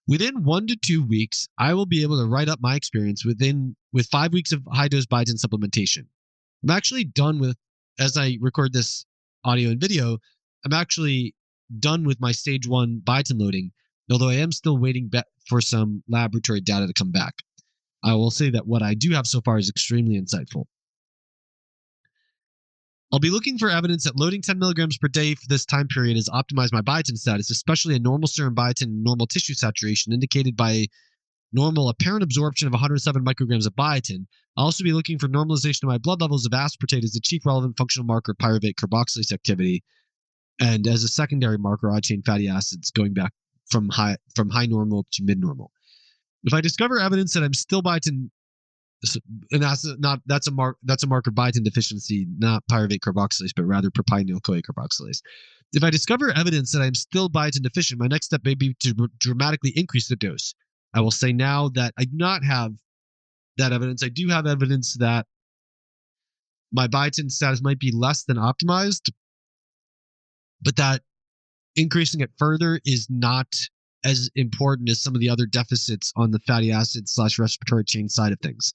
Within 1 to 2 weeks, I will be able to write up my experience with 5 weeks of high-dose biotin supplementation. I'm actually done with, as I record this audio and video, I'm actually done with my stage 1 biotin loading, although I am still waiting for some laboratory data to come back. I will say that what I do have so far is extremely insightful. I'll be looking for evidence that loading 10 milligrams per day for this time period has optimized my biotin status, especially a normal serum biotin and normal tissue saturation indicated by normal apparent absorption of 107 micrograms of biotin. I'll also be looking for normalization of my blood levels of aspartate as the chief relevant functional marker of pyruvate carboxylase activity, and as a secondary marker, odd-chain fatty acids going back from high normal to mid-normal. If I discover evidence that I'm still biotin, and that's a marker of biotin deficiency, not pyruvate carboxylase, but rather propionylcoa carboxylase. If I discover evidence that I'm still biotin deficient, my next step may be to dramatically increase the dose. I will say now that I do not have that evidence. I do have evidence that my biotin status might be less than optimized, but that increasing it further is not as important as some of the other deficits on the fatty acid / respiratory chain side of things.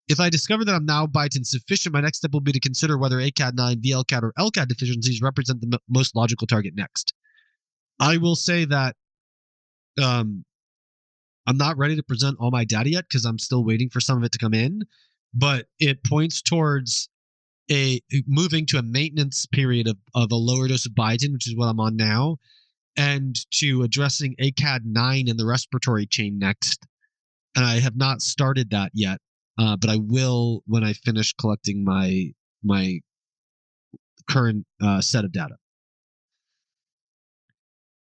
If I discover that I'm now biotin sufficient, my next step will be to consider whether ACAD9, VLCAD, or LCAD deficiencies represent the most logical target next. I will say that I'm not ready to present all my data yet because I'm still waiting for some of it to come in, but it points towards moving to a maintenance period of a lower dose of biotin, which is what I'm on now, and to addressing ACAD9 and the respiratory chain next. And I have not started that yet. But I will when I finish collecting my current set of data.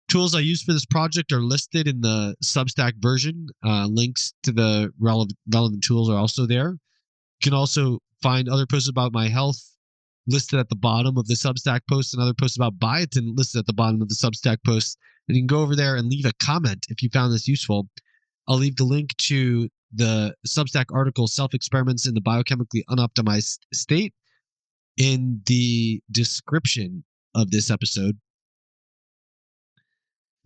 Tools I use for this project are listed in the Substack version. Links to the relevant tools are also there. You can also find other posts about my health listed at the bottom of the Substack post and other posts about biotin listed at the bottom of the Substack post. And you can go over there and leave a comment if you found this useful. I'll leave the link to the Substack article, Self-Experiments in the Biochemically Unoptimized State, in the description of this episode.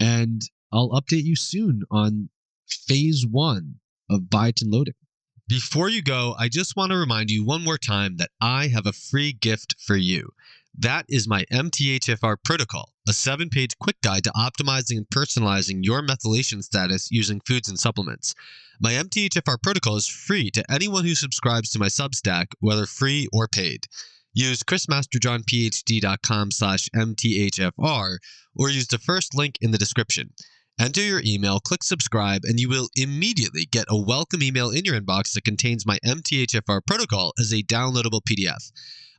And I'll update you soon on phase 1 of biotin loading. Before you go, I just want to remind you one more time that I have a free gift for you. That is my MTHFR Protocol, a 7-page quick guide to optimizing and personalizing your methylation status using foods and supplements. My MTHFR Protocol is free to anyone who subscribes to my Substack, whether free or paid. Use chrismasterjohnphd.com/MTHFR or use the first link in the description. Enter your email, click subscribe, and you will immediately get a welcome email in your inbox that contains my MTHFR Protocol as a downloadable PDF.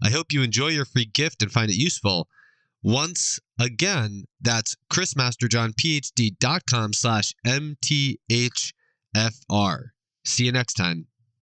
I hope you enjoy your free gift and find it useful. Once again, that's chrismasterjohnphd.com/MTHFR. See you next time.